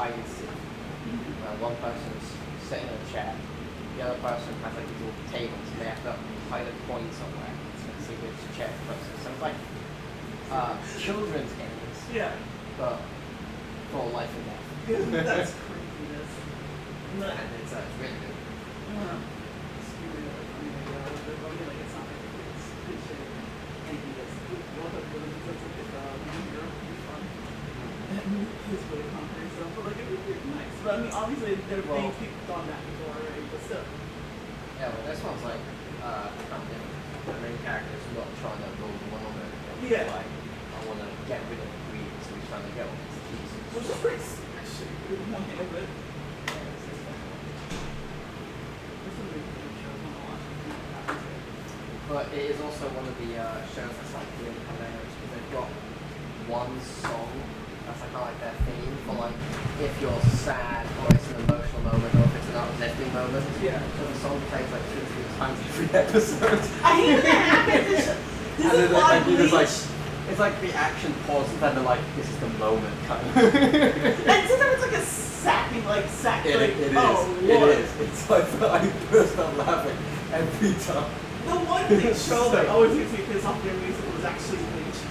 hide and seek. One person's sitting in a chair, the other person has like these little tables, and they have to hide a coin somewhere and see which chair the person. So it's like children's games, but for life and death. That's creepiness. And it's really good. It's really funny. Like it's not like it's cliche. And he gets one of the that's like Europe would be fun. And he's really conquering stuff, but like it would be nice. But I mean, obviously there are things people have gone back before already, but still. Yeah, well, this one's like the main character's not trying to build one on everything. Yeah. Like, I want to get rid of the greed, so he's trying to get all these keys. Which is pretty sick, actually. With one hand of it. But it is also one of the shows that's like really hilarious because they've got one song that's like kind of like their theme for like if you're sad or it's an emotional moment or if it's an uplifting moment. Yeah. So the song plays like 2 or 3 times every episode. I hate that. This is why it's like the action pauses and they're like, this is the moment kind of. And sometimes it's like a sacking, It is. It's like I burst out laughing every time. The one thing show that always gets me pissed off their music was actually Bleach.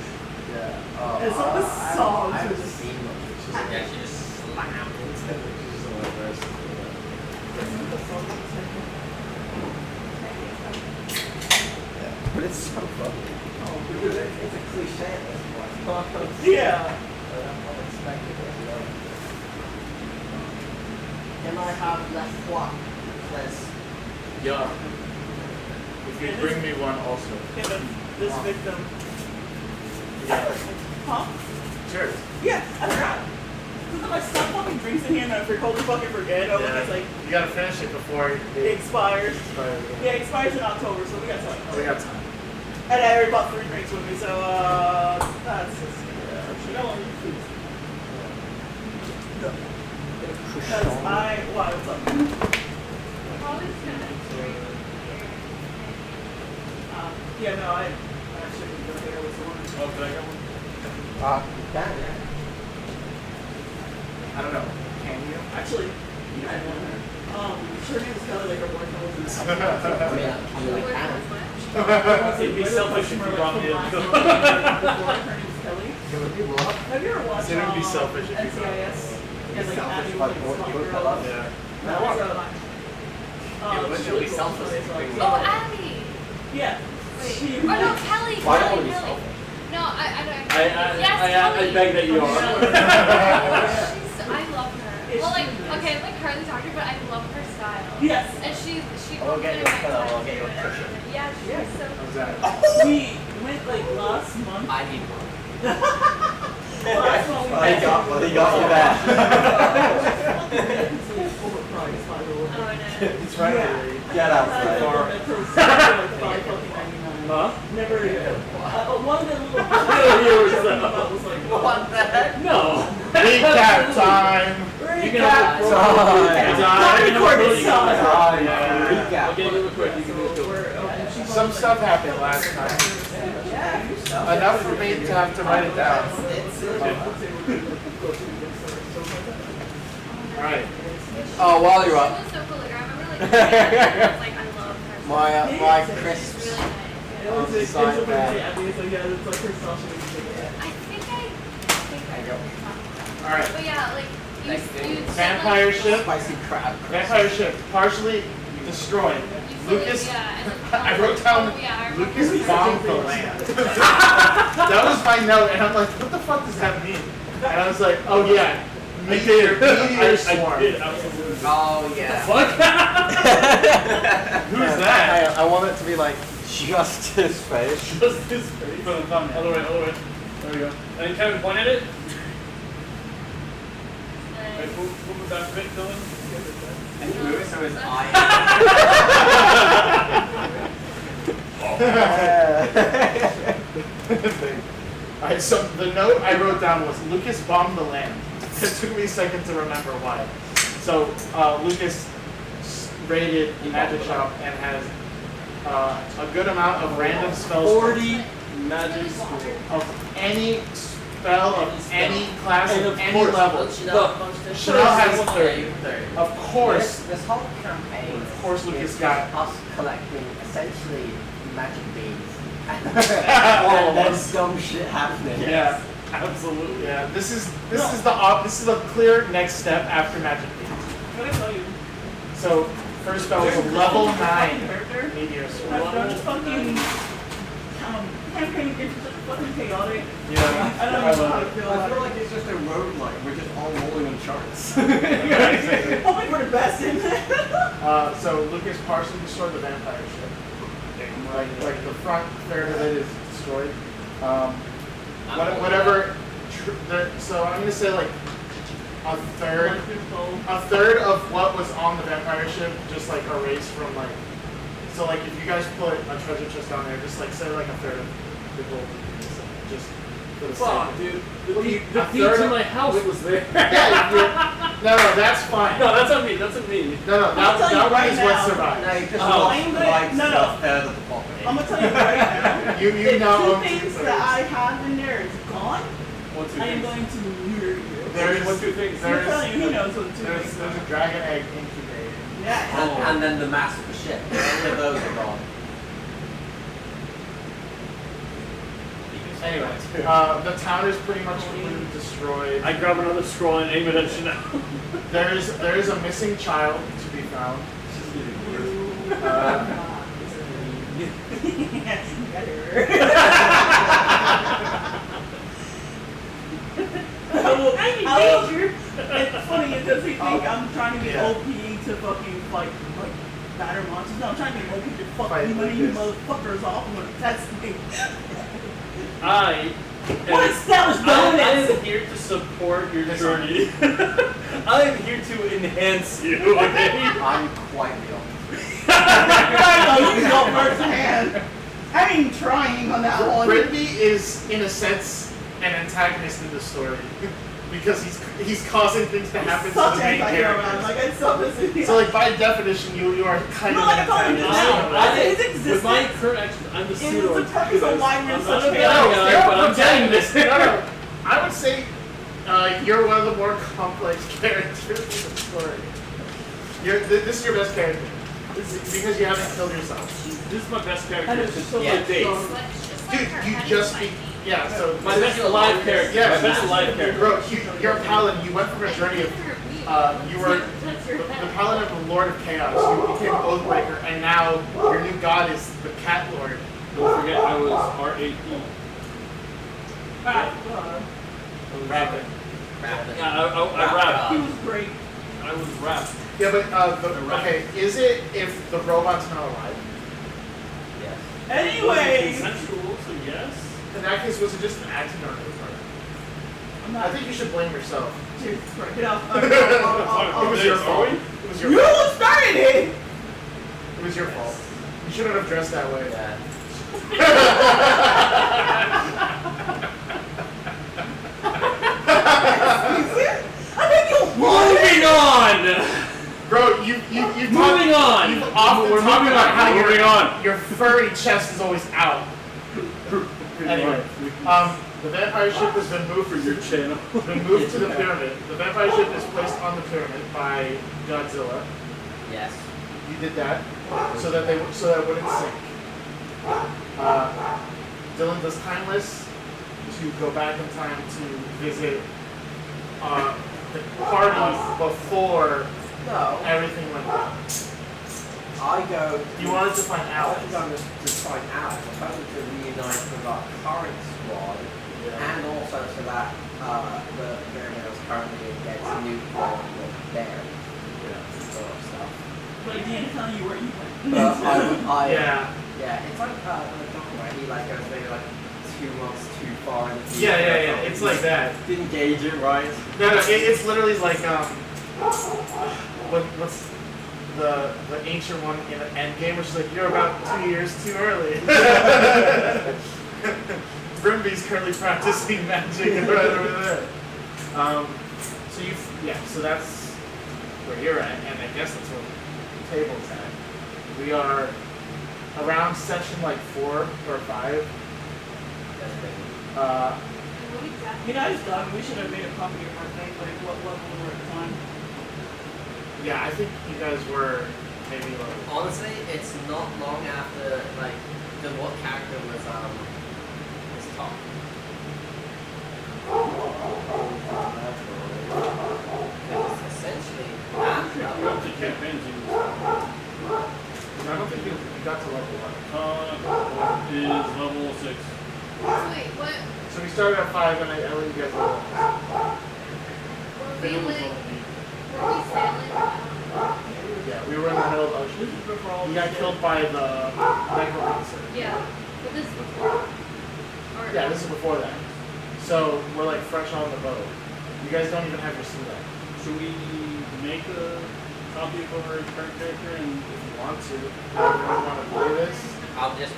Yeah. And some of the songs I are haven't just... seen much, which is like actually just slammed into it, which is the worst. Yeah. But it's so funny. Oh, because it's a cliche at this point. Yeah. Unexpected as well. Can I have less what? Less. Yeah. If you bring me one also. This victim. Yeah. Huh? Sure. Yeah, I forgot. Because I stop fucking drinks in here and I totally fucking forget. It's like, You gotta finish it before it expires. expires. Yeah, it expires in October, so we got time. We got time. And I already bought 3 drinks with me, so that's just no one please. Because why, what's up? Yeah, no, I actually didn't go there with the one. Oh, can I get one? You can, yeah. I don't know. Can you? Actually, you had one there. Her name was Kelly, like her boyfriend was in the I mean, I can. It'd be selfish if you brought me in. Her name is Kelly. It would be what? Have you ever watched It would be selfish if you brought me in. NCIS? And like Abby was Like, like what a you girl. love? Yeah. No, It would she be was selfish also if you like- bring Oh, Abby! Yeah. Wait. She- Oh no, Kelly! Why Kelly, don't we Kelly. solve it? No, I don't. I beg that you are. I love her. Well, like, okay, like Harley's talking, but I love her style. Yes. And she I'll get your complimented my pillow, style I'll get your too. cushion. Yeah, she's so How's that? We went like last month. I need one. Last month we He got you that. Overpriced, by the way. Oh no. It's right Yeah. there. Get outside. Huh? Never. One of the little. Was like, What the heck? No. Recap time. You can have a Not recorded time. Yeah. I'll get you a quick. You can do it. Some stuff happened last time. Enough for me to have to write it down. Alright. Oh, while you're She up, was so cool. Like, I remember like, I was like, I love her. my It's crisps. really nice. It was It's like it's that. yeah, it's like her style. I think I go. Alright. But yeah, like, you said, Vampire like, ship. Spicy crab. Vampire ship partially destroyed. you said, Lucas, like, yeah, and then, I wrote down oh, yeah, I remember Lucas her. bombed the land. That was my note, and I'm like, what the fuck does that mean? And I was like, oh yeah, I did. I did, absolutely. Oh yeah. Fuck? Who's that? I want it to be like just his face. Just his face. For the thumbnail. Other way, other way. There we go. And then Kevin pointed it. Wait, what was that bit, Dylan? And he moves so his eye. Alright, so the note I wrote down was Lucas bombed the land. It took me a second to remember why. So Lucas raided Magic Shop and has a good amount of random spells. 40 magic school. Of any spell of any class And of of any course, level. Chanel has 30. Of course. This whole campaign. Of course, Lucas is got. us collecting essentially magic beans. All and of then us. dumb shit happening. Yeah. Absolutely. Yeah. This is the clear next step after Magic Beans. What I tell you? So first spell was a level 9 character. meteor sword. I've done fucking campaign gets such fucking chaotic. Yeah. I don't know how to feel I about feel it. like it's just a roguelike. We're just all rolling on charts. Yeah, exactly. Hoping for the best in So Lucas partially destroyed the vampire ship. Like the front third of it is destroyed. Whatever. So I'm gonna say like a third of what was on the vampire ship just like erased from like. So like if you guys put a treasure chest down there, just like say like a third of the gold, just for the Fuck, sake. dude. Well, The a key third to of- my house was there. No, that's fine. No, that's on me. That's on me. No, I'll tell you that one right is now. what survived. No, you just Oh. lost I'm the gonna- lights no, to no. a third of the property. I'm gonna tell you right now. You If now two own things two-thirds. that I have in there is gone, What two I am things? going to murder you. There's What two things? I'm telling you, he knows what the two There's things a are. dragon egg incubator. Yeah. And then the mass of the ship. Any of those are gone. Anyway, the town is pretty much completely destroyed. I grab another scroll and aim it at Chanel. There is a missing child to be found. Yes, better. It's funny because he think I'm trying to be Yeah. OP to fucking like batter monsters. No, I'm trying to be OP to fuck Fight you like you this. motherfuckers off when that's me. I What is that was I bonus? am here to support your journey. I am here to enhance you, okay? I'm quite the opposite. I know you go firsthand. I ain't trying on that one. Brittany is, in a sense, an antagonist in the story because he's causing things to happen to the Such main anti-hero, man. characters. Like it's so busy. So, like by definition, you are kind No, of I an thought you did antagonist. now. His With existence my current actions, I'm the is pseudo. the purpose of why we're I'm such not a bad bad guy, You're but I'm telling you this. no. I would say you're one of the more complex characters in the story. This is your best character. Because you haven't killed yourself. This is my best That character is since so the much dates. fun. Dude, you just be. Yeah, so. My best alive character. Yeah. My best alive character. Bro, you're a paladin. You went from a journey of. You were the paladin of the Lord of Chaos. You became Oathbreaker, and now your new god is the Cat Lord. Don't forget, I was R.A.P. Rapid. Yeah, I rapped. He was great. I was rapped. Yeah, but okay, is it if the robot's not alive? Yes. Anyways, Consensual, so yes. In that case, was it just an accident or was I'm I not. think you should blame yourself. Jesus Christ, get out. It was your fault. It was your You fault. started it. It was your fault. You shouldn't have dressed that way. Yeah. I think you won. Moving on! Bro, you've Moving on! You've often We're talked moving about on. how We're moving on. your furry chest is always out. Anyway, the vampire ship has been moved For your channel. been moved to the pyramid. The vampire ship is placed on the pyramid by Godzilla. Yes. You did that so that it wouldn't sink. Dylan does timeless to go back in time to visit the party before No, everything went down. I go. You wanted to find I out. was going to find out. I'm hoping to reunite with our current squad, and also so that the pyramid is currently against new quality with there. Sort of stuff. But he didn't tell you where you went. Yeah. It's like the doc where he like goes maybe like 2 months too far in the future. Yeah. It's like that. Didn't gauge it right. No, it's literally like what's the ancient one in Endgame, which is like you're about 2 years too early. Brimby's currently practicing magic right over there. So that's where you're at, and I guess that's where the table's at. We are around session like 4 or 5. What exactly? You guys done. We should have made a copy of our thing. Like what level we were at the time. Yeah, I think you guys were maybe like. Honestly, it's not long after like what character was top. Because it's essentially after You have to campaigns in this. I don't think you got to level 1. Is level 6. Wait, what? So we started at 5, and I let you guys level. Were we like? Were we sailing? Yeah, we were in the middle of the ocean. This is before all You this got shit. killed by the necromancer. Yeah. But this is before. Or Yeah, this is before that. So we're like fresh on the boat. You guys don't even have your sea legs. Should we make a copy of our current character and If you want to, everyone want to play this. I'll just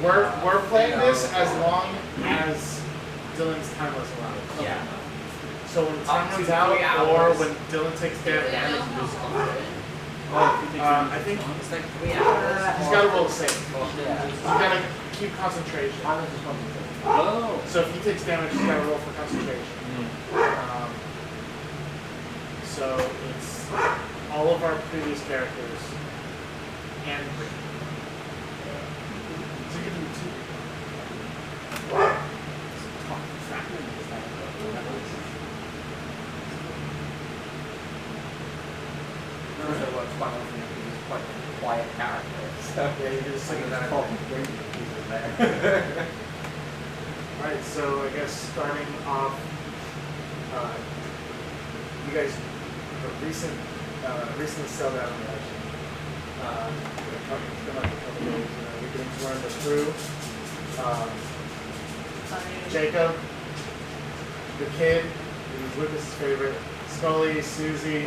We're playing this as long as Dylan's time was allowed. Yeah. So when time Up to runs out, 3 or hours. when Dylan takes Do we damage, know how long? I think It's like 3 hours. he's got to roll the same. Yeah. He's got to keep concentration. Oh. So if he takes damage, he's got to roll for concentration. So it's all of our previous characters and Rick. So you can do 2. Also works quite well for me because he's quite a quiet character. So Yeah, you just like that. talking pieces there. Alright, so I guess starting off, you guys recently sailed out on the ocean. It's been like a couple days, we're getting to learn the crew. Jacob, the kid, who's Lucas' favorite, Scully, Susie,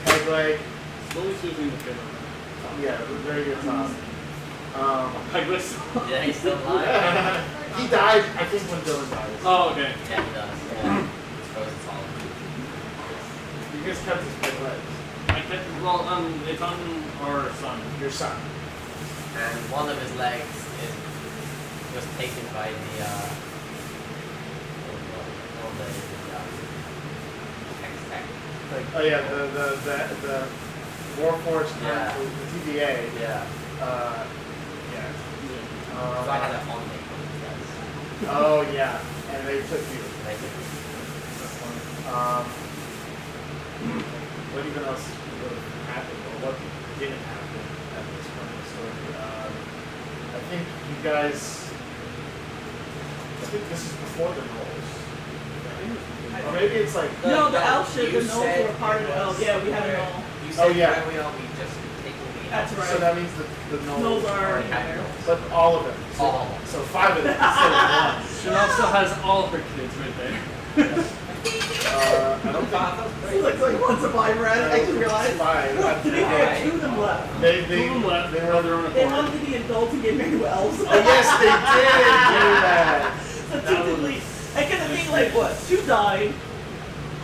Pegleg. Slowly Susie the kid. Yeah, very good Tom. Pegless. Yeah, he's still alive. He died, I think, when Dylan died. Oh, okay. Yeah, he does. Yeah. I suppose it's all. You guys kept his big legs. I kept, well, it's on our son. Your son. And one of his legs was taken by the X-Tech. Oh yeah, the Warforged Yeah. the TVA. Yeah. Yeah. So I had a on me from these guys. Oh yeah, and they took you. And they took me. What even else would have happened, or what didn't happen at this point in the story? I think you guys. I think this is before the Knolls. Or maybe it's like. No, the elf ship, You the gnolls said were part of it the elf. was Yeah, we had a where- gnoll. You Oh, said yeah. where we are, we just taking the That's elf. right. So that means the Knolls. Gnolls are already in had there. gnolls. But all of them. So, All. so 5 of them instead of 1. She also has all of her kids right there. I don't think. He looks like one survivor. I just realized. 5. To be fair, 2 of them left. They Two of them left. they They were were their own They accord. wanted to be adults and get married with elves. Oh yes, they did do that. So technically, I kind of think like what? 2 died.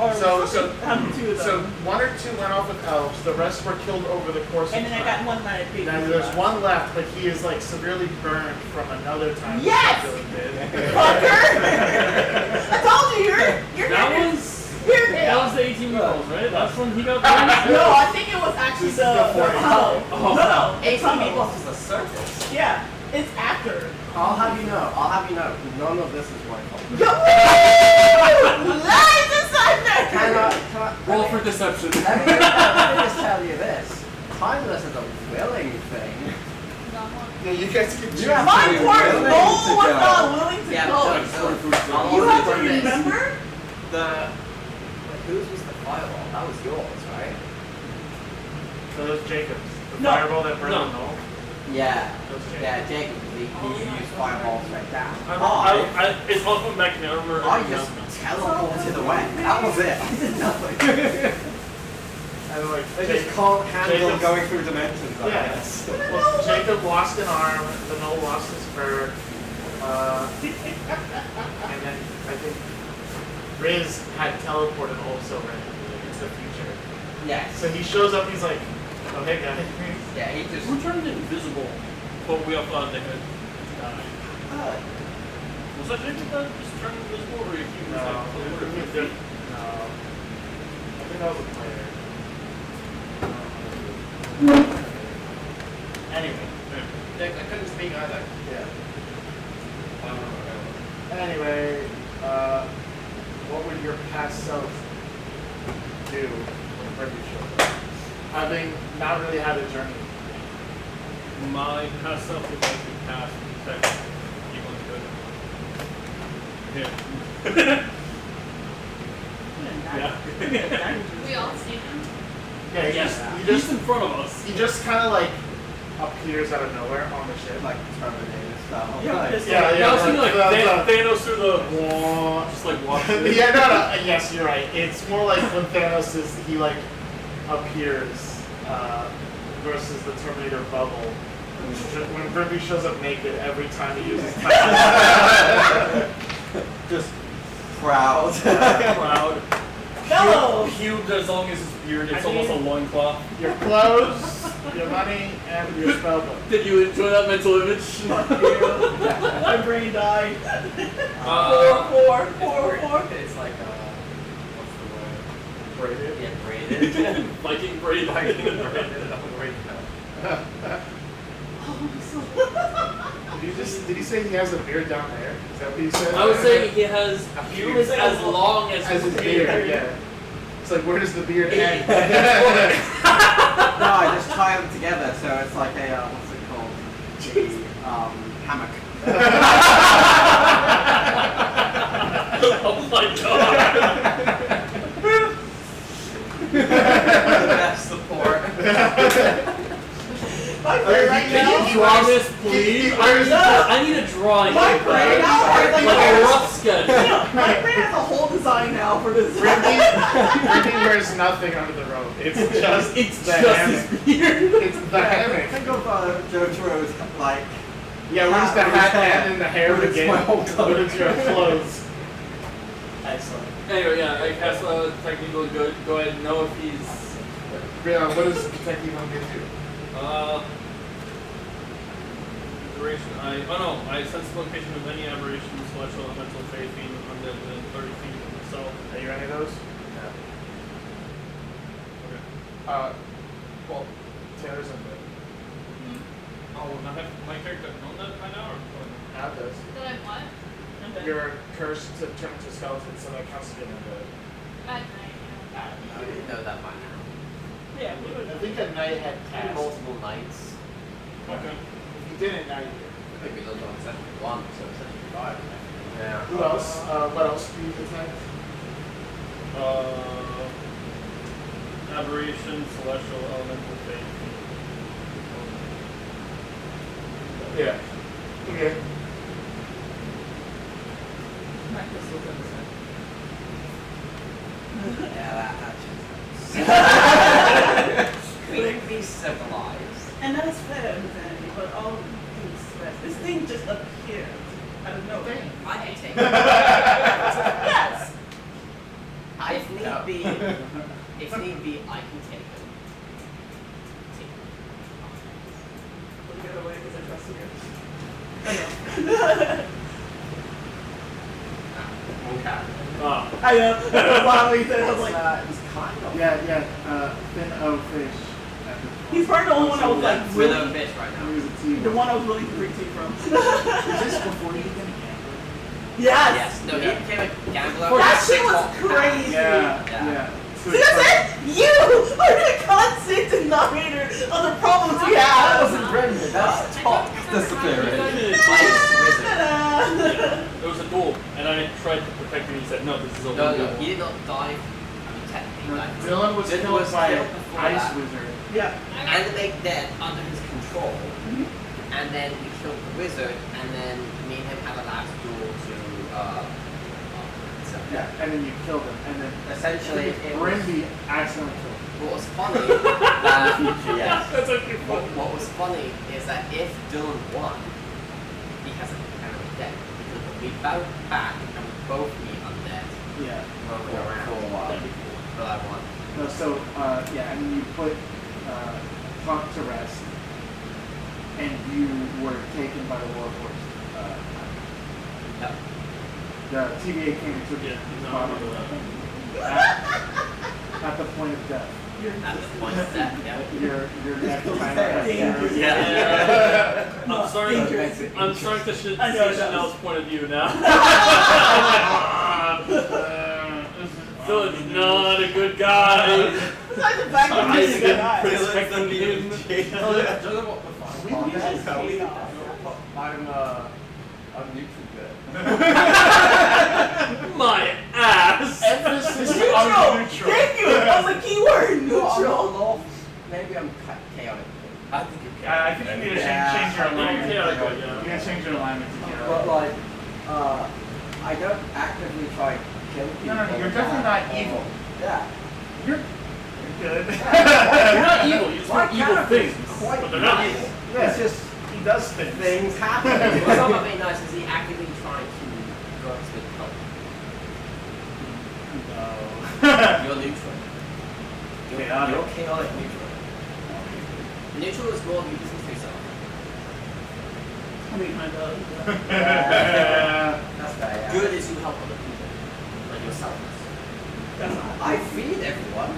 Or So happened to 2 of them. so 1 or 2 went off with elves. The rest were killed over the course of and then I time. got one that I picked. Now there's 1 left, but he is like severely burned from another time. Yes! Dylan did. Fucker! I told you, you're That dead. was You're dead. that was the 18-year-olds, right? That's when he got burned. No, I think it was actually This is the 40. tunnel. Oh. No, the 18 tunnel. people is a circus. Yeah, it's after. I'll have you know, none of this is my fault. Lies inside there! Can I Roll for deception. let me just tell you this. Timeless is a willing thing. Yeah, you guys can choose. have My to be poor willing soul to was go. not willing to Yeah, go. but You have to remember? Whose was the fireball? That was yours, right? So those Jacobs. The No. fireball that burned No. the Knoll. Yeah. Those Jacobs. Yeah, Jacob, he used fireballs right down. It's all coming back to me. I remember. I just teleported away. That was it. I did nothing. And like I just Jacob, can't handle Jacob's- going through dimensions, I Yeah. guess. Well, Jacob lost an arm, the Knoll lost his fur, and then I think Riz had teleported also randomly into the future. Yes. So he shows up, he's like, oh hey guys. Yeah, he just. Who turned invisible? But we all thought they could die. Was I thinking that just turn invisible, or if you No, was I think that was a player. Anyway. I couldn't speak either. Yeah. Anyway, what would your past self do when Freddy showed up? Having not really had a journey. My past self would like to cast protect people good. Yeah. Yeah. We all see him. Yeah, He's in front of us. he just kind of like appears out of nowhere on the ship. Like Terminator style. Yeah, Like, it's I was thinking like the- Thanos through the just like walk through. Yeah, no, yes, you're right. It's more like when Thanos he like appears versus the Terminator bubble. When Grimby shows up naked every time he uses time. just proud. Proud. Hello! Cubed as long as his beard, it's I almost a mean- loincloth. Your clothes, your money, and your spellbook. Did you enjoy that mental image? My brain died. Four. It's like, what's the word? Braided. Yeah, braided. Viking braid. Did he say he has a beard down there? Is that what he said? I was saying he has A pubes beard. as long as As his beard, yeah. It's like, where does the beard end? No, I just tie them together so it's like a, what's it called? Hammock. Oh my god! Best support. My brain right Can now. you Draw draw this, please. No. I need a drawing. My brain now. Like a rough sketch. My brain has a whole design now for this. Grimby wears nothing under the robe. It's just It's the just hammock. his beard. It's the hammock. Think of JoJo's like. Yeah, where's the hat and the hair But it's again? my whole But it's your clothes. Excellent. Anyway, yeah, I cast technical good. Go ahead and know if he's. Yeah, what does Kentucky Home get you? Duration. I sense the location of any aberration, celestial, elemental, fey, fiend, undead within 30 feet of myself. Are you any of those? Okay. Well, Taylor's in bed. Oh, well, my character known that by now, or? Now it does. Did I what? You're cursed to turn into a skeleton, so that counts as getting in bed. At night, yeah. I didn't know that by now. Yeah, we would. I think at night had Maybe cast. multiple nights. Okay. If you didn't, now you do. I think we lived on session 1, so session 5. Yeah. Who else? What else do you detect? Aberration, celestial, elemental, fey, fiend. Yeah. Okay. My crystal's in the Yeah, that should be civilized. And that is fair, Miss Andy, but all things stress. This thing just appeared out of nowhere. I can take it. Yes! If need be, I can take it. We'll get away because I trust you. Okay. I know. That's why we said I was like, It's kind of. Yeah, Thin O Fish. he's probably the only one I was like With a really, bitch right now. He was a team. the one I was willing to drink tea from. Is this before you became a gambler? Yes! Yes. No, he became a gambler. That shit was crazy! Yeah. See, that's it! You are the constant denominator of the problems we That have! wasn't Brendan. That's top. Disappearing. Ice wizard. There was a duel, and I tried to protect him. He said, "No, this is a No, duel." he did not die. I mean, technically, died. Dylan was Dylan killed was by killed before Ice that. Wizard. Yeah. Animate dead under his control, and then we killed the wizard, and then me and him had a last duel to. Yeah, and then you killed him, and then Essentially, it was. Brimby accidentally killed him. What was funny, yes. That's actually What was funny is that if Dylan won, he has a animate dead because we both back and we both meet undead Yeah. roaming around for a while. But I won. No, so, yeah, and then you put Puck to rest, and you were taken by the Warhorse. Yep. The TVA came and took Yeah, his no, I body remember that. at the point of death. At the point of that, yeah. Your next time. Dangerous. Yeah. No, I'm starting. dangerous. I'm starting to see I know it does. Chanel's point of view now. Phil is not a good guy. Besides the fact that he's a good guy. Protecting him. I'm neutral good. My ass. Emphasis on Neutral! neutral. Thank you! That was a key word! No, I'm Neutral! not lost. Maybe I'm chaotic. I think you're I think you need to change your No, alignment. yeah, You yeah. gotta change your alignment to But chaotic. like, I don't actively try to kill people. No, you're definitely not evil. Yeah. You're good. You're not evil. You just My do evil character is things, quite but they're not nice. evil. Yeah. It's just He does things. things happen. What's not being nice is he actively trying to drugs with help. No. You're neutral. Chaotic. You're chaotic neutral. Neutral is more you listen to yourself. I mean, my dog. That's fair, yeah. Good is you help other people. Like yourself. That's not. I feed everyone.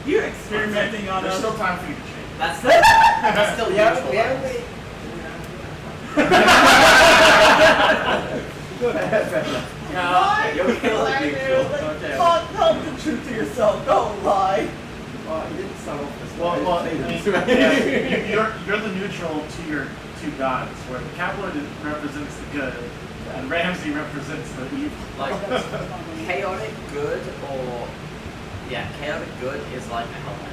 You're experimenting on There's us. still time for you to change. That's still Yeah, neutral. the only... Go ahead, Freddy. Lie! You're chaotic neutral. Okay. Tell the truth to yourself. Don't lie. Well, you didn't start off this way. Well, I mean, yeah, you're the neutral to your two gods, where the Kepler represents the good, and Ramsey represents the evil. Like chaotic good or chaotic good is like a helper.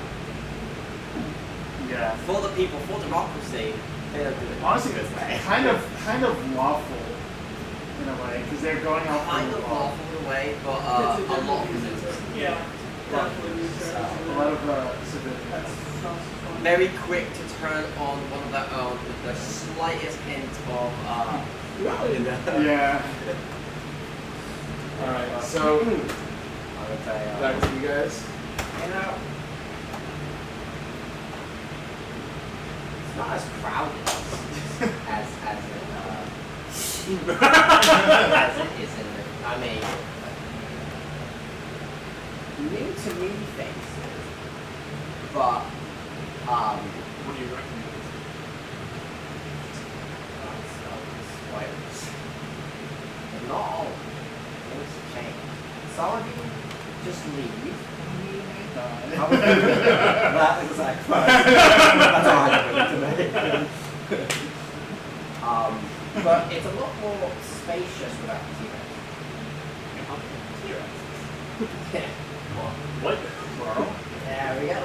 Yeah. For the people, for democracy, they don't do it. Honestly, it's kind of lawful in a way, because they're going out Kind for of the law. lawful in a way, but It's a lot of different resistance. Yeah. Definitely. A lot of civilians. That's fun. Very quick to turn on one of their own with the slightest hint of Yeah. Alright, so I would say, back to you guys. you know, it's not as crowded as it is in the, I mean, new to me faces, but, What do you recommend? spoilers. But not all of them. Things have changed. Some of you just leave. That exact price. That's all I'm going to make. But it's a lot more spacious without T-Rex. T-Rex. Yeah. What? Yeah, we got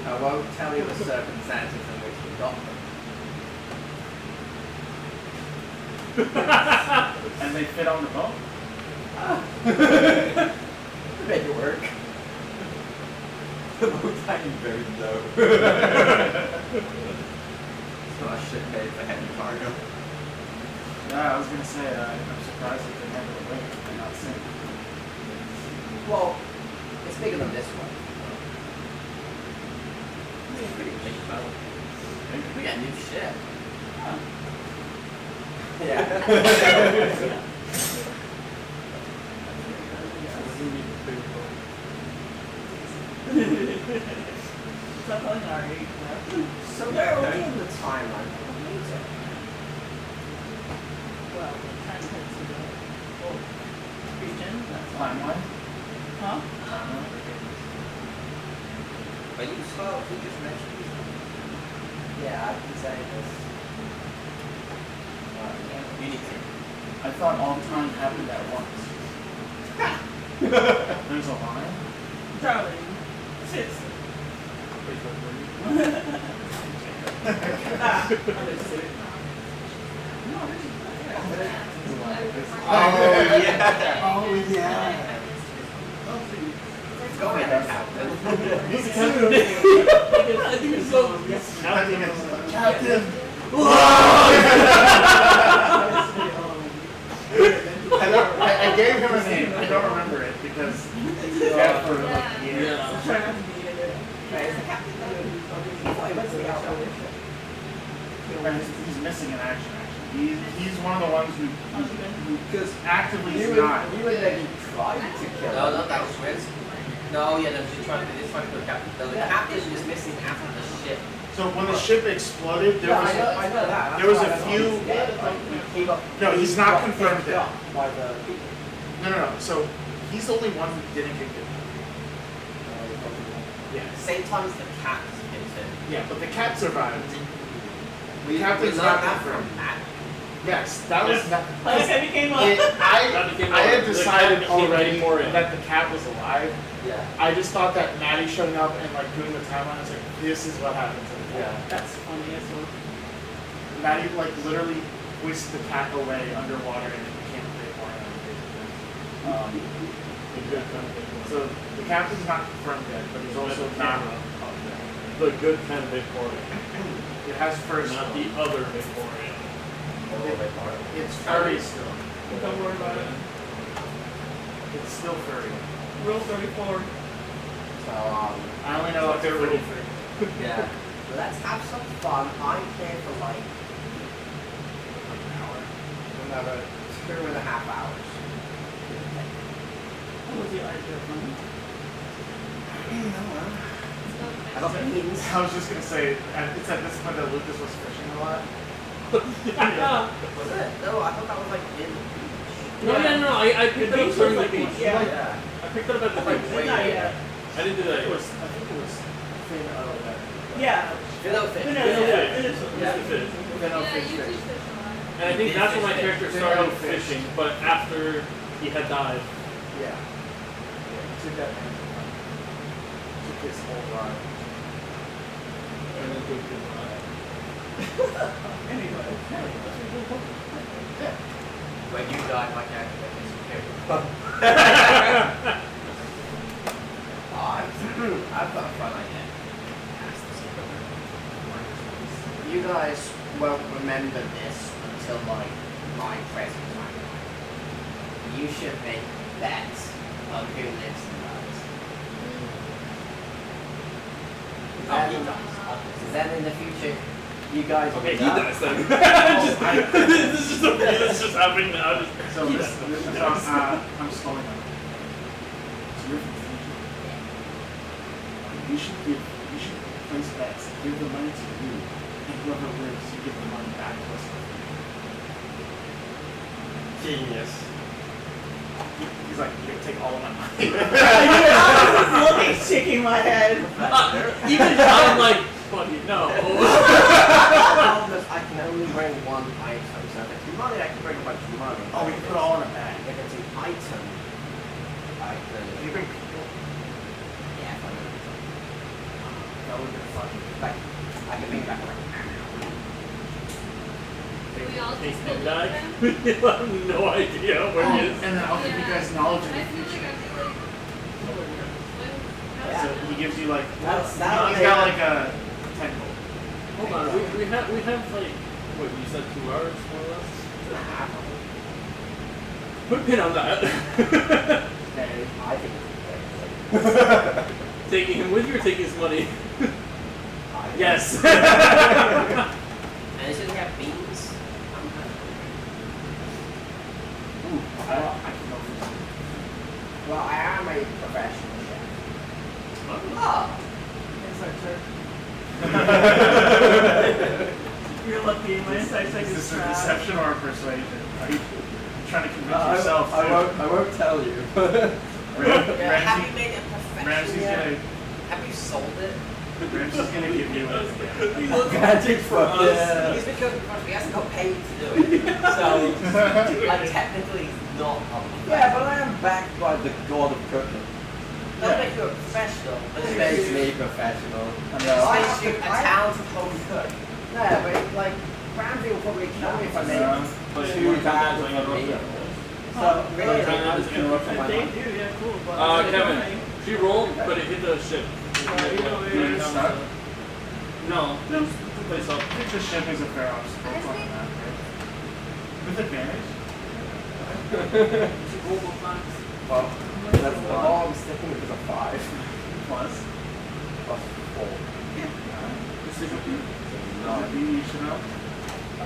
I won't tell you the circumstances in which we got them. And they fit on the boat. Make it work. The boat's hanging very low. So I should pay for heavy cargo. Yeah, I was gonna say, I'm surprised that they handle the weight and not sink. Well, it's bigger than this one. It's a pretty big boat. We got new shit. Yeah. Stop calling our age, So they're only in the timeline. well, the time takes to the whole region. That's Timeline? Huh? Are you slow? Who just mentioned these? Yeah, I can say this. You need to. I thought all time happened at once. There's a line? Darling. Seriously. Oh, yeah. Oh, yeah. Go ahead, Captain. I think it's so. Captain! I gave him a name. I don't remember it because yeah, for like years. Yeah. get And away. he's missing in action. Actually, he's one of the ones who Because actively is you not. and Leggy tried to kill No, him. not that was Riz. No, yeah, they're trying to kill the captain. No, the captain was missing after the ship. So when the ship exploded, there Yeah, was I know that. there was That's a why I few. thought he was dead, like, he came up- No, he's he not got confirmed picked dead. up by the people. No. So he's the only one who didn't get killed. Yeah. Same time as the cat gets in. Yeah, but the cat survived. We Captain's learned not that confirmed. from Matt. Yes, that was. Yes. Not, Like I became a. That became I had the decided cat became already Victorian. that the cat was alive. Yeah. I just thought that Maddie showing up and like doing the timeline, I was like, this is what happened to the cat. That's funny as well. Maddie like literally whisked the cat away underwater and it became a big one. The good kind of Victorian. So the captain's not confirmed dead, but he's also not. The good kind of Victorian. It has first. Not the other Victorian. It's furry still. Don't worry about it. It's still furry. Rule 34. So, I only know Like it's a furry. little yeah. Let's have some fun. I'm here for like An hour. another 2.5 hours. What was the idea of money? I got beans. I was just gonna say, it's at this point that Lucas was fishing a lot. Yeah. Was it? No, I thought that was like in. No. I picked it up beach during was the beach. like- yeah. Yeah. I picked it up at the Like, beach. wait, Not wait. yet. I didn't do that. I think it was Finn that. Yeah. Fiddle fish. Finish Fiddle it. fish. Finish it. Yeah. The fish. Finn Yeah, fish you fish. teach this a lot. And I think that's when my Fish. character Fish. started Fish. fishing, but after he had died. Yeah. Took that man. Took his whole ride. And then took his Anyway. When you die, my character gets I've got a fun idea. You guys won't remember this until like my present timeline. You should make bets on who lives and dies. Oh, he dies. Then in the future, you guys will Okay, he die. dies then. I- This is just something that's just happening now. So He this, dies. this is I'm slowing down. So you're from the future. You should place bets, give the money to you, and whoever lives, you give the money back to us. Genius. He's like, you can take all of my money. Looking, shaking my head. Even I'm like, buddy, no. I can only bring one item, so if it's money, I can bring a bunch of money. Oh, we can put it all in a bag. If it's an item, I can. You bring people. Yeah, if I know. That would be fun. Like, I can bring back like. We all Hey, just Steve believe died? him. You have no idea where he is. And then I'll give you guys knowledge in I the feel future. like So he gives you like, That's- he's that got way- like a tentacle. Hold on, we have like, what, you said 2 hours more or less? Put a pin on that. Okay. I think it's Taking him with you or taking his money? okay. Yes. And should we have beans? Ooh, I can go for some. Well, I am a professional chef. Oh. You're lucky. My insight check Is is this a trash. deception or a persuasion? Are you trying to convince yourself I to? won't tell you. Yeah, have Ramsey, you made it professional Ramsey's yet? gonna, Have you sold it? Ramsey's gonna give you a. Magic fuck yeah. He's been cooking for us. He hasn't got paid to do it. So, like, technically, he's not on the Yeah, but I am backed by the god of cooking. That'll make you a professional. But It it makes makes me you, professional. I it know. makes you a talented home cook. Yeah, but like, Ramsey will probably kill me if I make Too bad for me. So, really, They do, yeah, cool. But Kevin, she rolled, but it hit the ship. You're stuck? No, no, place up. I think the ship is a fair obstacle on the map, right? With advantage? Well, that's the ball I'm sticking with is a 5. Plus. Plus 4. Maybe you should know.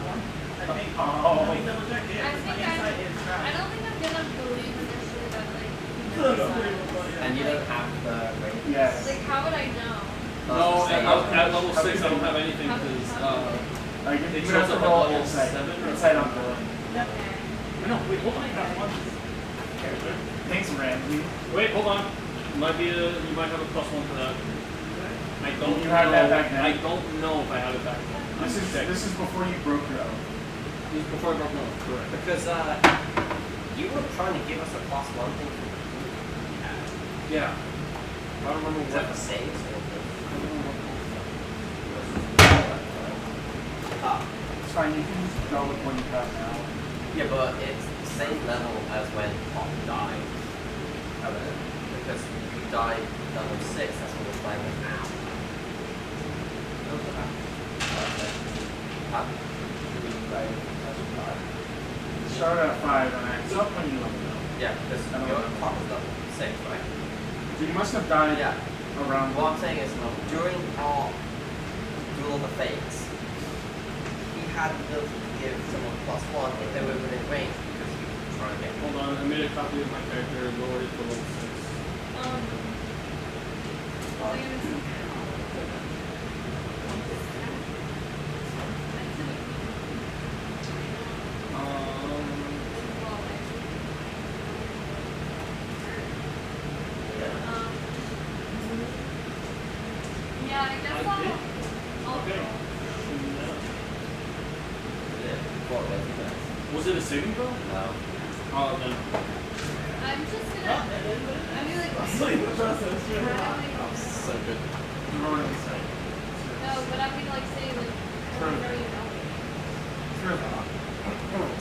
one. I think. Oh. Let me double check it. I My think insight is I trash. don't think I'm gonna believe initially that like he So knows unbelievable, that. yeah. And you don't have the range. Yes. Like how would I know? No, at level 6 I don't have anything How- because how- Like, It you would have shows to up at roll level insight. 7 or Insight on something. billing. Yep. Okay. no, wait, hold on. I got one. Thanks, Ramsey. Wait, hold on. Might be you might have a +1 for that. I don't You know. had that back then? I don't know if I have it back then. This is before you broke your own. This is before I broke my own, correct. Because you were trying to give us a +1 thing. Yeah. I don't remember Is that what. the saves or the? It's fine, you can just go with what you have now. Yeah, but it's the same level as when Pop died. Because you died level 6, that's what we're playing with now. Huh? Start at 5 and it's up when you level up. Yeah, because your Pop is level 6, right? So you must have died Yeah. around. What I'm saying is, during our Duel of the Fates, he had the ability to give someone +1 if they were within range because he was trying to get. Hold on, I made a copy of my character and lowered it to level 6. Yeah, I guess I'll Okay. What was it? Was it a saving throw? No. Oh, then. I'm just gonna. I mean, like. So you the process. You're how not. do I- So good. You roll an insight. No, but I'm gonna like say like. I don't know, you know.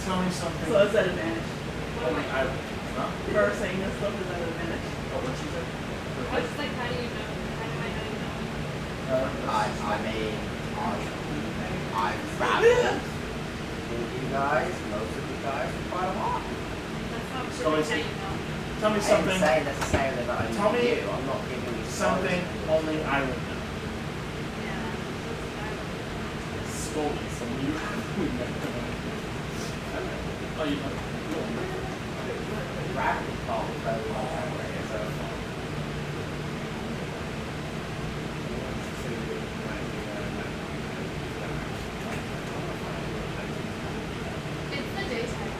Tell me something. So it's at advantage. What am I? Huh? Her saying this stuff is at advantage. Oh, what you said? I was just like, how do you know? How do I know you know? I mean, I've traveled with you guys, most of you guys, for quite a while. That's not So really is how it- you know. Tell me I something. didn't say necessarily that I Tell knew me you. I'm not giving you Something spoilers. only I would know. Yeah. That's what I would Scolded some you. Oh, you know. Gravity falls very long anyway, so. It's the daytime.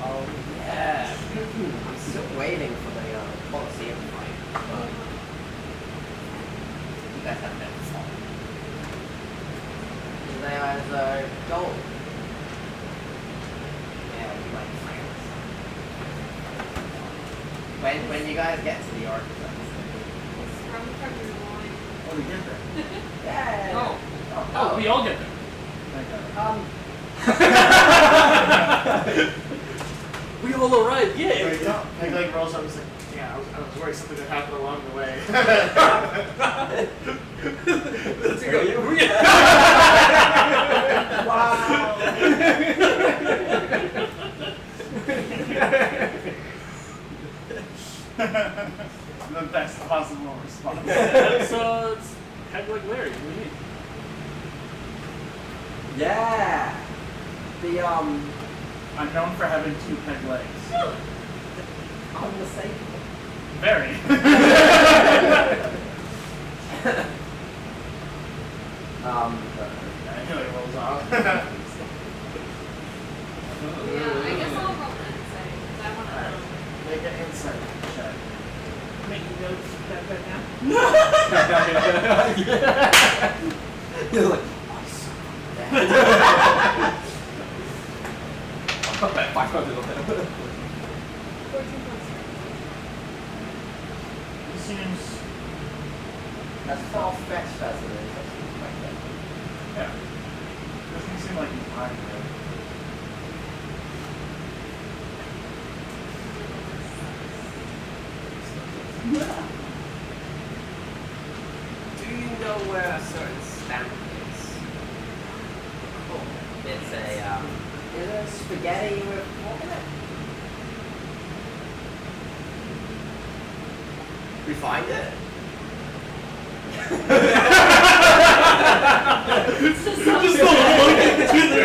Oh yeah. I'm still waiting for the Colosseum fight, but you guys have never fought. There's gold. Yeah, you might be friends. When you guys get to the Arctic, From your loin. Oh, we get there. yeah. Oh. Oh, we all get there. Thank God. We all arrived, There you yay! go. Like rolls up and is like, yeah, I was worried something would happen along the way. Let's go. The best possible response. It's head like Larry, what do you mean? Yeah. The I'm known for having 2 peg legs. Unmistakable. Very. I feel like it rolls off. Yeah, I guess I'll roll that and say, because I want to know. Make an insight check. Making notes that right now. you're like, He seems, As far-fetched as it is, that seems quite good. yeah. Doesn't seem like he's lying there. Do you know where a certain stamp is? Cool. It's a Is it spaghetti with pork in it? We find it. Just go looking to the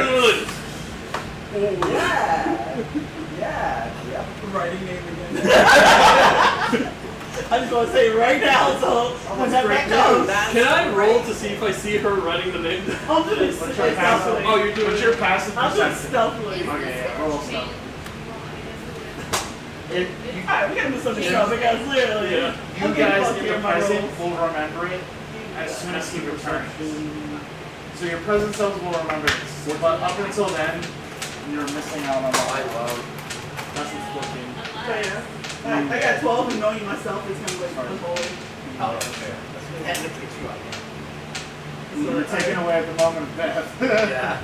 Yeah. Yep. Writing name again. I'm just gonna say it right now, so when that comes. Can I roll to see if I see her writing the name down? I'll do this What's your passive? stealthily. Oh, you're doing What's your passive I'll do it perception? stealthily. Is Okay, this yeah, a roll chain? stuff. Well, Alright, we gotta do something else because literally. Yeah. You I'm getting guys fucked in here the my present rolls. will remember it as soon as he returns. So your present selves will remember this. But up until then, you're missing out on I all. won't. That's what's looking. Yeah. I got 12 and knowing myself is kind of like unholy. Oh, okay. That's technically true, I guess. You're taken away at the moment of death. Yeah.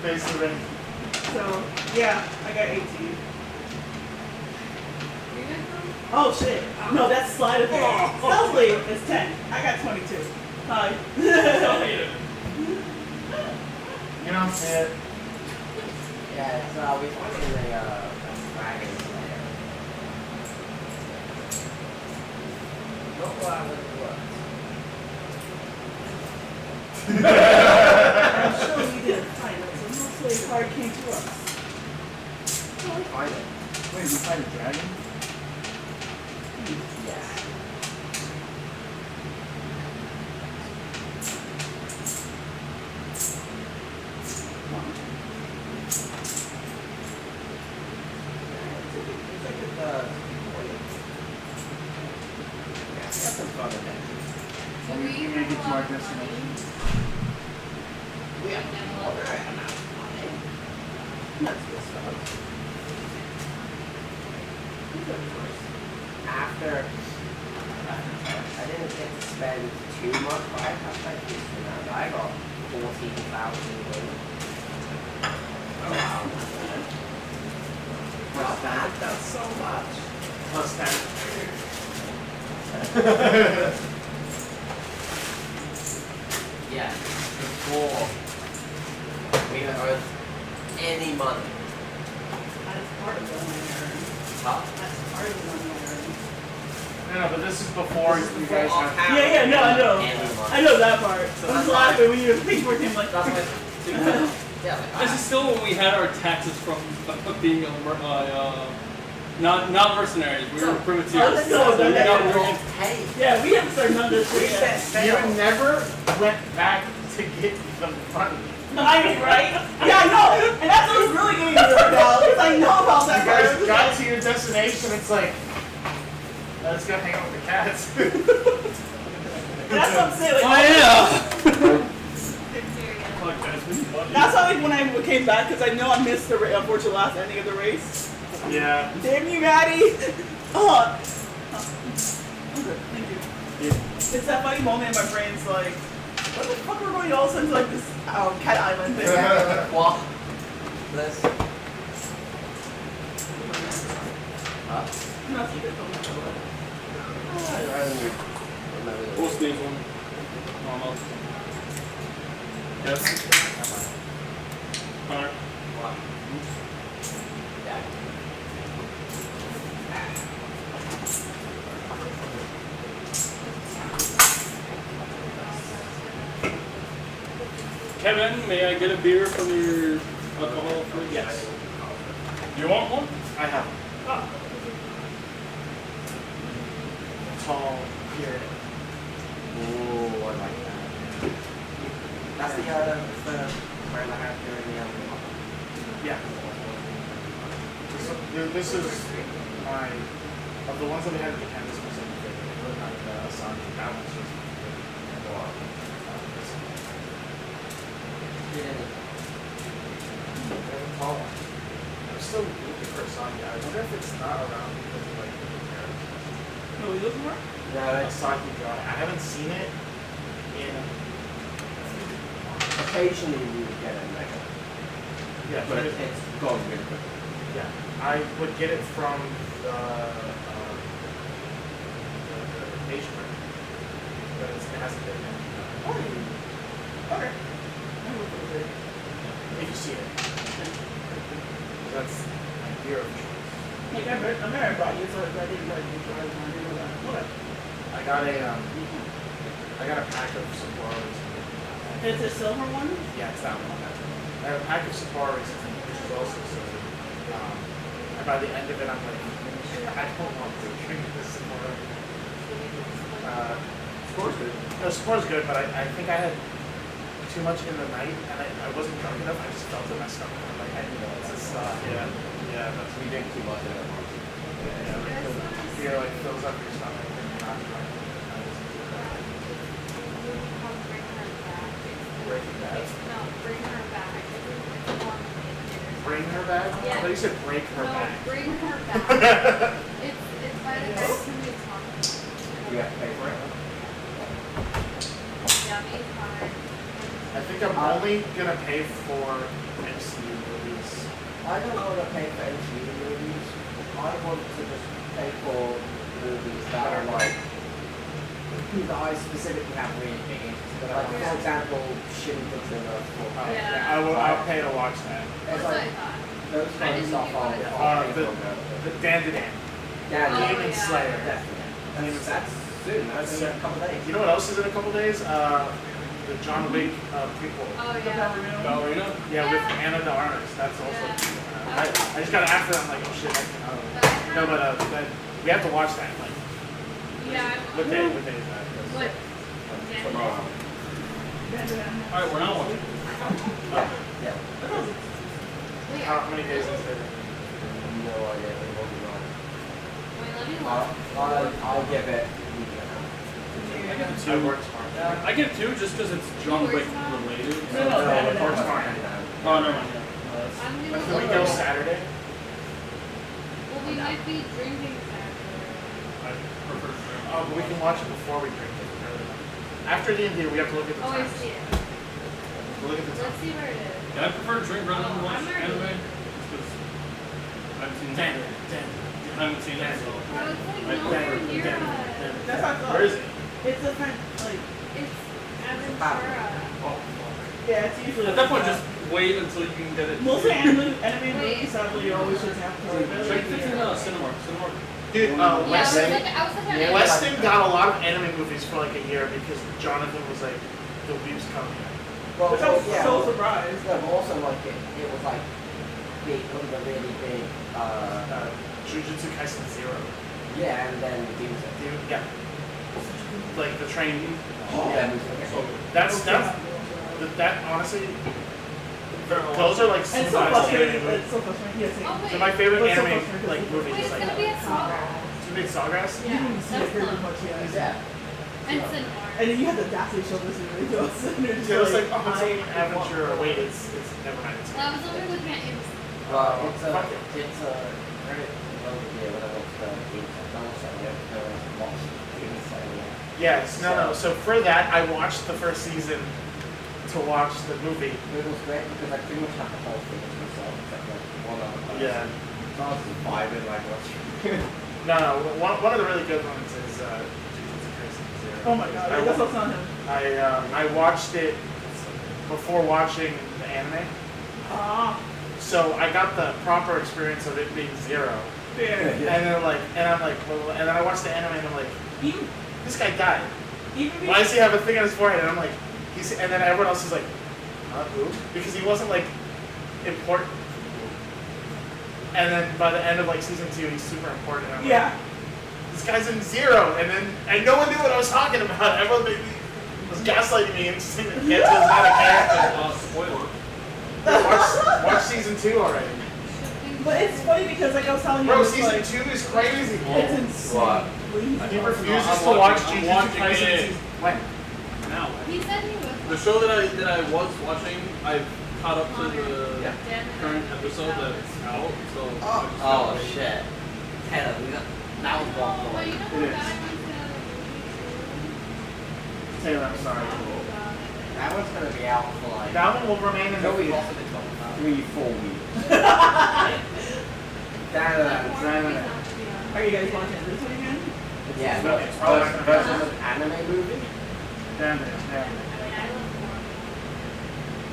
Face the ring. So, yeah, I got 18. you guys know? Oh shit. No, that's sleight of hand. Stealthily is 10. I got 22. Hi. You know, it, Yeah, it's, we find it in a dragon slayer. Not what I would have I'm sure you did find it, so no slave card came to us. worked. We find it. wait, you fight a dragon? Yes. It's like yeah, we have some fun with it. So We we make it to have a our lot of destination. We have moderate amount of money. That's good stuff. After I didn't get to spend too much, but I have like this amount. I got 14,000 gold. Oh wow. Not bad, that's so much. Plus 10. Yeah, before we had earned any money. That's part of the money. Huh? That's part of the money. No, but this is before you guys have. Yeah, no, I know. Any money. I know that part. So I was laughing when you think we're him like That's that. like, yeah, like This is still when we had our taxes from being not mercenaries. We were privateers. that's So no, we that's got no. working. hey, Yeah, we haven't started none of this we shit yet. set You sail. never went back to get the money. I mean, right? Yeah, I know. And that's what's really getting me right now. Because I know about that You guys part. got to your destination, it's like, let's go hang out with the cats. That's what I'm saying. Like, Oh yeah. Victoria. Guys, we need money. That's how like when I came back because I know I missed the unfortunate last ending of the race. Yeah. Damn you, Maddie! Oh. I'm good. Thank you. It's that funny moment in my brain's like, what the fuck are we going all of a sudden to like this cat island thing? What? This. Huh? No, it's good. I don't remember We'll this. sneeze one. Almost. Yes. Connor. What? Yeah. Kevin, may I get a beer from your alcohol fridge? Yes. Do you want one? I have Ah. tall here. Ooh, I like that. That's the where the hat here in the other one. Yeah. This is my, of the ones that we had at the campus, was my favorite. Really not the sun. That one's just Very tall. I'm still looking for a song. I wonder if it's not around because of like the repairs. No, he doesn't work? No, A it's Saki God. I haven't seen it in. occasionally you would get a mega, Yeah, but it's gone really quick. yeah. I would get it from the Asian market, but it hasn't been in. Okay. I will put it there. If you see it. that's my beer of choice. Like I remember I brought you, so I didn't like you try one. You know that. What? I got a pack of Sapporos. It's a silver one. Yeah, it's that one. I have a pack of Sapporos, which is also silver. And by the end of it, I'm like, I don't want to drink this Sapporo. Score's good. No, Sappora's good, but I think I had too much in the night, and I wasn't drunk enough. I just felt it in my stomach. I'm like, I need this. Yeah, that's We drink too much of it. beer like fills up your stomach and you're not drunk. Breaking Bad. No, bring her back. It's one thing. Bring her back? Yeah. I thought you said break her No, back. bring her back. It's by the guy who made Thomas. You have to pay for it. Yummy, fine. I think I'm only gonna pay for MCU movies. I don't want to pay for MCU movies. I want to just pay for movies that are like that I specifically have really big interest in. Like for example, Shin Godzilla. Yeah. I'll pay to watch that. That's It's what I like thought. those I kind of didn't stuff think you I'll wanted pay The for. Dan to Dan. Yeah, Oh, Demon yeah. Slayer. definitely. That's soon. That's in a couple of days. You know what else is in a couple days? The John Wick prequel. Oh, yeah. Ballerina? Yeah, with Anna de Armas. That's also. Yeah. I just got after them. I'm like, oh shit, I can. No, but we have to watch that. Like, Yeah. what day? What day is that? What? Tomorrow. Alright, we're not watching. Yeah. Wait, How many days is it? No idea. It will be wrong. wait, let me look. I'll give it. I give it I two. work tomorrow. I give two just because it's John Wick related. No, No, no, it works tomorrow. Oh, never mind. I'm But gonna can we look. go Saturday? Well, we might be drinking Saturday. I prefer to. Oh, but we can watch it before we drink it. After D&D, we have to look at the Oh, I times. see it. We'll look at the Let's times. see where it is. Yeah, I prefer to drink rather than Oh, watch I'm already- anime. Just because I haven't seen Dan. I haven't seen it, so. Oh, it's like Right, nowhere Dan, near Dan, us. Dan. That's what I thought. Where is it? It's a kind like It's Aventura. Oh, yeah, it's usually At that point, just wait until you can get it. mostly anime Wait. movies. Sadly, you always just have to. Check this in Cinemark. Cinemark. dude, Yeah, I was Weston. looking at Weston got a lot of anime movies for like a year because Jonathan was like, the weeb's coming. Well, Which I'm yeah. so surprised. No, but also like it was like big, one of the really big. Jujutsu Kaisen Zero. Yeah, and then Demon Slayer. Dude, yeah. Like the train. Yeah, so That honestly, those are like It's some so of my frustrating. anime movies. It's so frustrating. Yes, Oh, wait. So my favorite What's so anime frustrating? like movies Wait, is it's like gonna be a Sawgrass. Two Big Sawgrass. You Yeah, didn't see it that's very fun. much yet. Yeah. And Cinemark. And then you had the audacity to show this in videos. And you're just So it's like, oh, it's I an adventure. want- Wait, it's never mind. It's Well, I was only looking at Amazon. fuck it. It's a credit overview when I watched the Demon Slayer. Also, we have to watch Demon Slayer. Yes, no. So for that, I watched the first season to watch the movie. It was great because I pretty much had the whole thing to myself except for one other. Yeah. So I was just vibing like watching. No. One of the really good ones is Jujutsu Kaisen Zero. Oh my god, that's what's on him. I watched it before watching the anime, Ah, so I got the proper experience of it being Zero. yeah. And then and then I watched the anime and I'm like, Even, this guy died. even Why does he have a thing on his forehead? And I'm like, and then everyone else is like, who? Because he wasn't like important. And then by the end of like season 2, he's super important. And I'm yeah. like, this guy's in Zero. And no one knew what I was talking about. Everyone was gaslighting me and saying that Kento is not a character. Spoiler. Watch season 2 already. But it's funny because like I was telling you, Bro, it's season like, 2 is crazy. it's insane. What? He refuses I'm to watch watching- Jujutsu I'm watching Kaisen it. season. When? Now. He said he was. The show that I was watching, I've caught up to the Yeah. current episode that's out. So. I just Oh gotta- shit. Taylor, that was one Oh, point. you know It what is. bad I went to? Taylor, I'm sorry. Oh, God. That one's gonna be out for like. That one will remain in the No, we've feed. also been talking about. 3-4 weeks. Are you guys watching this one again? Yeah, It's but probably not gonna versus an anime movie. Damn it. I mean, I love porn.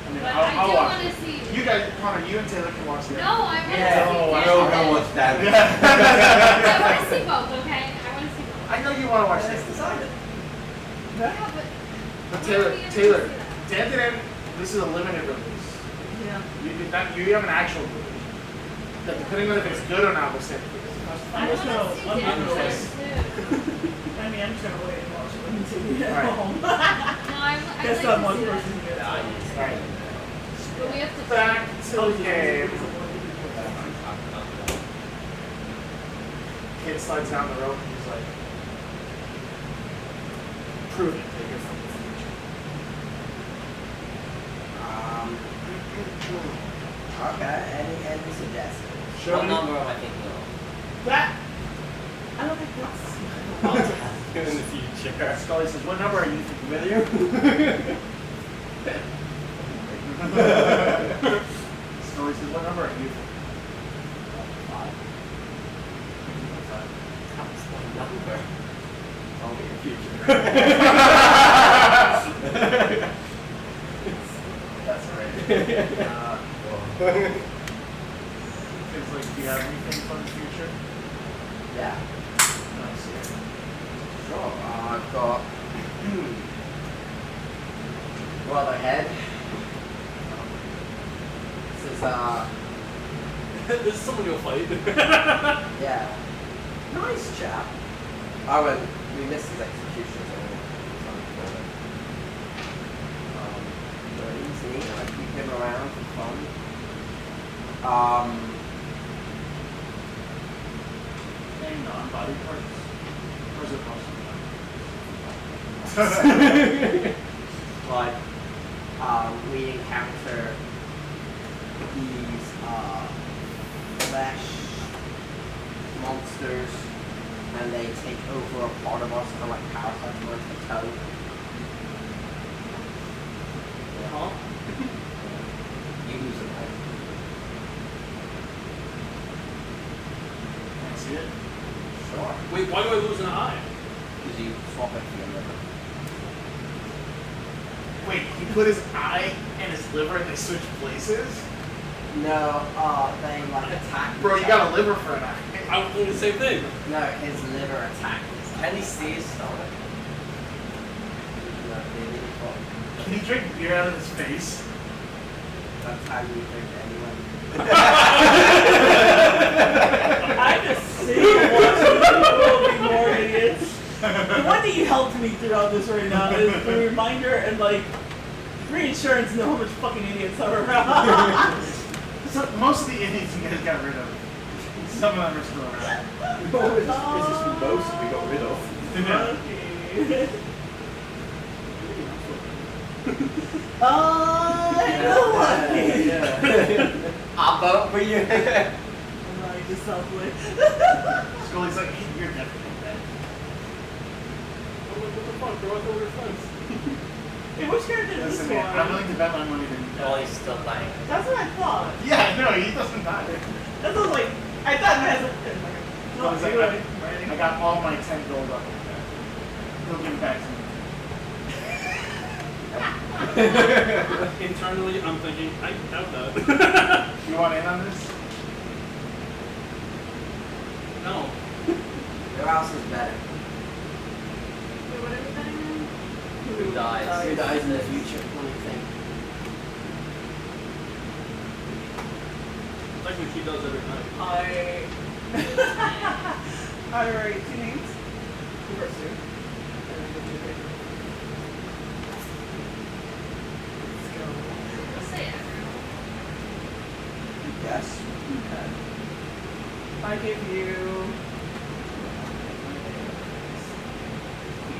I mean, But I'll I do watch want it. to see. You you guys, Connor, you and Taylor can watch the No, I want to Yeah, see oh, Dad. go watch that. I want to see both, okay? I want to see both. I know you want to watch Let's this. decide it. Yeah, but But why Taylor, do we have to Taylor, see that? Dan didn't. This is a limited release. Yeah. You have an actual movie. Depending on if it's good or not, we'll say. I I'm want just to gonna, see I'm Dad gonna too. wait. I mean, I'm just gonna wait and watch it until we get Alright. home. No, I'd Guess like not to one see that. person gets it. Alright. But we have to Back to the game. Kid slides down the rope and he's like, prove it that you're from the future. Okay, any suggestions? Show What me. number am I thinking of? That, I don't think that's. In the future. Scully says, what number are you familiar? Scully says, what number are you? That's my number. Only in the future. That's right. It's like, do you have anything from the future? Yeah. Nice. Sure. I've got Brotherhead. This is This is someone you'll fight. yeah. Nice chap. Oh, and we missed his execution, so but he's neat. I keep him around for fun. Name non-body parts. Or is it But we encounter these flesh monsters, and they take over a part of us, kind of like parasites towards the toe. Huh? You lose an eye. Can I see it? Sure. Wait, why do I lose an eye? Because you swap it for your liver. Wait, he put his eye and his liver and they switch places? No, they like attack. Bro, you each got other. a liver for an eye. I was doing the same thing. No, his liver attacked. Can he see his stomach? No, they really fuck. Can he drink beer out of his face? That's how you drink anyone. I just see watching people be more idiots. The one thing you helped me throughout this right now is the reminder and like reinsurance know how much fucking idiots are around. So most of the idiots you guys got rid of. Some of them are still around. It's just most we got rid of. Okay. I know what. I'll vote for you. I'm like just Subway. Scully's like, hey, you're definitely dead. I'm like, what the fuck, bro? I thought we were friends. Hey, which character is this Listen, man, I'm one? willing to bet my money that you Oh, die. he's still dying. That's what I thought. Yeah, no, he doesn't die. That was like I thought it has a. No, it's like, I got all my 10 gold up with that. He'll give it back to me. Internally, I'm thinking, I doubt that. You want in on this? No. Who else is better? Wait, what are we betting on? Who dies? Who dies in the future? What do you think? Like what she does every night. I write 2 names. The first 2. Let's go. We'll say everyone. Yes. Okay. I give you.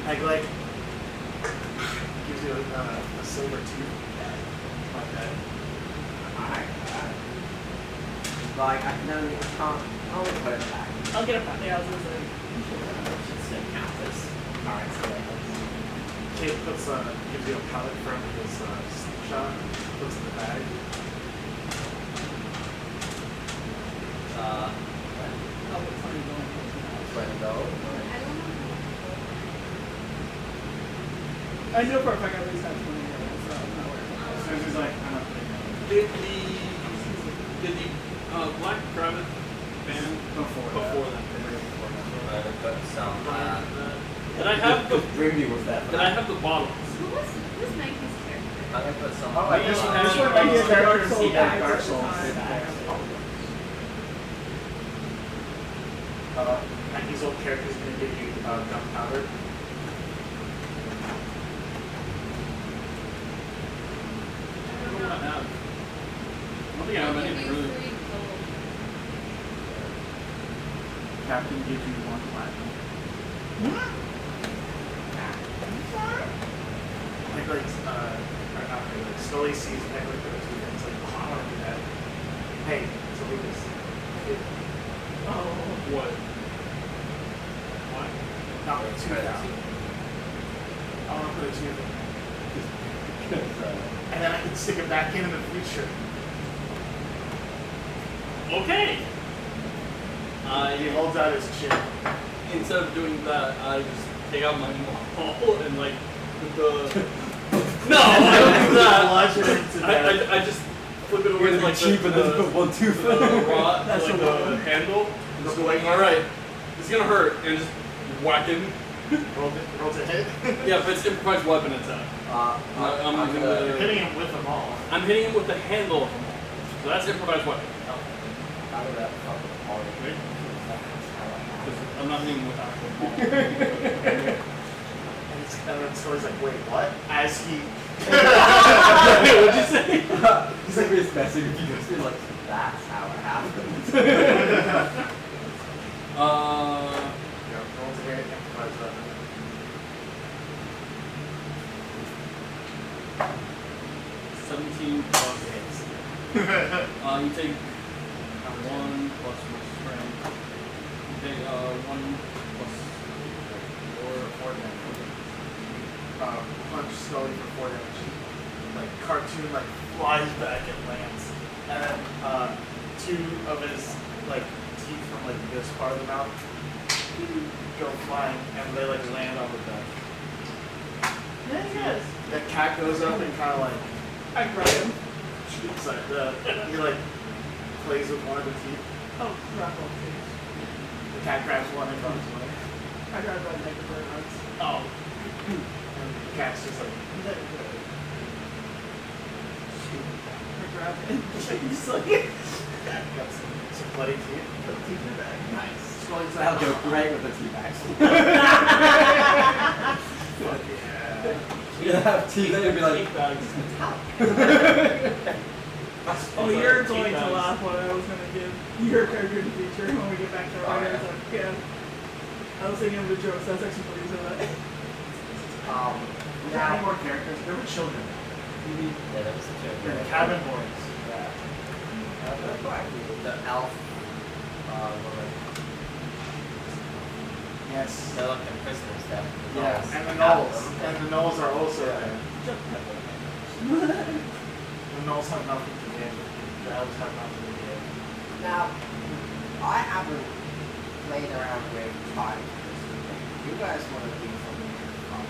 Like gives you a silver tooth. Like that. Alright. Like, I can't only put it back. I'll get a pack. Yeah, I was gonna say. Should still count as currency. Kid puts gives you a pellet from his slingshot, puts in the bag. Oh, what time are you going? $20. I don't know. I know for a fact I at least have 20 euros, so I'm not worried. So he's like, I'm not putting that. Did the Did the Black Rabbit ban Before before that? But some. Did I have the Wimey was that. Did I have the bottles? Who's Nike's character? I'm gonna put some. Oh, like this one makes characters see that Dark Souls. Nike's old character is going to give you gunpowder. What do I have? I don't think I have anything really. Captain gives you 1 platinum. Heckler's, or not Heckler, Scully sees Heckler for the 2 and it's like, oh, I want to do that. Hey, so leave this. What? What? Not like 2,000. I want to put a 2 and then I can stick it back in the future. Okay. He holds out his chin. Instead of doing that, I just take out my maul and like the. No, I don't do that. I just flip it over to like cheap and then put 1 tooth. the rod, That's like the the handle. Just go like, all right, it's gonna hurt, and just whack him. Roll to hit. Yeah, if it's improvised weapon attack. I'm You're hitting him with them all. I'm hitting him with the handle of the maul. So that's improvised weapon. How did that fucking party? Right? Because I'm not hitting him with actual maul. And then Scully's like, wait, what? As he. What'd you say? He's like, it's messing if you just be like, that's how it happens. Yeah, roll to hit, improvise weapon. 17 plus hits. You take 1 plus my strength. You take 1 plus 4 damage. Punch Scully for 4 damage. Like cartoon like flies back and lands. And then 2 of his like teeth from like this part of the mouth go flying and they like land on the bed. There he is. The cat goes up and kinda like I grab him. shoots like he like plays with one of the teeth. Oh, crap, okay. The cat grabs one and runs away. I grab my neck for nuts. Oh. And the cat's just like That is good. I grab it. He's like, got some bloody teeth. put the teeth in the bag. Nice. Scully's that'll go great with the tea bags. Fuck yeah. You're gonna have tea there and be like, Teeth bags. Oh, you're going to laugh what I was going to give your character in the future when we get back to our writers. Yeah. I was thinking of the jokes. That's actually pretty good. We got any more characters? There were children. Yeah, that was a joke. The cabin boys. The elf woman. Yes. They're like the prisoners there. Yes. And the gnolls. And the gnolls are also there. The gnolls have nothing to give. The elves have nothing to give. Now, I haven't played around with time. You guys want to do something fun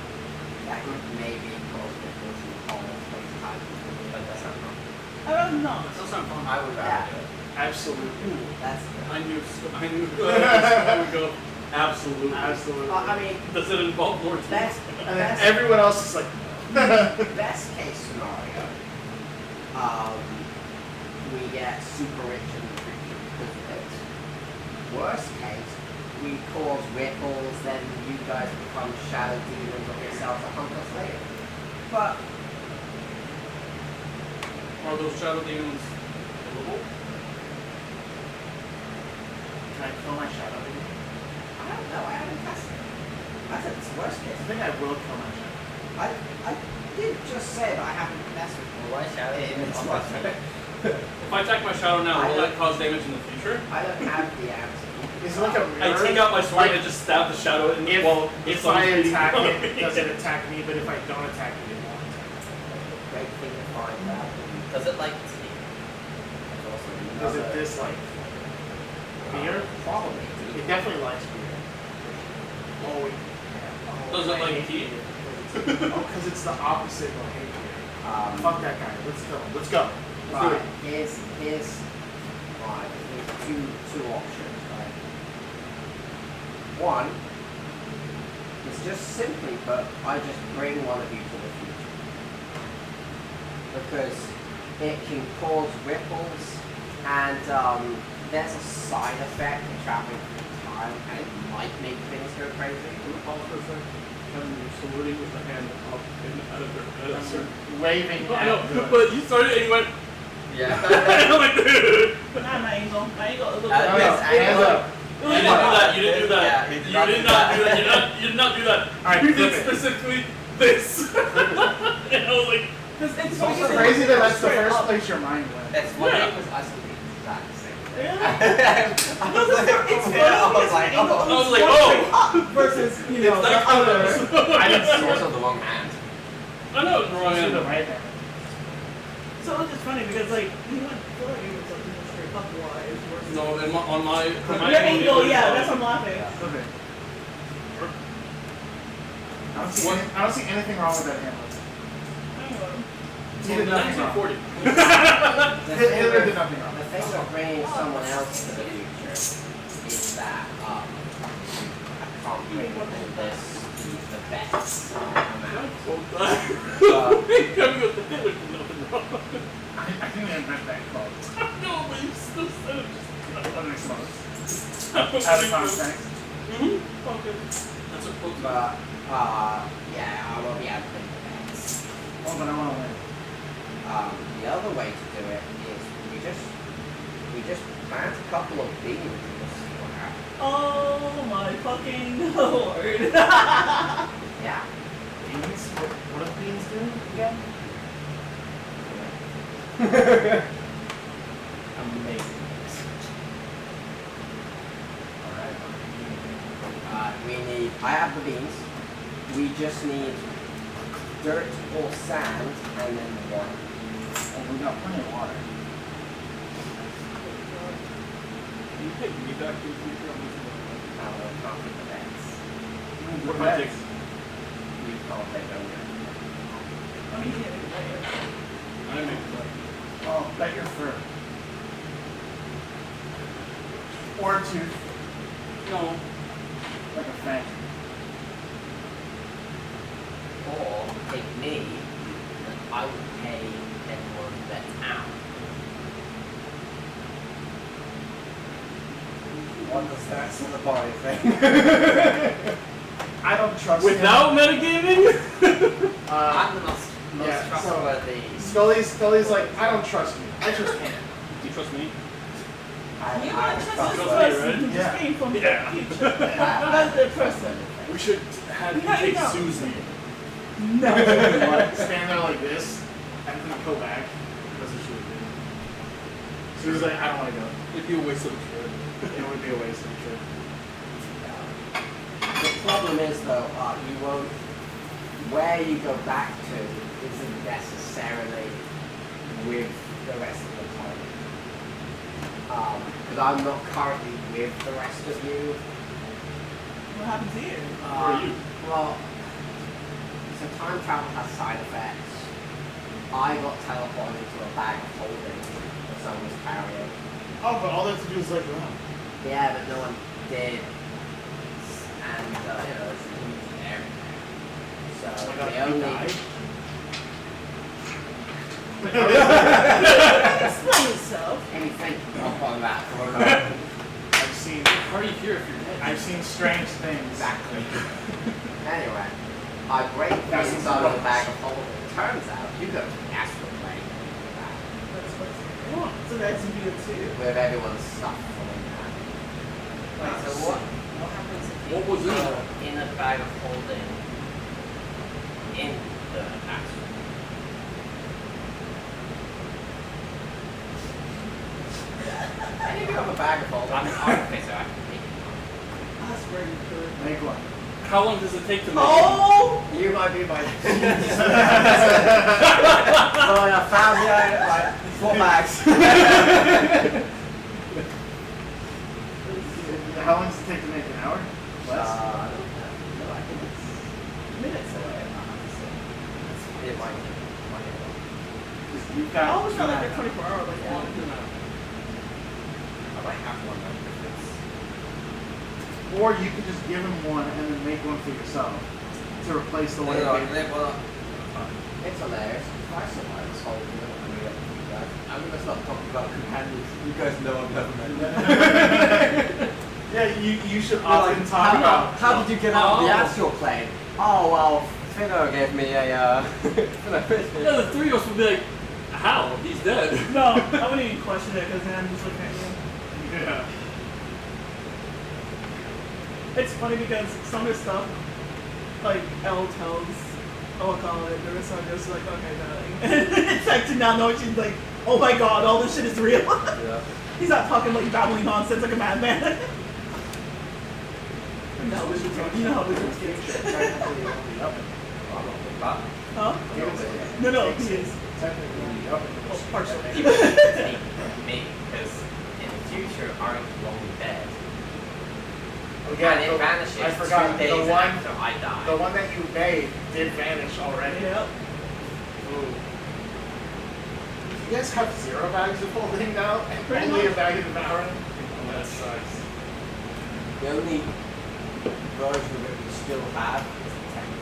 that could maybe cause people to almost waste time. But that's not wrong. I don't know. That sounds fun. I would rather do it. Absolutely. That's I knew I would go absolutely. Absolutely. I mean, Does it involve more teeth? best, And then best, everyone else is like, best case scenario, we get super rich and creature because of it. Worst case, we cause ripples, then you guys become shadow demons of yourselves to hunt us later. But Are those shadow demons killable? can I kill my shadow? I don't know, I haven't tested it. I said it's worst I case. think I will kill my shadow. I did just say that I haven't messed with Well, why shadow it. demons? It's worst case. If I attack my shadow now, will it cause damage in the future? I don't have the answer. Is it like a mirror? I take out my sword and just stab the shadow in the If, wall. if I attack it, does it attack me? But if I don't attack it, it won't attack Great thing to find out. Does it like tea? That's also me. Does it dislike beer? Probably. It definitely likes beer. Oh, wait. Does it I like hate tea? beer. Oh, because it's the opposite of hate beer. Fuck that guy. Let's kill him. Let's go. Let's do it. Here's Right, there's two options, right? One is just simply put, I just bring one of you to the future. Because it can cause ripples, and there's a side effect of traveling through time, and it might make things go crazy. Can we pause for a second? Kevin, you're saluting with the hand up in a certain. Waving. I know, at the- but you started and you went. Yeah. I'm like, dude. Nah, I ain't gonna look I at guess it. Hands up. You didn't do that. You didn't do that. Yeah, he you did not did do not that. do that. You did not do that. Alright, You flip did it. specifically this. And I was like, It's also crazy that that's the first place your mind went. That's funny Yeah. because I still think the exact same thing. Yeah. I No, was like, it's funny yeah, I was because like, the angle oh, is like, one oh. straight up versus, you know, it's the that other. I didn't it's see it. also the wrong hand. I know it's wrong. To the hand. right hand. So it's just funny because, like, he went for it was like straight up wise versus. No, on my Your angle, yeah, that's what I'm laughing. Okay. I don't see anything wrong with that hand. He did nothing wrong. 1940. Hitler did nothing wrong. The thing of bringing someone else to the future is that I can't bring this he's the best amount. Kevin goes, the Hitler did nothing wrong. I think they invent that quote. No, but you still said it. That makes sense. Out Out of context. Okay. That's a quote. But yeah, I won't be able to bring the best. Oh, but I want to win. The other way to do it is we just plant a couple of beans and just see what happens. Oh my fucking lord. Yeah. Beans? What do beans do again? Amazing. Alright. I have the beans. We just need dirt or sand and then water. Oh, we got plenty of water. Can you take me back to the future? I will not get the beds. What am I taking? You can't take them yet. I mean, yeah, I make it. Oh, bet your fur. Or a tooth, No. like a fang. Or take me, and I would pay everyone that's out. What does that sort of body thing? I don't trust Without metagaming? him. I'm the most yeah, trustworthy. Scully's like, I don't trust you. I trust him. Do you trust me? I you I don't trust trust this Trust me, person who Yeah. just came from Yeah. the future. That's the person. We should have you No, take no. Susie. No. Stand there like this, and then go back. That's what she would do. She was like, I don't want to go. It'd be a waste of a trip. It would be a waste of a trip. The problem is though, you won't. Where you go back to isn't necessarily with the rest of the party. Because I'm not currently with the rest of you. What happened to you? Where are you? Well, so time travel has side effects. I got teleported into a bag of holding that someone was carrying. Oh, but all they have to do is like run. Yeah, but no one did. And, you know, it's everywhere. So, Oh my God, the you only... died? Explain yourself. Anything up on that for a moment. I've seen, How are you here if you're dead? I've seen strange things. Exactly. Anyway, I break That's the inside of the gross. bag of holding. Turns out, you go to the astral plane with that. That's what they want. So that's you too. With everyone's stuff falling down. Wait, so what happens if you What was in go it? in a bag of holding in the astral? And if you have a bag of holding, I'm an artificer, I can take it. That's where you could. Make one. How long does it take to make Oh! You might be my. So I found like 4 bags. How long does it take to make an hour? Less? I don't know. No, I think it's minutes away. It might be. You've I got. always felt like they're 24 hours, like Yeah. long. might have one though. Or you could just give him one and then make one for yourself to replace the one. It's hilarious. Why someone this whole deal? I mean, you guys. I'm gonna stop talking about companions. You guys know I've never met them. Yeah, you should often talk about. How did you get out of the astral plane? Oh well, Finno gave me a Yeah, the three of us would be like, how? He's dead. No, I wouldn't even question it because then I'm just looking at you. Yeah. It's funny because some of the stuff, like Elle tells, I'll call it, Marissa goes like, okay, darling. It's like to now know she's like, oh my god, all this shit is real. Yeah. He's not talking like babbling nonsense like a madman. You know how wizards get. Huh? No, he is. Oh, partially. Me, because in the future, aren't long dead. Oh, yeah, And it vanishes I forgot 2 days the one. after I die. The one that you made did vanish already. Yep. Ooh. You guys have 0 bags of holding now, and Pretty only a much. bag of devouring. Oh, that sucks. The only version of it we still have is the tank.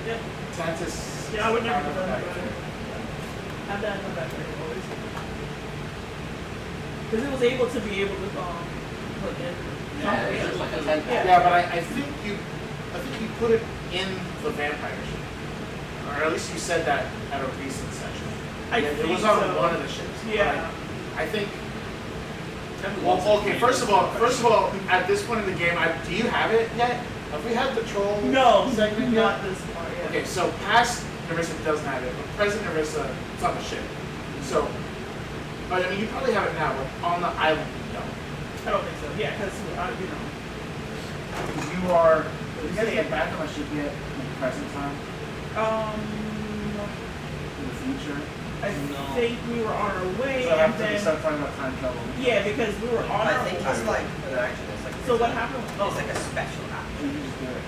Yep. Tantus. Yeah, I would never do that. Have that in the background always. Because it was able to be able to put in. Yeah, it's just like a 10 pack. Yeah, but I think you put it in the vampire ship, or at least you said that at a recent session. It was on one of the ships. Yeah. I think. Well, okay. First of all, at this point in the game, do you have it yet? Have we had the troll No, segment not yet? this part. Yeah. Okay, so past Narissa doesn't have it, but present Narissa, it's on the ship. So, but I mean, you probably have it now, but on the island, you don't. I don't think so. Yeah, because Because you are. Did you guys get back on the ship yet in present time? In the future? I think we were on our way, So and after we then start talking about time travel. yeah, because we were on I our think way. it's like an action. It's like So what happened? It's like a special action. You just do it.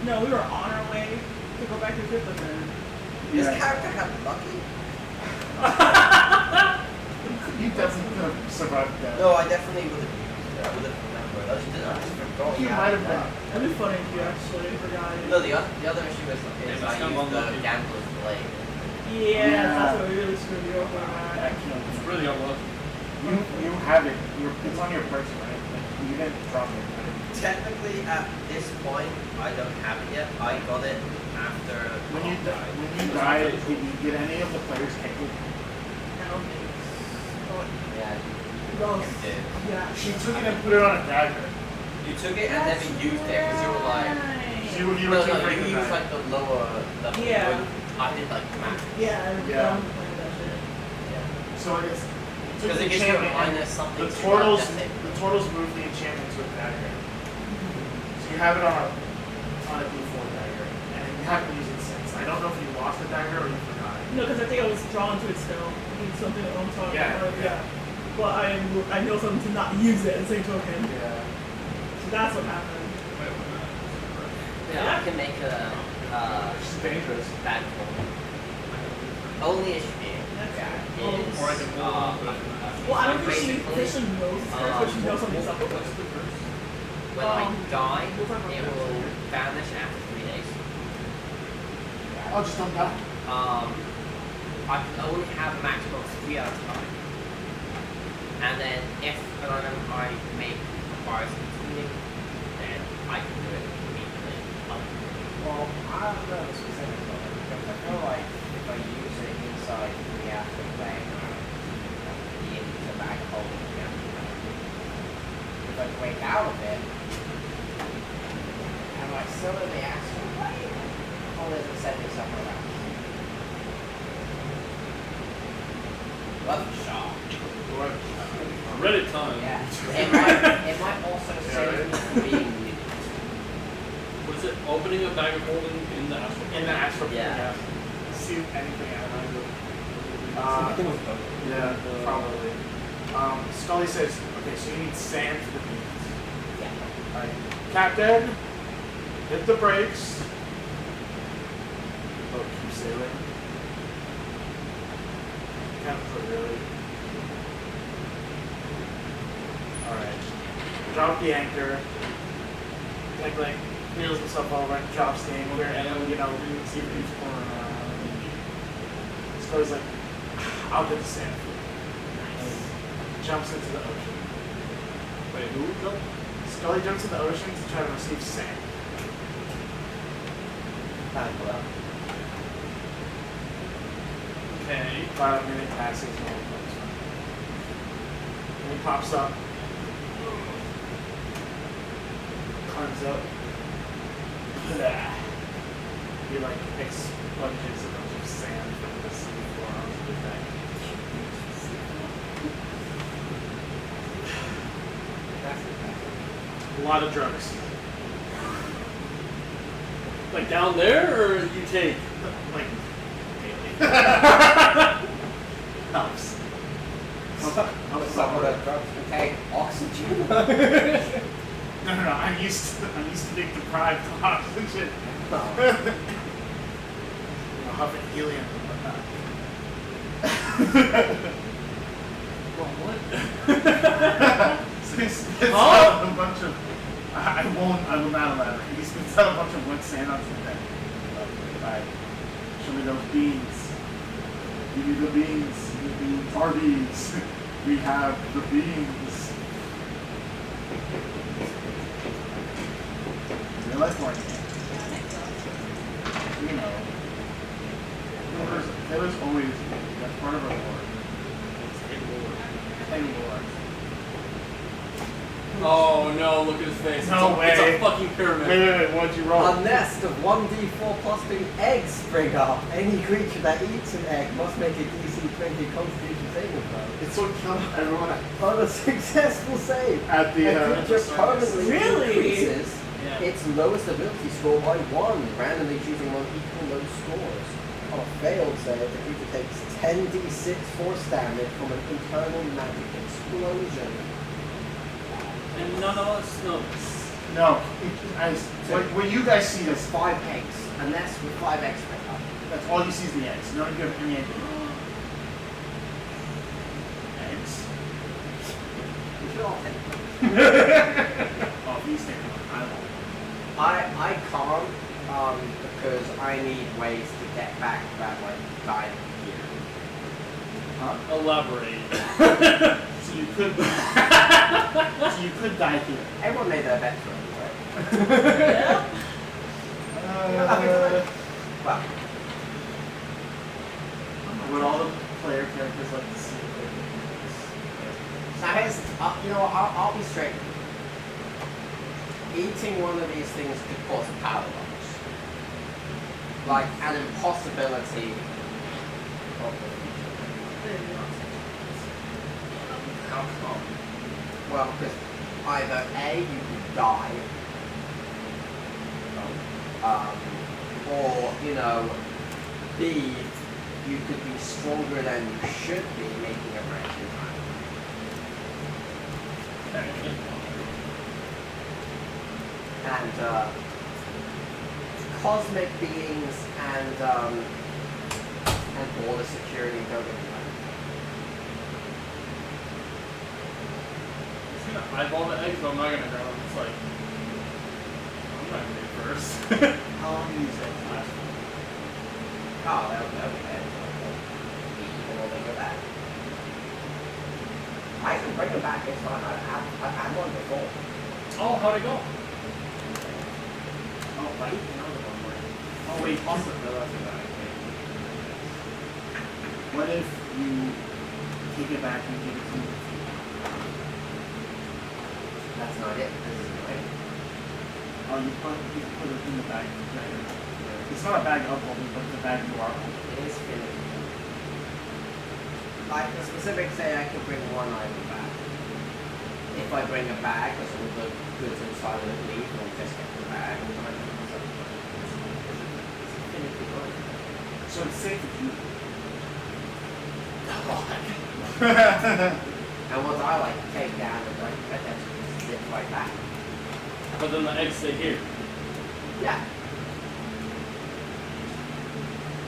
No, we were on our way to go back to the ship, but then This Yeah. character had lucky. You definitely could have survived that. No, I definitely would have used it. I would have remembered. I just forgot. You might have been. that'd be funny if you actually forgot it. No, the other issue is Yeah, I it's kind of used the unlucky. gambler's blade. Yeah, Yeah. that's what really screwed you over. That killed It's you. really unlucky. You have it. It's on your person, right? Like, you didn't drop it. Right? Technically, at this point, I don't have it yet. I got it after When you Tom died. died, did you get any of the players take it? I don't think so. Yeah. Those, You did. yeah. She took it and put it on a dagger. You took it and then you used it because you were like. You No, were no, too you afraid to used die. like the lower level. Yeah. I did like max. Yeah, I Yeah. don't play that shit. So it's Because it gives you a minus something. The to turtles, death save. the turtles move the enchantment to a dagger. So you have it on a D4 dagger, and you haven't used it since. I don't know if you lost the dagger or you forgot it. No, because I think I was drawn to it still. It's something that I'm talking Yeah, about. yeah. But I know something to not use it at the same token. Yeah. So that's what happened. Yeah, I can make a Which is dangerous. bad call. Only issue being is Or I can hold on to it. Well, I don't think she basically, knows first, but she knows something's up with What's it. the first? when I die, we'll talk about it that will later. vanish after 3 days. Oh, just don't die. I can only have a maximum of 3 at a time. And then if an item I make requires tuning, then I can do it immediately. Well, I don't know the specifics of it because I feel like if I use it inside the astral plane, the into bag holding the astral plane. If I break out of it, am I still in the astral plane? Or does it send me somewhere else? Love the shot. Reddit time. Yeah. It might also save me from being muted. What is it? Opening a bag of holding in the astral. In the astral plane, Yeah. See anything out of it. Yeah, probably. Scully says, okay, so you need sand for the beans. Yeah. Alright. Captain, hit the brakes. Oh, keep sailing. Kind of really. Alright. Drop the anchor. Like, wheels himself over and drops the anchor, and then, you know, see if he's pulling around. So he's like, I'll get the sand. And jumps into the ocean. Wait, who jumped? Scully jumps in the ocean to try to receive sand. Time for that. Okay. About a minute passes and all comes fine. And he pops up. Climbs up. Blah. He like expunges a bunch of sand from the sea floor onto the deck. A lot of drugs. Like down there, or you take? Like, helps. Some of the drugs contain oxygen. No. I'm used to being deprived of oxygen. No. Huffing helium and whatnot. So he spits out a bunch of. I will not elaborate. He spits out a bunch of wet sand onto the deck. Alright. Show me those beans. Give me the beans. The beans. Our beans. We have the beans. Real life marketing. You know. There's always that's part of our lore. And lore. Oh no! Look at his face. No way. It's a fucking pyramid. Wait, what'd you roll? A nest of 1d4 plus 2 eggs spring up. Any creature that eats an egg must make a DC 20 Constitution saving throw. It's what killed everyone On a successful save, at the a creature permanently Really? increases Yeah. its lowest ability score by 1, randomly choosing one equal those scores. On a failed save, the creature takes 10d6 force damage from an internal magic explosion. And none of us know this. No. What you guys see There's is 5 eggs, a nest with 5 eggs spring up. that's all you see is the eggs. No one give any idea. Eggs. You should all take them. Oh, he's taking one. I won't. I can't, because I need ways to get back that, like, died here. Huh? Elaborate. So you could die here. Everyone made their bets for anyway. Yeah. Well, Would all the player characters like to see now here's, you know what, I'll be straight. Eating one of these things could cause a power loss. Like an impossibility of the future. How come? Well, because either A, you could die, or, you know, B, you could be stronger than you should be making a branch in time. And cosmic beings and border security don't get involved. He's gonna eyeball the eggs, but I'm not gonna grab them. It's like, I'm not gonna be first. how long do you use that last one? Oh, that would be bad. People will go back. I can bring them back, it's fine. I've had one before. Oh, how'd it go? Oh, right. Another one more. Oh, wait. Possibility that I think. What if you take it back and give it to me? That's not it. This is right. Oh, you put it in the bag. It's not a bag of holding, but it's a bag you are holding. It is finished. Like the specifics say I can bring one item back. If I bring a bag, because all the goods inside of it leave, I'll just get the bag. So it's safe if you. And once I like take down and like put that zip right back. But then the eggs stay here. Yeah.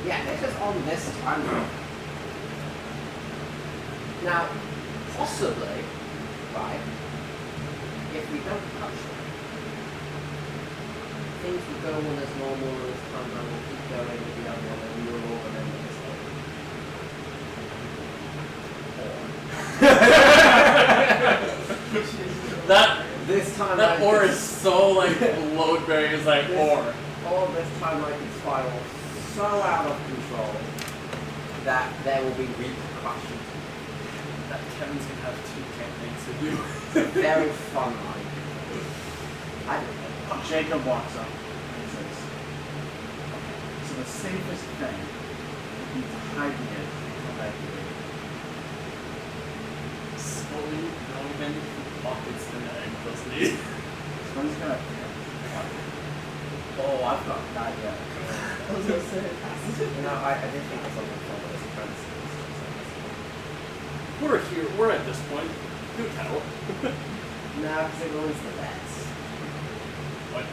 Yeah, this is on this timeline. Now, possibly, right, if we don't touch them, things will go on as normal as time and we'll keep going with the other one and we will all remember this thing. This time That or is so like load bearing. It's like or. Or this timeline can spiral so out of control that there will be repercussions. That Kevin's gonna have 2 campaigns to do. It's a very fun idea. I don't know. Jacob walks up and he says, so the safest thing would be to hide the egg from that egg. Slowly going pockets the egg, doesn't he? Someone's gonna Oh, I've got that yet. I was gonna say. I did think of something fun as a friend. We're at this point. Do tell. No, because it ruins the bets. What?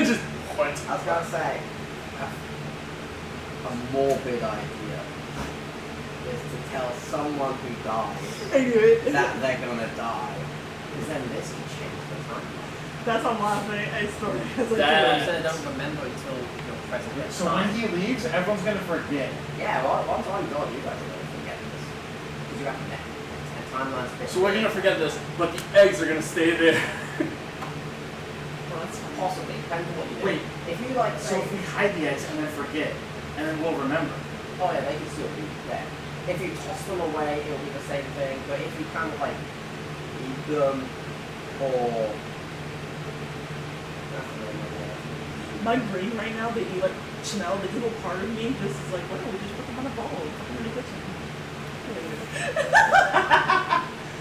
Just what? I was gonna say, a morbid idea is to tell someone who dies I knew it. that they're gonna die. Because then this can change the timeline. That's on last night. I started. I was like, That- You said don't remember until you're present. So when he leaves, everyone's gonna forget. Yeah, well, once I'm gone, you guys are gonna forget this. Because you have to timelines. So we're gonna forget this, but the eggs are gonna stay there. well, that's fine. Possibly, depends on what you do. Wait, if you like so say, if we hide the eggs and then forget, and then we'll remember. oh yeah, they can still be there. If you toss them away, it'll be the same thing. But if you kind of like eat them or My brain right now, the Chanel, the evil part of me, just is like, why don't we just put them on a ball and put them in the kitchen?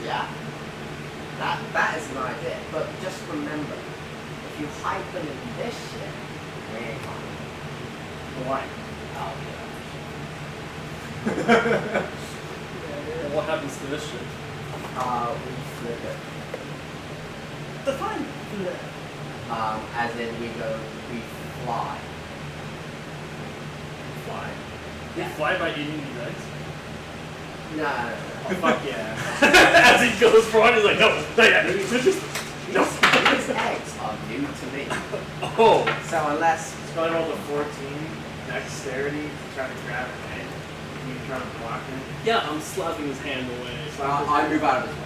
yeah, that is an idea. But just remember, if you hide them in this shit, they ain't fine. Why? Oh And what happens to this shit? yeah. We flip it. Define flip. As in we fly. Fly. We fly by eating these eggs? No. Oh, fuck yeah. As he goes forward, he's like, no, These eggs are new to me. Oh. So unless It's going to roll the 14 dexterity to try to grab an egg. You try to block it. Yeah, I'm slapping his hand away. I move out of his way.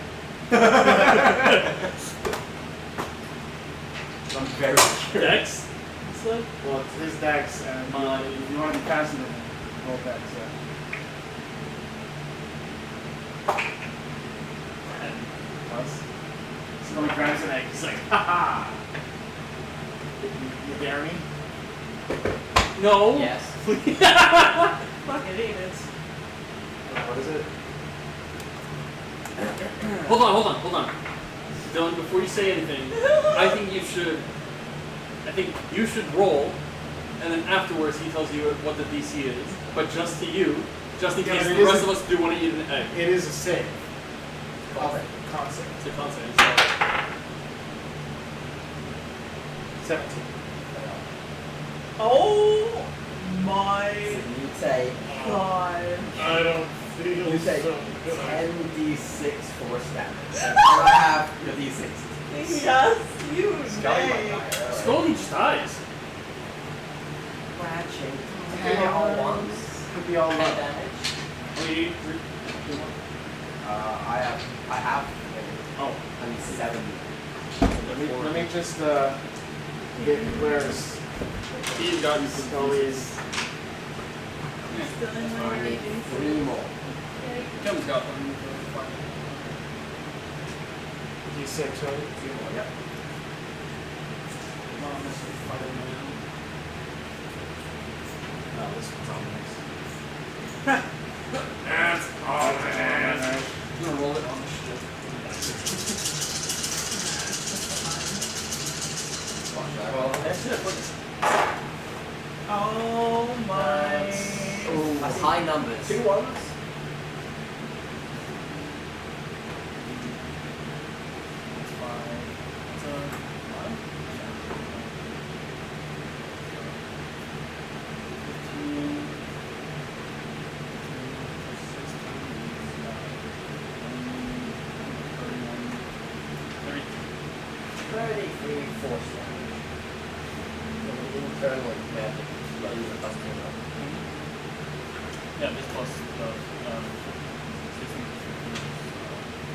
I'm very curious. Dex? It's like, Well, it's his dex, and Mine. if you want to be faster than him, roll dex, yeah. 10 plus. So when he grabs an egg, he's like, ha ha! You dare me? no. Yes. Fuck it, ain't it? What is it? Hold on. Dylan, before you say anything, I think you should roll, and then afterwards he tells you what the DC is, but just to you, just in Yeah, case but the it rest isn't- of us do want to eat an egg. It is a save. Concept. Concept. It's a concept. So 17. Oh my You take god. I don't feel you take so 10d6 force damage. Can I have your d6? Yes, you Scully might may. die early. Scully just dies. Ratchet. Three all once. Could be all 10 up. damage. I have Oh. I mean 7. Let me just get where's He's gotten Scully's. Still in I my need rating. 3 more. Kevin's got one. D6, right? 2 more, yep. Mom, this is Spider-Man. No, this one's on next. That's all Oh, I'm gonna roll it on the shit. Well, that's it. Oh my. That's high numbers. 2 ones. force damage. From the internal magic, you use a plus 2 roll. Yeah, this plus the 16 to 15 is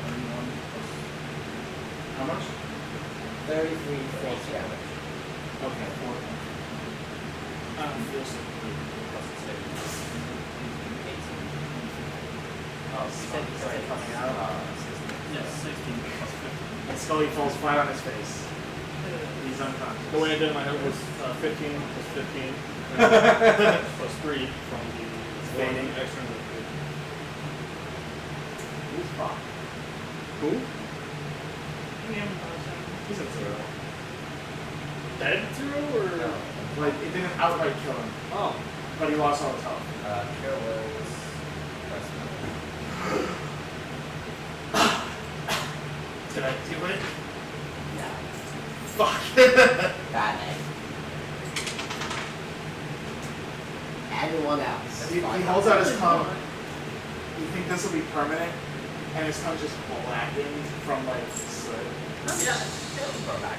31 plus. How much? 33 force damage. Okay, 4. I don't feel so good. Plus 2. 18. Oh, you said plus Yes, 16 plus 15. And Scully falls flat on his face. He's unconscious. The way I did in my head was 15 plus 15 plus 3 from the Fading. extra. Who's fine? Who? He's at 0. Dead 0 or? No. Like, it didn't outright kill him, Oh. but he lost all his health. Cure Wounds. Did I do it? Yeah. Fuck. Bad name. Everyone else. He holds out his tongue. You think this will be permanent? And his tongue's just blackened from like soot. Go back.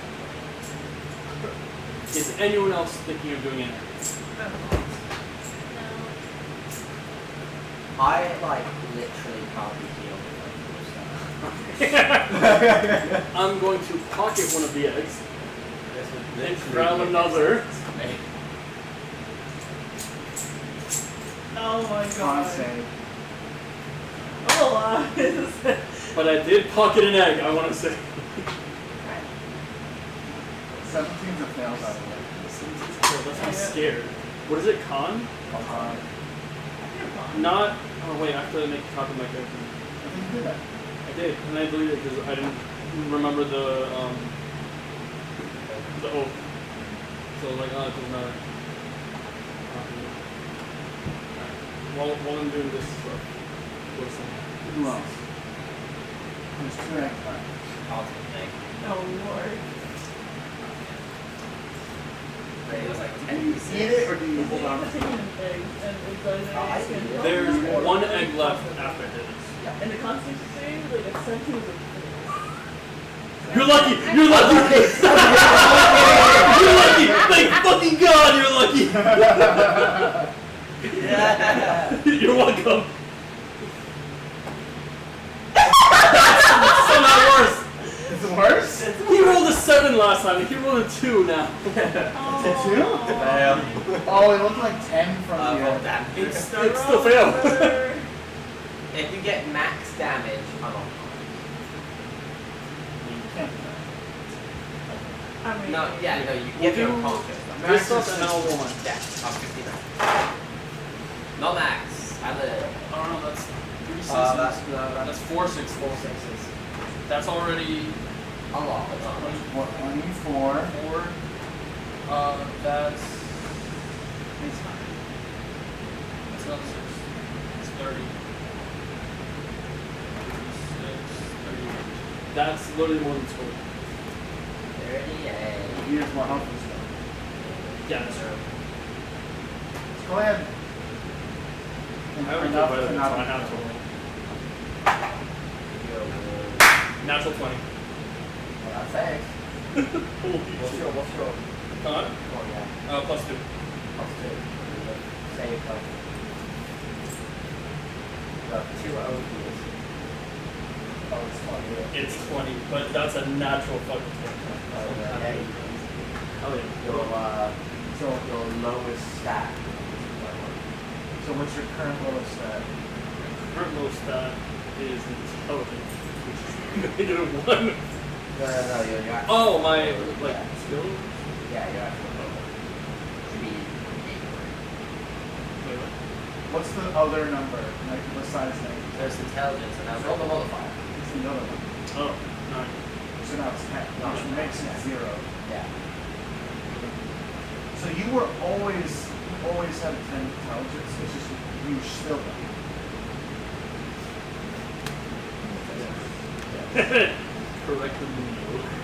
Is anyone else thinking of doing anything? I like literally can't be healed. I'm going to pocket one of the eggs and grab another. Oh my Con god. save. I'm alive. But I did pocket an egg, I want to say. 17's a fail, by the way. That's me scared. What is it, con? Not. Oh wait, I have to make a copy of my character. I think you did that. I did, and I deleted it because I didn't remember the oath. So I was like, oh, it doesn't matter. Alright. While I'm doing this stuff, what's that? Who else? There's 2 eggs left. I'll take an egg. Oh lord. It was like Do 10 you pieces. eat it or do you hold on to it? There's one egg left after his. And the constitution save, like it's 17 was You're lucky! You're lucky! You're lucky! Thank fucking God you're lucky! You're welcome. Somehow worse. It's worse? He rolled a 7 last time. He rolled a 2 now. It's a 2? Oh, it looked like 10 from here. It's still fail. If you get max damage, I'm on. You can't do I mean, No, yeah, no, you We'll get your do- unconscious. that. This stuff and I'll roll mine. Yeah, I'm 59. Not max. I'm the. Oh no, that's 3 sixes. That's 4 sixes. 4 sixes. That's already A lot. 24. 4. That's it's fine. another 6. It's 30. 36, 38. That's literally more than 2. 38. He has more health than stuff. Yeah, that's right. Go ahead. I already did Enough better to than not I be have to killed. roll. Natural 20. Well, that's thanks. Holy What's shit. your Huh? oh yeah, Plus 2. plus 2. Save of the 2 OPs. Oh, it's 20. It's 20, but that's a natural fucking 20. Oh yeah. Oh yeah. Your lowest stat. So what's your current lowest stat? Current low stat is intelligence, which is -1. No, you're actual. Oh, my like Yeah. skill. Yeah, you're actual level. Should be 8. Wait, what? What's the other number? Like besides that? There's intelligence, and Roll the I'm modifier. It's the other one. Oh, 9. So now it's 10, which makes it 0. Yeah. So you were always had 10 intelligence. It's just you still don't. Correctly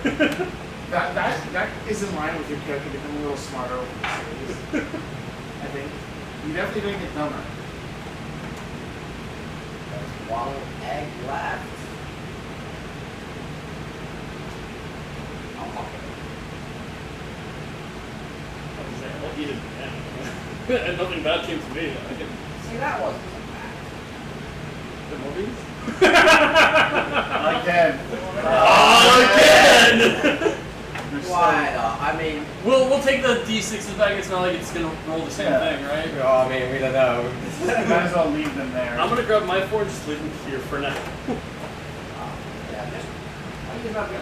no. That is in line with your character becoming a little smarter over the series. I think. You definitely didn't get dumber. There's 1 egg left. I'll pocket it. needed. Yeah. And nothing bad came to me. I can. See, that wasn't so bad. The movies? Again. Again! Why not? I mean, We'll take the d6s back. It's not like it's gonna roll the same Yeah. thing, right? oh, I mean, we don't know. Might as well leave them there. I'm gonna grab my 4 and just leave them here for now. Yeah,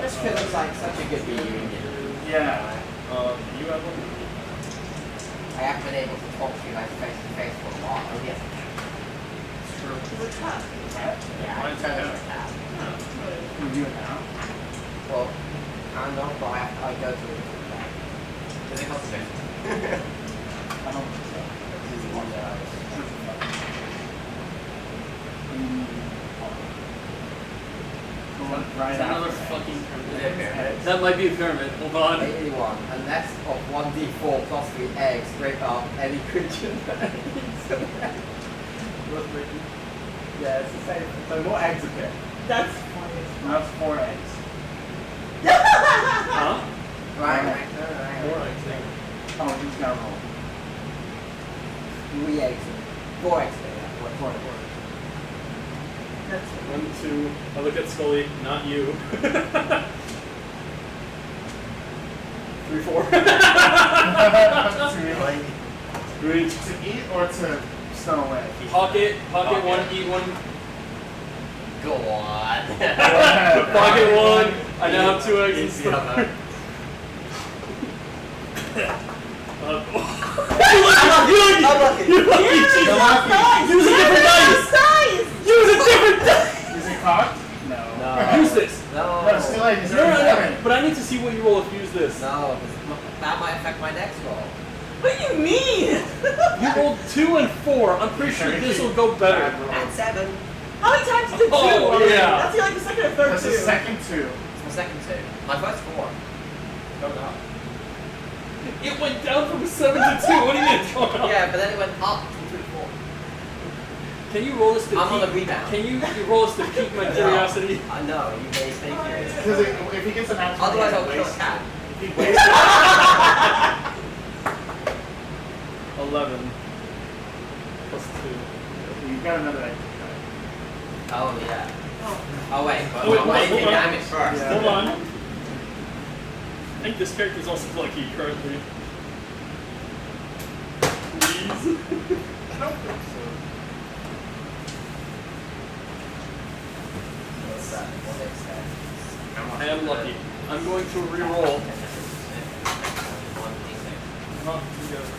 this feels like such a good reunion. Yeah. You have one? I haven't been able to talk to you like face to face for a while. Oh, yes. It's true. It's a cat. Yeah, I Mine's tell a you cat. that. Who you now? Well, I know, but I go to a different bank. Does it cost a bit? I don't think so. This is the one that I was. Right It's another after. fucking Is pyramid. it a pyramid? That might be a pyramid. Hold on. 81, and less of 1d4 plus 3 eggs break up any creature that eats them. Yeah, it's the same. So more eggs appear. That's funny. That's 4 eggs. Huh? Right. More, I think. Oh, he's got to roll. 3 eggs. 4 eggs. Yeah, 4. That's 1, 2. I look at Scully, not you. 3, 4. Three. To eat or to stow away? Pocket 1, eat 1. Go on. Pocket 1. I now have 2 eggs and Easy stuff. enough. Unlucky. You're lucky. Use a different dice. Use a different dice. Is it cocked? No. No. Use this. No. No, it's too late. He's No, already done it. But I need to see what you roll if you use this. No, that might affect my next roll. What do you mean? You rolled 2 and 4. I'm pretty sure this will go better. And 7. How many times did you do? Oh, already? yeah. That's like the second or third That's the two. second 2. It's my second 2. My first 4. Going up. It went down from 7 to 2. What do you mean it's going up? Yeah, but then it went up to 3, 4. Can you roll this to I'm on pique? the rebound. Can you roll this to pique my curiosity? I know, you may think it is. Because if he gets an actual Otherwise I'll kill a cat. If he wastes 11 plus 2. you've got another egg. Oh, yeah. Oh, wait. But Wait, I'm hold taking on. damage first. Yeah. Hold on. I think this character is also lucky currently. Please. I don't think so. What's that? What is that? I am lucky. I'm going to re-roll. Not together.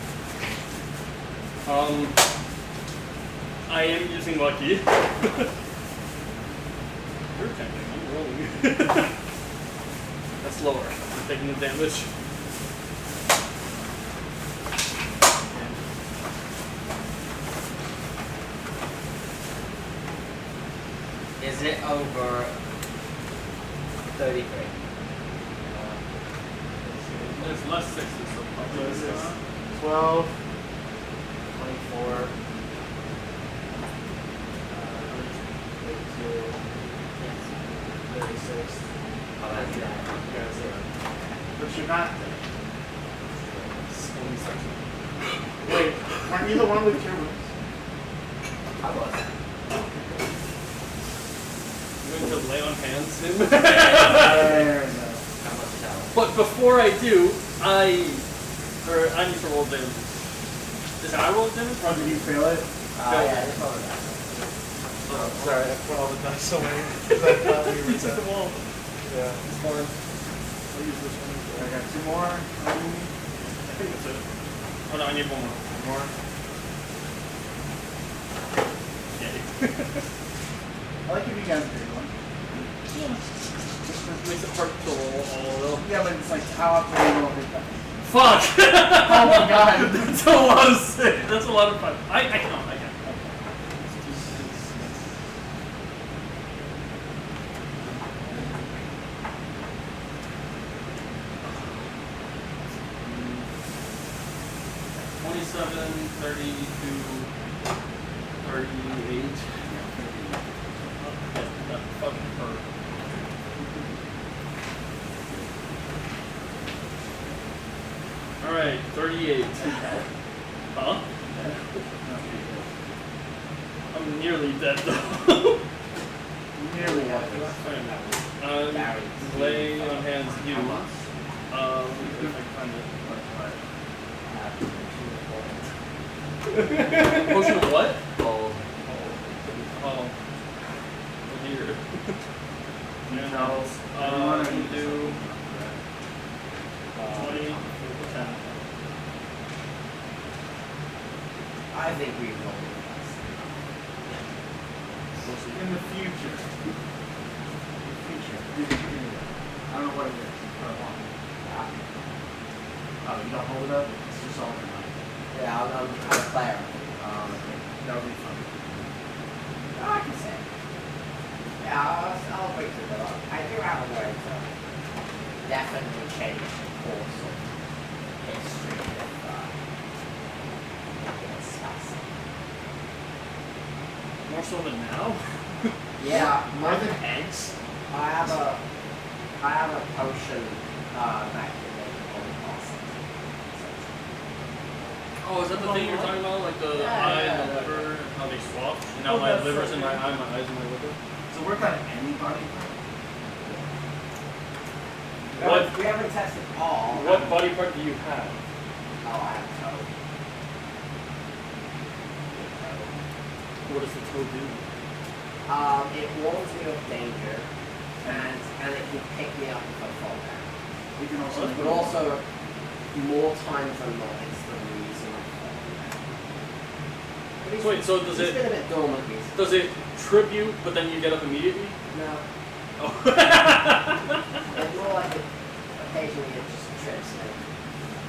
I am using lucky. You're tempting. I'm rolling. That's lower. I'm taking the damage. Is it over 33? There's less sixes, so probably This this is is 12, 24. 32, 36. Oh, that's You that. guys are. But you're not. Wait, aren't you the one with your moves? I was. I'm going to lay on hands. There, no. How much is that? But before I do, I need to roll damage. Did I roll damage? Oh, did you fail it? Yeah, I just thought of that. Oh, Sorry, I put all the dice away. Because I thought we You were took done. them all. Yeah. It's fine. I'll use this one. I got 2 more. I think that's it. Oh no, I need one more. 1 more. Yay. I like if you guys do one. It makes it hard to roll all though. Yeah, but it's like how often do you roll hit dice? Fuck! Oh my god. That's a lot of sick. That's a lot of fun. I count. Seven, 32, 38. That fucking hurt. Alright. Alright, 38. Huh? I'm nearly dead though. Nearly what? Laying on hands you. If I find it. Potion of what? Oh, here. And I'll do 20, 10. I think we will. In the future. I don't know what it is. What I want. Oh, you don't hold it up? It's just all in your mind. Yeah, I'll declare. That would be fun. No, I can say. Yeah, I'll wait to go on. I do have a way to definitely change the course of history if it's discussed. More so than now? Yeah, More than eggs? I have a potion that can make it all possible. Oh, is that the thing you're talking about? Like the eye and the liver, how they swap? And now my liver's in my eye, my eye's in my liver? So work on anybody? What? We haven't tested all. What body part do you have? Oh, I have toe. What does the toe do? It warns me of danger, and it can pick me up if I fall down. You can also But also, more times than not, it's the reason I fall down. Wait, so does It's it been a bit dormant recently. does it trip you, but then you get up immediately? No. Oh. It's more like occasionally it just trips me.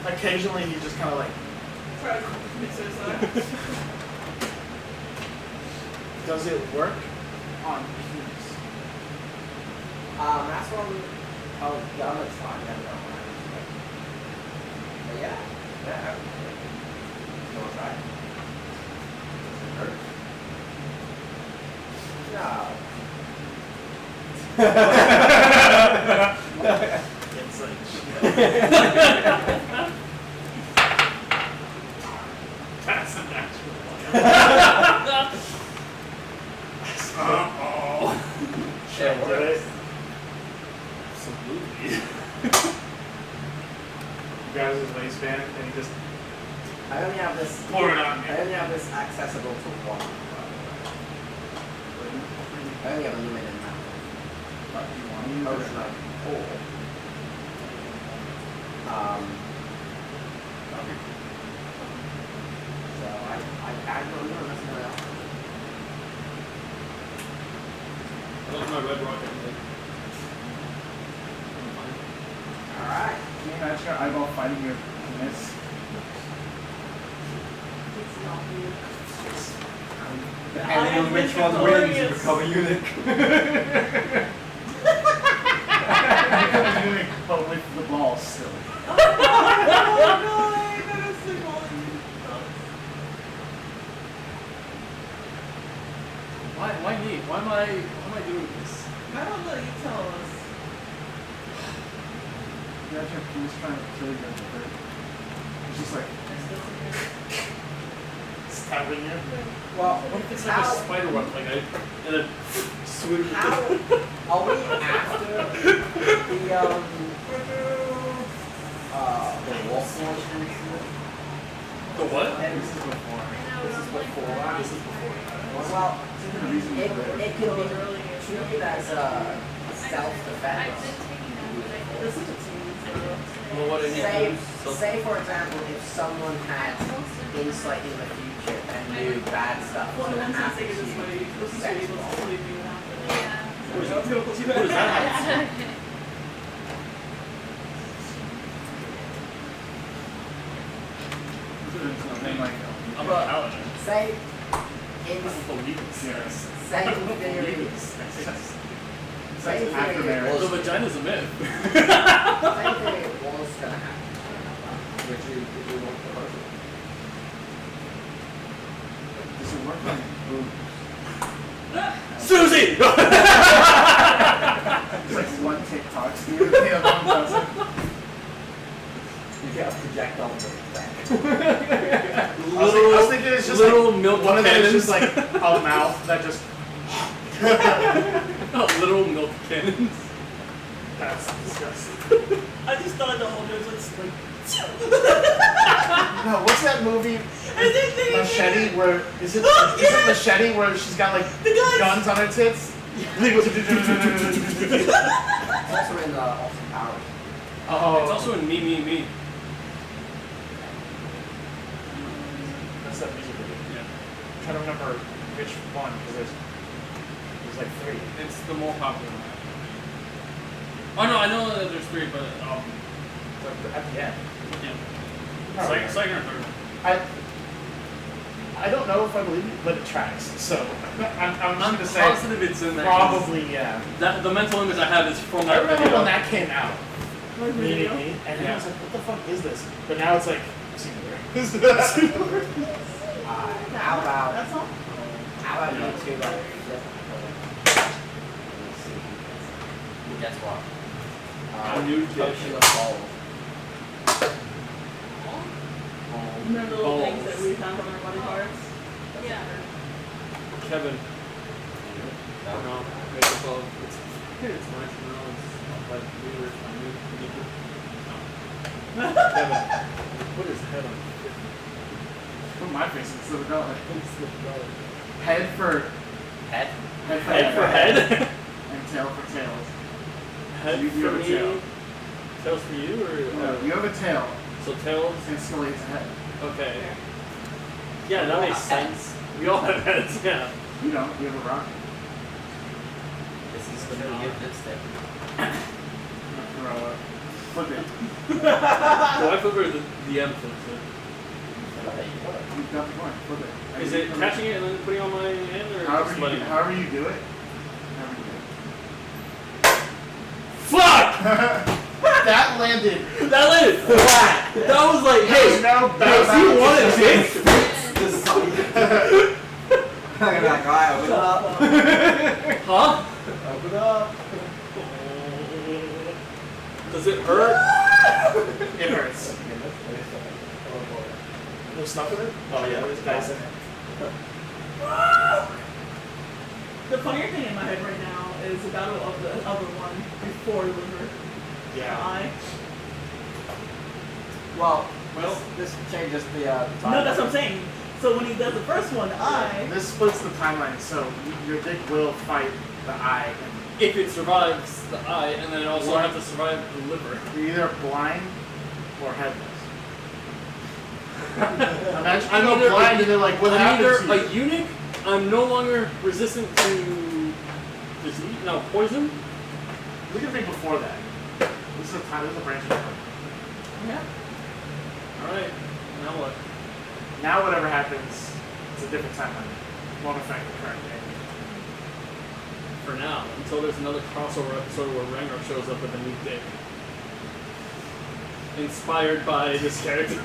occasionally you just kind of like, Try to commit suicide. does it work on penis? That's one. Oh, the other side, never know when I was doing. But yeah. You want to try it? Does it hurt? Insight. That's a natural one. Uh-oh. Shit works. Absolutely. You guys his waistband and he just I only have this. pour it on I only have this accessible to one. By the way. I only have a limited amount of potion I can pour. So I don't know nothing else. I love my red rocket. Alright. Can you imagine your eyeball fighting your penis? It's not you. Depending on which one wins, you become a eunuch. But with the ball still. Oh no, I gotta sleep all in. Why me? Why am I doing this? I don't know, you tell us. You imagine your penis trying to kill you in the bird. It's just like stabbing you. Well, What if it's like a spider web, like and then swoop with How it? are we after the wolf incident? The what? This is before. This is before. This is before. Well, it can be treated as a self-defense. This is a team, Well, what I need to do is Say for example, if someone had insight in the future and knew bad stuff was well, going to once I happen take to it this way, you, this is sex able to law. sleep you after. What does that have? I'm a paladin. Say I in don't believe this. say in theory, say in After theory it marriage. The was vagina's a myth. say in theory it was going to happen. Would you want the person? Does it work on boobs? Susie! It's like one TikTok, Steve, the other one doesn't. You get a projectile in the I was thinking it's just little like, milk one of them is cannons. just like a mouth that just. Little milk cannons. That's disgusting. I just thought the whole joke was like. No, what's that movie? Machete, where is it? Oh, Is it yeah. Machete where she's got like The guys. guns on her tits? It's also in Austin Powers. Oh, It's also in Me. that's that music video. Yeah. I'm trying to remember which one because there's like 3. It's the more popular one. Oh no, I know that there's 3, but At the end. yeah. Oh, okay. Second or third one. I don't know if I believe it, but it tracks. So I'm just gonna say Positive it's in there. probably yeah. That the mental image I have is from I that remember video. when that came out. Like video. Immediately, and then I Yeah. was like, what the fuck is this? But now it's like, singular. How about That's all. you two like Guess what? A new dish. Potion of balls. Remember the little things Balls. that we found on our body parts? Yeah. Kevin. No. No, it's above. It's nice now. It's like weird. Kevin, put his head on. Put my face instead of belly. Head for Head? Head for head. and tail for tails. Head You for have a me. tail. Tails for you, or No, you have a tail so tails? and Scully has a head. Okay. Yeah, that makes sense. We all have heads. Yeah. You don't. You have a rock. This is the new lipstick. Flip it. So I flip it, the M flips You've got the point. Flip it. it. Is it catching it and then putting it on my hand, or just letting it? However you do it. Fuck! That landed. That landed flat. That was like, hey, no hey, you want a dick? Look at that guy, open up. Huh? Open up. Does it hurt? It hurts. No stuff in it? Oh yeah, there's guys in it. The funnier thing in my head right now is the battle of the other one before the liver. Yeah. Eye. Well, this changes the time. No, that's what I'm saying. So when he does the first one, eye. This splits the timeline, so your dick will fight the eye. If it survives the eye, and then it also has to survive the liver. You're either blind or headless. Imagine I'm you go either blind and they're like, what I'm happened either to you? a eunuch. I'm no longer resistant to disease. No, poison. Look at the thing before that. This is a time. This is a branch of time. Yeah. All right. Now what? Now whatever happens, it's a different timeline. Won't affect the current day. For now, until there's another crossover episode where Ragnar shows up with a new dick. Inspired by this character.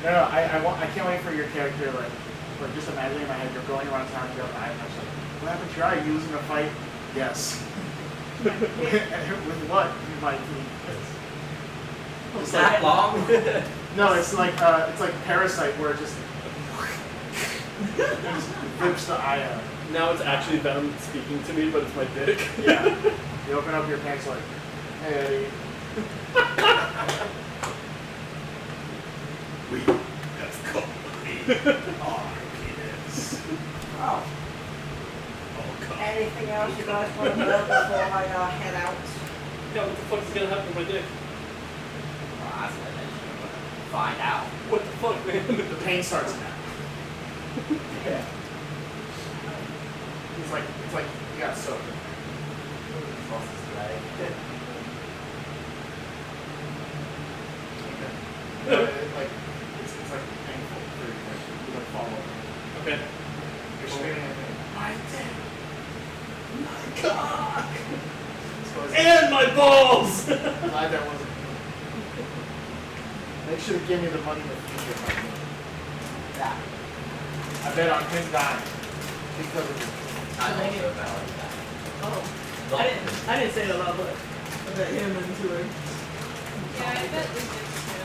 No, I can't wait for your character, like just imagining in my head, you're going around town and you have an eye patch, like, what happened to your eye? You losing a fight? Yes. With what? My team. Is that long? No, it's like Parasite, where it just flips the eye out. Now it's actually Venom speaking to me, but it's my dick. Yeah. You open up your pants like, hey. That's cool. Oh. Oh god. Anything else you guys want to know before I head out? Yeah, what the fuck is gonna happen to my dick? Well, that's what I should find out. What the fuck, man? The pain starts now. Yeah. It's like you got soaked. Lost his leg. It's like painful for you to fall over. Okay. You're screaming at me. My dick. My cock. And my balls! Glad that wasn't me. They should have given me the money in the future if I knew. Yeah. I bet on him dying because of this. I also valid that. Oh. I didn't say it aloud, but I bet him and Tua. Yeah, I bet we did too.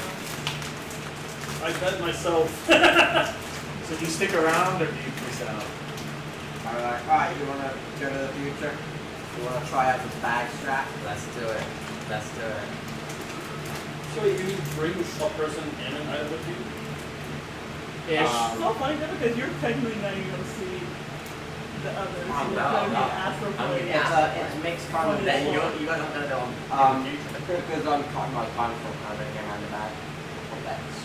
I bet myself. So do you stick around or do you peace out? I'm like, alright, you wanna go to the future? You wanna try out this bag strap? Let's do it. Let's do it. So you bring a person and an item with you? Ish. It's so funny though because you're technically not even gonna see the others. Oh, You're no, gonna be no. astral I'm plane. gonna- It's mixed kind of Then thing. you guys are gonna know Because I'm cutting my time for kind of getting around the bag. Or bets.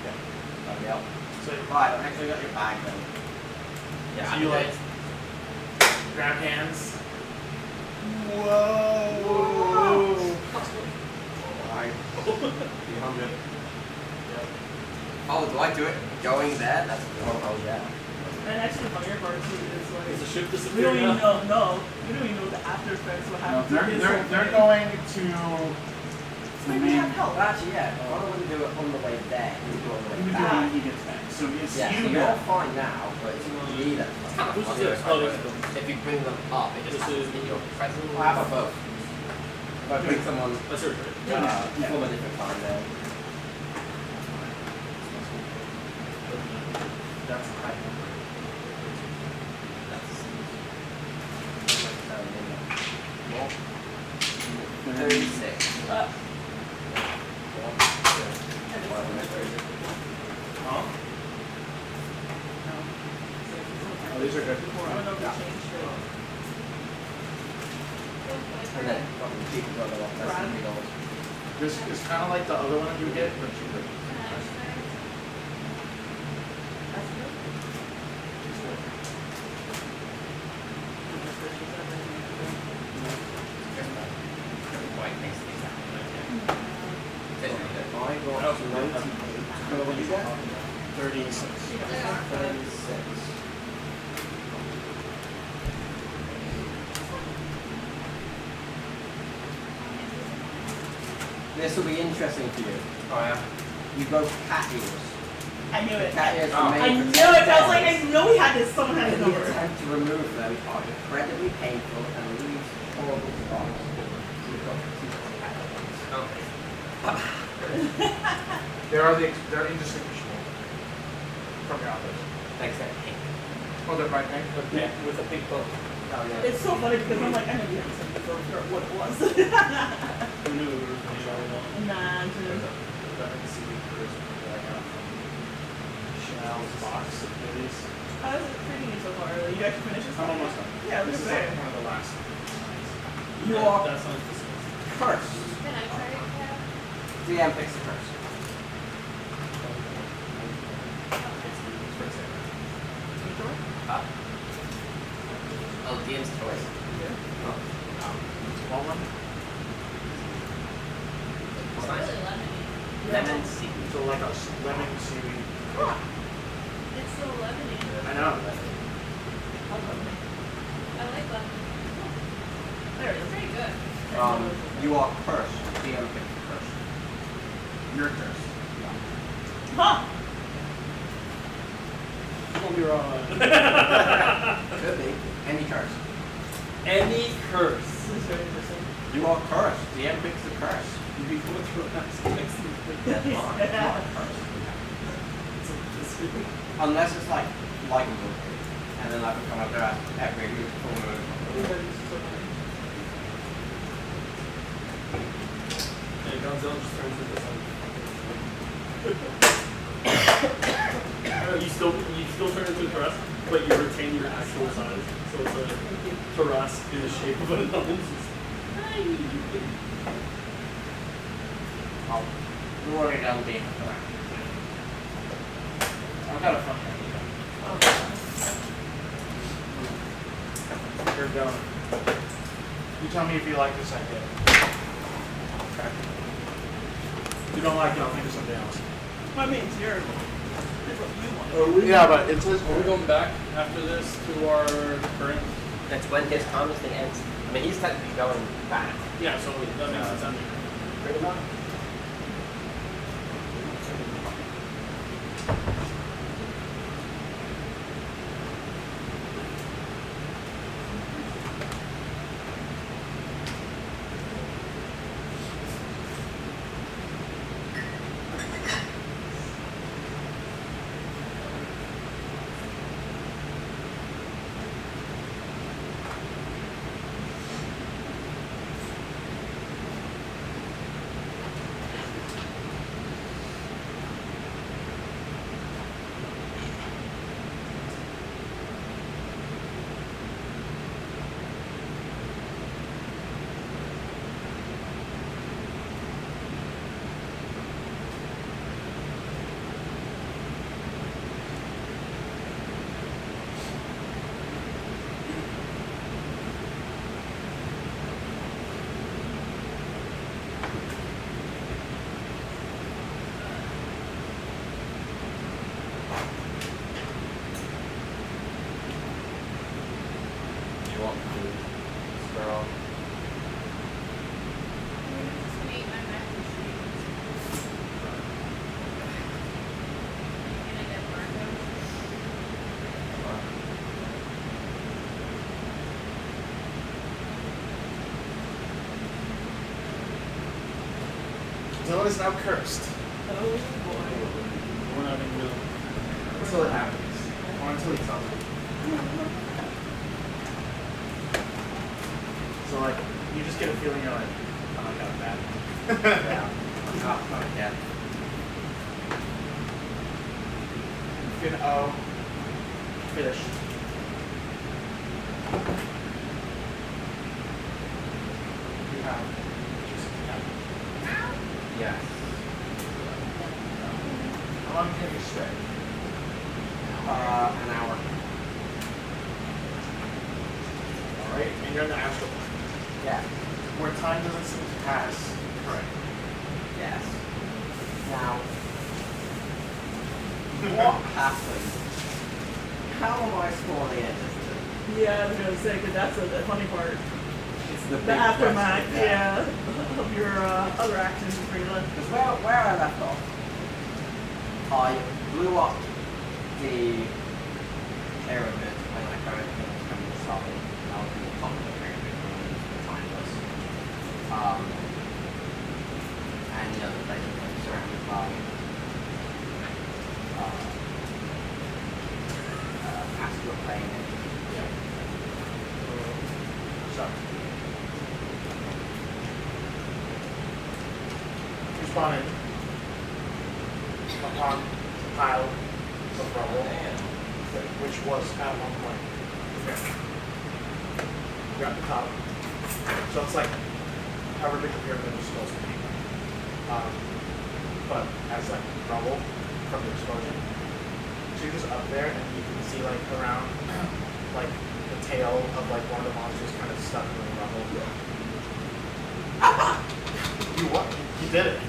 Yeah. Yep. So Right, I've actually got your bag then. Yeah, So I you do like it. grab hands. Whoa. Alright. 300. Oh, do I do it going there? That's Oh yeah. And actually, the funnier part too is Is the like ship we don't disappearing even now? know. We don't even know the after effects. What No, happens? they're going to It's the like we main. have help. Well, actually, yeah. I wouldn't do it on the way there. You do it on the You way do back. it when he gets back. So it's Yeah, so you you're now. fine now, but it's me that's fine. kind of Who's funny this? if I Oh, do this it. is If you bring them up, it just This happens is- in your presence. Well, how about both? If I bring someone That's your turn. from a different time then. That's a high number. That's 36. Huh? Oh, these are good. Before, I don't know if they changed it. And then fucking cheap as other one. That's the big old. This is kind of like the other one you get, but cheaper. That's good. Quite makes things happen. I got 98. So what you got? 36. 36. This will be interesting for you. Oh yeah. You go cat ears. I knew it. Cat ears Oh. are I made knew for it. I was 10 like, I days. know we had this. Someone had Any this number. attempt to remove them are incredibly painful and leaves horrible scars. You've got two cat ears. They're indistinguishable from your others. Thanks, that pink. Oh, they're bright pink. With a pink bow. Oh yeah. It's so funny because I'm like, I know you had something before I forgot what it was. Who knew it was going to be Imagine. Chanel's box of goodies. How's it treating you so far? You actually finished this? I'm almost done. Yeah, look This at is like that. one of the last. You are That sounds disgusting. cursed. Can I try it? Yeah. DM picks the curse. Oh, DM's choice. Small one? It's nice. Really lemony. Lemon seaweed. So like a lemon seaweed. It's so lemony. I know. I love it. I like lemon. There it It's is. pretty good. You are cursed. DM picks the curse. You're cursed. Huh! Hold your Could be. Any curse. Any curse. This is very interesting. You are cursed. DM picks the curse. You'd be going through a nice next That's fine. You are cursed. Unless it's like likable. And then I can come up there every full moon. And Gonzalo just turns into you still turn into a Taras, but you retain your actual size. So it's a Taras in the shape of an gnome. We're already done being correct. I've got a fun You're done. You tell me if you like this idea. Okay. If you don't like it, I'll think of something else. I mean, it's your. It's what you want. Yeah, but it's his. Are we going back after this to our current? That's when his harmless thing ends. I mean, he's technically going back. Yeah, so that makes sense. Pretty much. what to do. Squirrel. Just gonna eat my mac and cheese. Can I get burritos? Dylan is now cursed. Oh boy. We're not even real. Until it happens. Or until he tells me. So like, you just get a feeling you're like, oh, I got it bad. Yeah. Oh, yeah. Fin O. Fish. You have just Yes. how long can you stay? An hour. Alright, and you're in the astral plane. Yeah. Where time doesn't seem to pass. Correct. Yes. Now, what happened? How am I spawning interested? Yeah, I was gonna say, 'cause that's the funny part. It's the big The aftermath, question, yeah, of your other actions before you left. Because where I left off, I blew up the pyramid when I found it was coming to stop it. I was in the top of the pyramid when the time was. And the other place was surrounded by astral plane. So. You spawn in upon a pile of rubble, which was at one point. You're at the top. So it's like however big the pyramid is supposed to be. But as like rubble from the explosion. So you're just up there and you can see like around like the tail of like one of the monsters kind of stuck in the rubble. You what? You did it.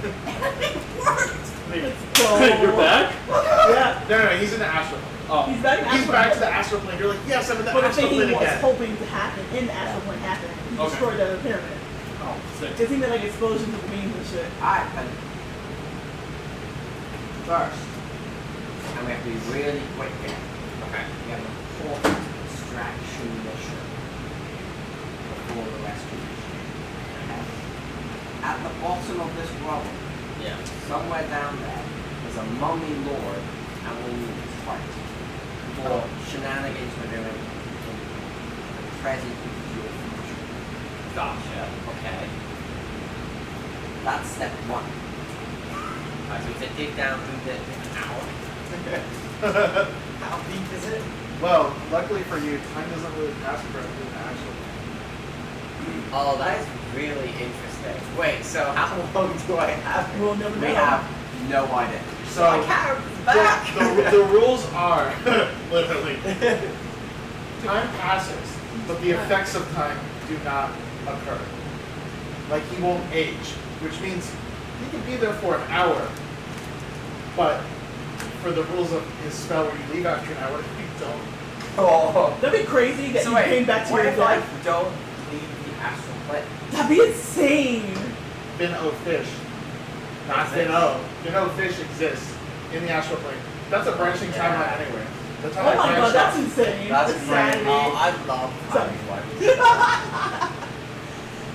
You're back? Yeah. No, he's in the astral plane. Oh. He's back in He's astral back to plane. the astral plane. You're like, yes, I'm in the But the astral thing plane he was again. hoping to happen in the astral plane happened. He Okay. destroyed the pyramid. Oh, sick. It seemed like explosions of beams and shit. Alright, then. First, and we have to be really quick here. Okay. We have an important extraction mission before the rescue mission. Okay? At the bottom of this rubble, Yeah. somewhere down there, there's a mummy lord, and we need to fight for shenanigans we're doing in the present your future. Gotcha. Okay. That's step one. Alright, so we said dig down through the hour. How deep is it? Well, luckily for you, time doesn't really pass correctly in the astral plane. Oh, that is really interesting. Wait, so how long do I have? We'll never We know. have no idea. So My character's back! the rules are literally time passes, but the effects of time do not occur. Like he won't age, which means he can be there for an hour, but for the rules of his spell where you leave after an hour, you don't. Oh. That'd be crazy that So you wait, came back to what your if I life. don't leave the astral plane? That'd be insane. Fin O fish. Not Fin O. Fin O fish exists in the astral plane. That's a branching timeline anyway. The Oh time my I god, branched that's off. insane. That's insanity. great. Oh, I love So-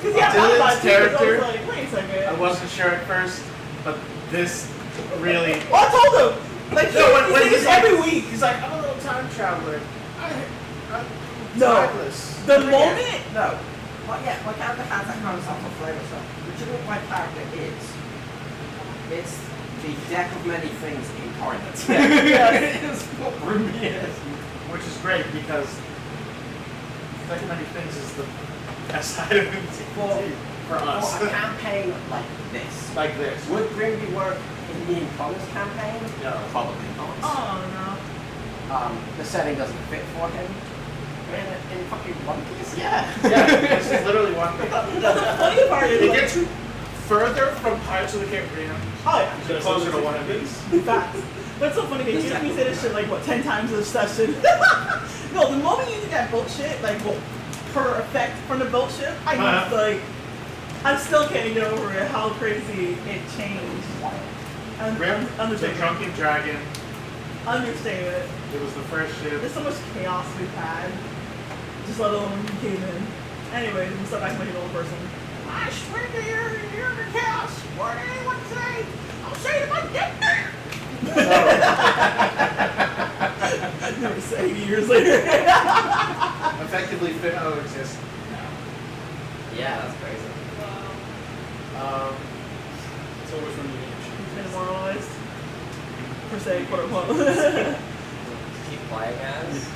Because yeah, I thought about it too, 'cause character- I was like, wait a second. I wasn't sure at first, but this really. Well, I told him. Like, No, when he did he's this like, every week. He's like, I'm a little time traveler. I'm No. timeless. The But moment. yeah, no. Well, yeah, my character has that kind of stuff of flavor stuff. But you know what my character is? It's the deck of many things incarnate. It's what Ruby is. Which is great because Deck of Many Things is the best side of it for us. For a campaign like this, Like this. would Grimby work in the Incognito campaign? No. Probably not. Oh no. The setting doesn't fit for him. In fucking One Piece? Yeah. Yeah, this is literally one thing. The funny part is, It like, gets further from Pirates of the Caribbean oh yeah. to closer to one of these. Facts. That's so funny. They used me say this shit like what 10 times this session. No, the moment you do that bullshit, like well, her effect from the boat ship. I was like, I still can't get over it. How crazy it changed. Rip, the Understatement. drunken dragon. Understatement. It was the first ship. There's so much chaos we've had. Just let alone when you came in. Anyway, I'm stuck back to my old person. I swear to you're in the chaos. What did anyone say? I'll say it if I get there. I'd never say years later. Effectively, Finno exists now. Yeah, that's crazy. It's always from the age. It's been immortalized. Per se, quote unquote. Keep playing as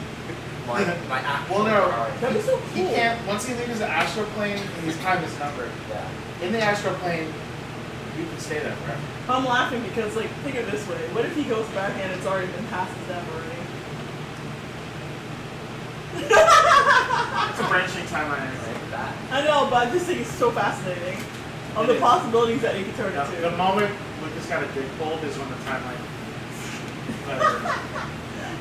my actual Well, no. priority. That'd be so cool. He can't, once he leaves the astral plane, his time is numbered. Yeah. In the astral plane, you can stay there forever. I'm laughing because, like, think of it this way. What if he goes back and it's already been past his death already? It's a branching timeline. Look at that. I know, but I just think it's so fascinating. Of It the is. possibilities that it could turn The into. moment Lucas got a big bulb is when the timeline.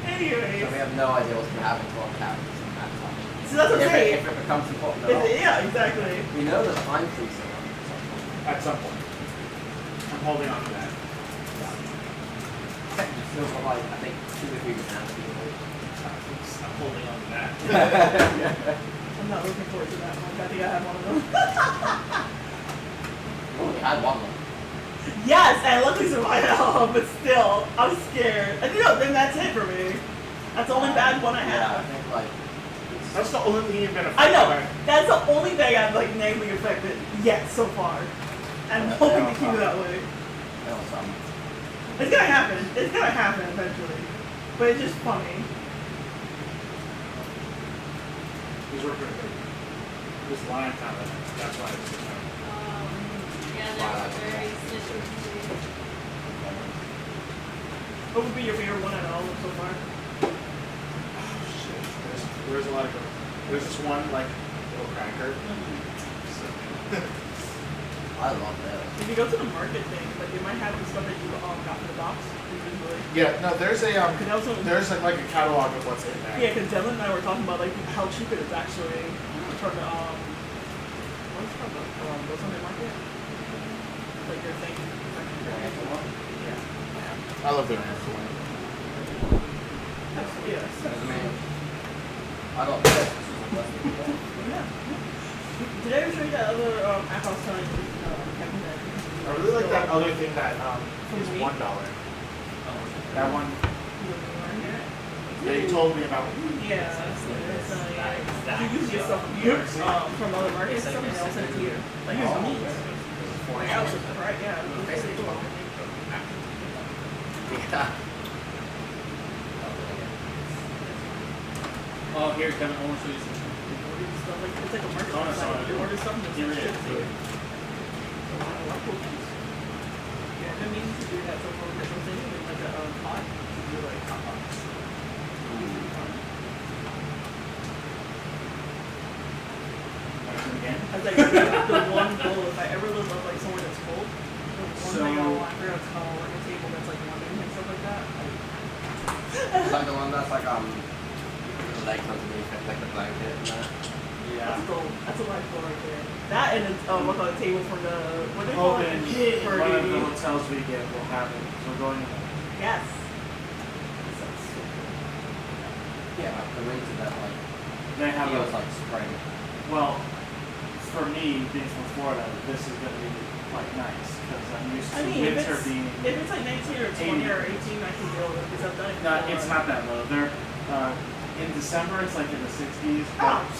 Anyways. So we have no idea what's going to happen to our characters in that time. So that's what I'm saying. If it becomes important at all. Yeah, exactly. We know that I'm freezing on At some point. I'm holding on to that. still got like, I think, 2 or 3 bananas people. I'm holding on to that. I'm not looking forward to that one. I think I have one of them. We only had one left. Yes, and luckily survived it all, but still, I'm scared. And then that's it for me. That's the only bad one I Yeah, I have. think like, That's the only thing you've been affected I know. by. That's the only thing I've like negatively affected yet so far. And I'm hoping to keep it that way. there was some. It's gonna happen. It's gonna happen eventually. But it's just funny. These were pretty good. This line kind of, that's why it's Yeah, they're very stitchy. What would be your favorite one out of all of them so far? shit. There's a lot of good. There's this one, like, little cracker. So, I love those. If you go to the market thing, like they might have the stuff that you got from the box. Usually. yeah, no, there's a, Cause that was something. there's like a catalog of what's in there. Yeah, because Devlin and I were talking about like how cheap it is actually from the what's it called? The Sunday market. Like your thing. Yeah. I love their answer. Yes. I mean, I got this. This was the best thing ever. Yeah. Did I ever show you that other app I was telling you? Kevin, that I really like that other thing that is me? $1. That one, Yeah. yeah, you told me about. Yeah, you use your stuff from other markets and stuff, and they'll send it to you. Like, here's meat. Like, I was right, yeah. It was pretty cool. Yeah. Oh, here, Kevin, I want to show you something. Stuff like, it's like a market. Oh, I saw Like, it. you order stuff and it's Here it shipped to you. is. So, I love cookies. Yeah, I've been meaning to do that so far because I'm thinking of like a pot. To do like hot pots. Again? I was like, the one goal, if I ever live up like somewhere that's cold, the one thing I want, I forgot it's called, like a table that's like running and stuff like that. It's like the one that's like, the legs underneath it, like the blanket and that. That's gold. That's a life goal right there. That and it's, what's called a table for the, what do they call Open, it? For one of the the, hotels we get will have it. So we're going in there. yes. That sounds so cool. Yeah, like the winter that like, They have feels a, like spring. well, for me, being from Florida, this is going to be quite nice because I'm used to I mean, if winter it's, being. if it's like 19 or 20 or 18, I can deal with it because I've done it No, before. it's not that low. They're in December it's like in the 60s. Oh, But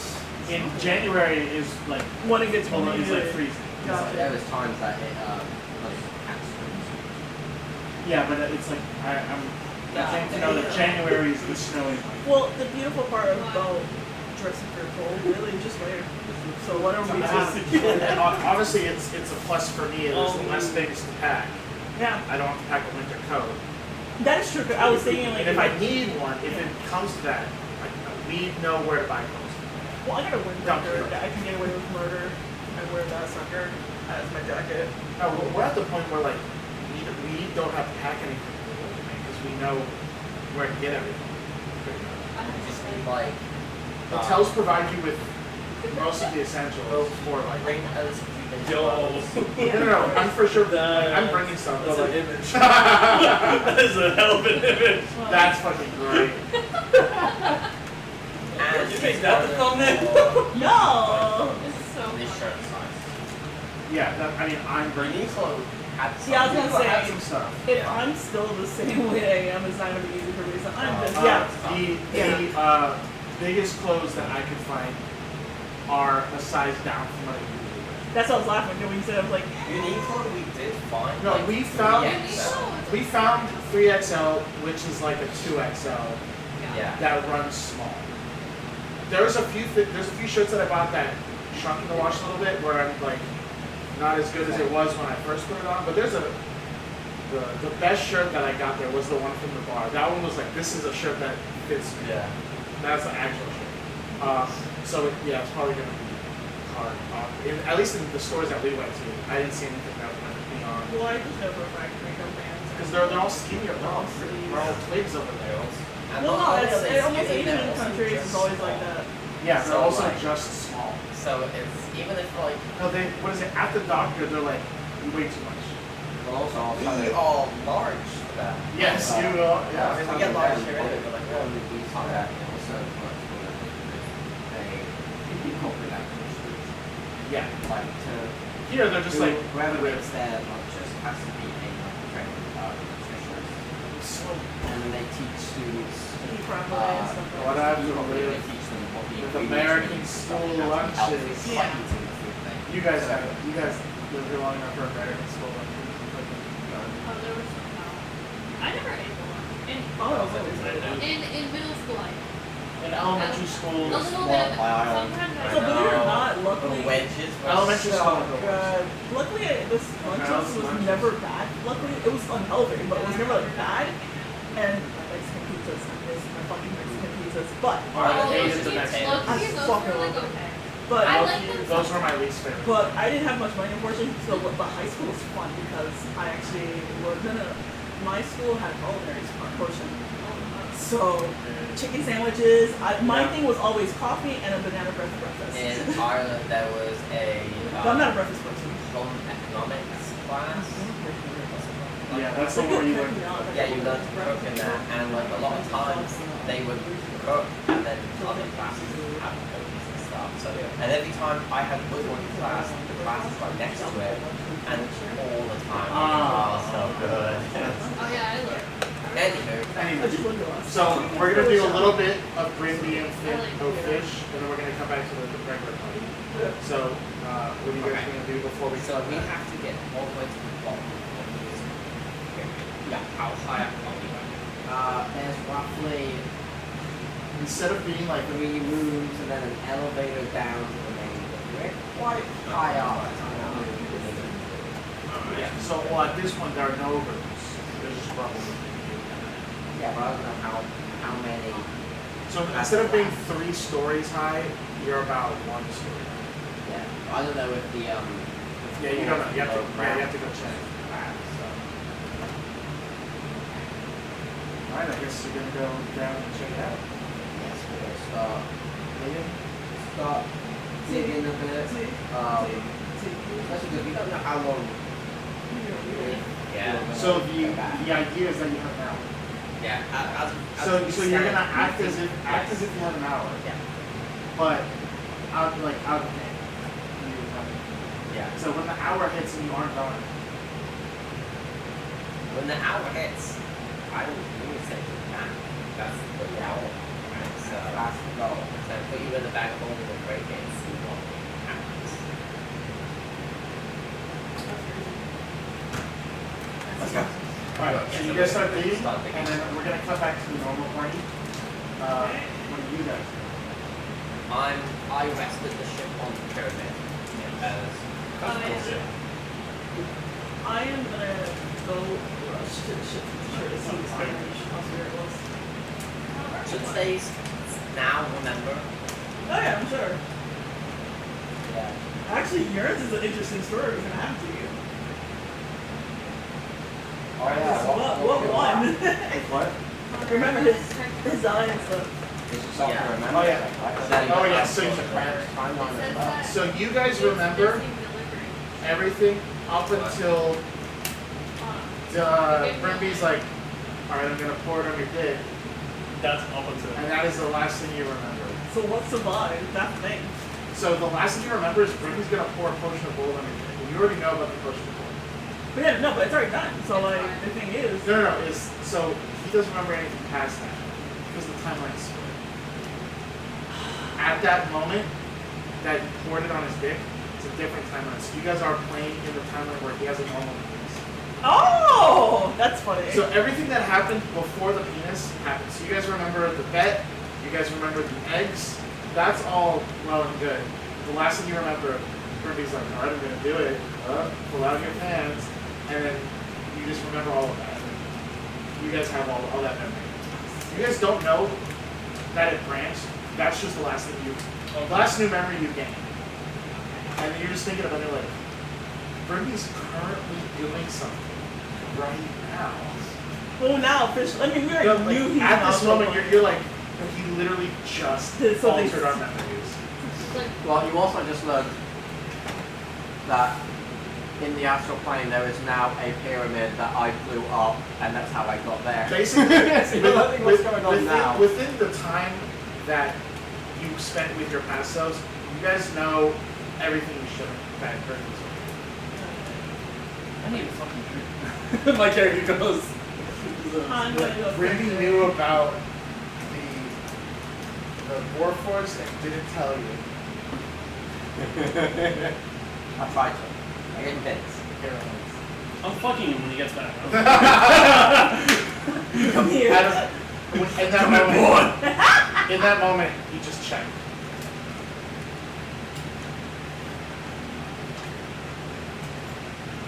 in January is like when it gets below, really it's like freezing. It's Gotcha. like- There was times that it, was accidents. yeah, but it's like I came to know that January is the snowy month. Well, the beautiful part about dressing for cold, really, just layer. So whatever we And obviously, it's a plus for me. There's less things to pack. Yeah, I don't have to pack a winter coat. that is true. 'Cause I was thinking like, And if I need one, if it comes to that, we know where to buy clothes. well, I got a winter Don't shirt care. that I can get away with murder. I wear that sucker as my jacket. No, we're at the point where like we don't have to pack anything because we know where to get everything. I just need like, Hotels provide you with most of the essentials for like. Bring us a few things. Yo. No, I'm for sure. That- I'm bringing stuff. That's But an like, image. That is a hell of an image. that's fucking great. And You make that the thumbnail? No. This is so This fun. shirt size. Yeah, that, I mean, I'm bringing. Uniqlo had See, I was gonna I had say, some stuff. if I'm still the same way I am, it's not gonna be easy for me. So I'm just The biggest clothes that I could find are a size down from what I usually wear. That's what I was laughing at when you said I was like, Uniqlo we did find. No, like, we found- 3XL. We found 3XL, which is like a 2XL Yeah. that runs small. There's a few shirts that I bought that shrunk in the wash a little bit, where I'm like not as good as it was when I first put it on. But there's the best shirt that I got there was the one from the bar. That one was like, this is a shirt that fits me. Yeah. That's the actual shirt. So it's probably gonna be hard. At least in the stores that we went to, I didn't see anything that went beyond. well, I just know for a fact makeup bands. Because they're all skinnier. They're all twigs over there. And Well, no, also, it's almost even Asian they're also countries just is always small. like that. Yeah, they're So, also like- just small. So it's even if like No, what is it? At the doctor, they're like, you weigh too much. But also, we are large for that. Yes, you will. I Yeah. mean, we get large here anyway, but like, one of the reasons that it also works for them is they incorporate that Yeah. like to Here, they're just like, whoever makes their lunches has to be a trained nutritionist, so, and then they teach students Eat properly and stuff like what that. I have to they live teach them what the with ingredients American and school stuff, how to be healthy lunches. by Yeah. eating the food thing. you guys live here long enough for American school. Oh, there was somehow. I never ate one. Oh, I was always like that. In middle school, I did. In elementary A schools, little well, bit. my island. Sometimes I So believe it or not, luckily, the wedges. were elementary so school. good. luckily this lunches was never bad. Luckily, it was unhealthy, but it was never like bad. And my Mexican pizzas, I miss my fucking Mexican pizzas. But Oh, I hated the those Mexican. low-key, I those fucking were like love it. okay. but I like them. Those were my least favorite. But I didn't have much money, unfortunately. So, but high school was fun because I actually was my school had culinary portion. So, chicken sandwiches. My thing was always coffee and a banana bread for breakfast. In Ireland, there was a But I'm not a breakfast person. home economics class. Yeah, that's the one you went. Yeah, you learn to cook in that, and like a lot of times they would cook, and then other classes would have cookies and stuff. So, and every time I had a woodworking class, the class is right next to it, and all the time, oh, so good. Oh yeah, I love. Anywho, I just went to us. So we're gonna do a little bit of Caribbean fish, and then we're gonna come back to the regular party. So, what are you guys gonna do before we so start? we have to get all the way to the bottom of this. Yeah, how high up are we going? There's roughly Instead of being like 3 rooms and then an elevator down to the main building. We're quite high up. so, well, at this one there are no rooms. There's just rubble. Yeah, but I don't know how many. So instead of being 3 stories high, you're about 1 story. Yeah, I don't know if the Yeah, you don't know. You have to go check. Alright, I guess you're gonna go down and check it out. Yes, we're gonna start digging a bit. Especially because we don't know how long. Yeah. So the idea is that you have an hour. Yeah. So we you're stand- gonna act as if you have an hour. Yeah. But out of it. Yeah. So when the hour hits and you aren't done, When the hour hits, I would say that. That's the hour. Right? So That's the goal. So put you in the bag of holding and break it and see what happens. let's go. Alright, so you guys start digging, and then we're gonna cut back to the normal party. What do you guys do? I rested the ship on the pyramid as yeah. ship. I am gonna go rush to the ship to try to see this Irish hospital. Should stays now, remember? Oh yeah, I'm sure. Yeah. Actually, yours is an interesting story. We're gonna have to. Oh yeah. What one? What? Remember his eye and stuff. It's just something Yeah. to remember. Oh, yeah. Right? Then Oh, yeah, that's so also you- branch timeline as well. So you guys remember everything up until Brimby's like, alright, I'm gonna pour it on your dick. That's up until. And that is the last thing you remember. So what survived? That thing. So the last thing you remember is Brimby's gonna pour a potion of gold on your dick. You already know about the potion of gold. But yeah, no, but it's already done. So like the thing is. No, so he doesn't remember anything past that. Because the timeline's split. At that moment that he poured it on his dick, it's a different timeline. So you guys are playing in the timeline where he has a normal penis. Oh, that's funny. So everything that happened before the penis happened. So you guys remember the bet, you guys remember the eggs, that's all well and good. The last thing you remember, Kirby's like, alright, I'm gonna do it. Pull out your pants, and then you just remember all of that. You guys have all that memory. You guys don't know that it branched. That's just the last thing the last new memory you gain. And then you're just thinking about it like, Kirby's currently doing something right now. well, now officially. I mean, we Like, already knew he at was this moment, you're like, he literally just Did something- altered our memories. Well, you also just learned that in the astral plane there is now a pyramid that I blew up, and that's how I got there. Basically, So you're learning what's going on now. within the time that you spent with your past selves, you guys know everything you should have heard. I need a fucking drink. My character goes. I'm gonna go Randy first. knew about the Warforged and didn't tell you. I tried to. I didn't bits. I'm fucking him when he gets back. Come here. In that moment, he just checked.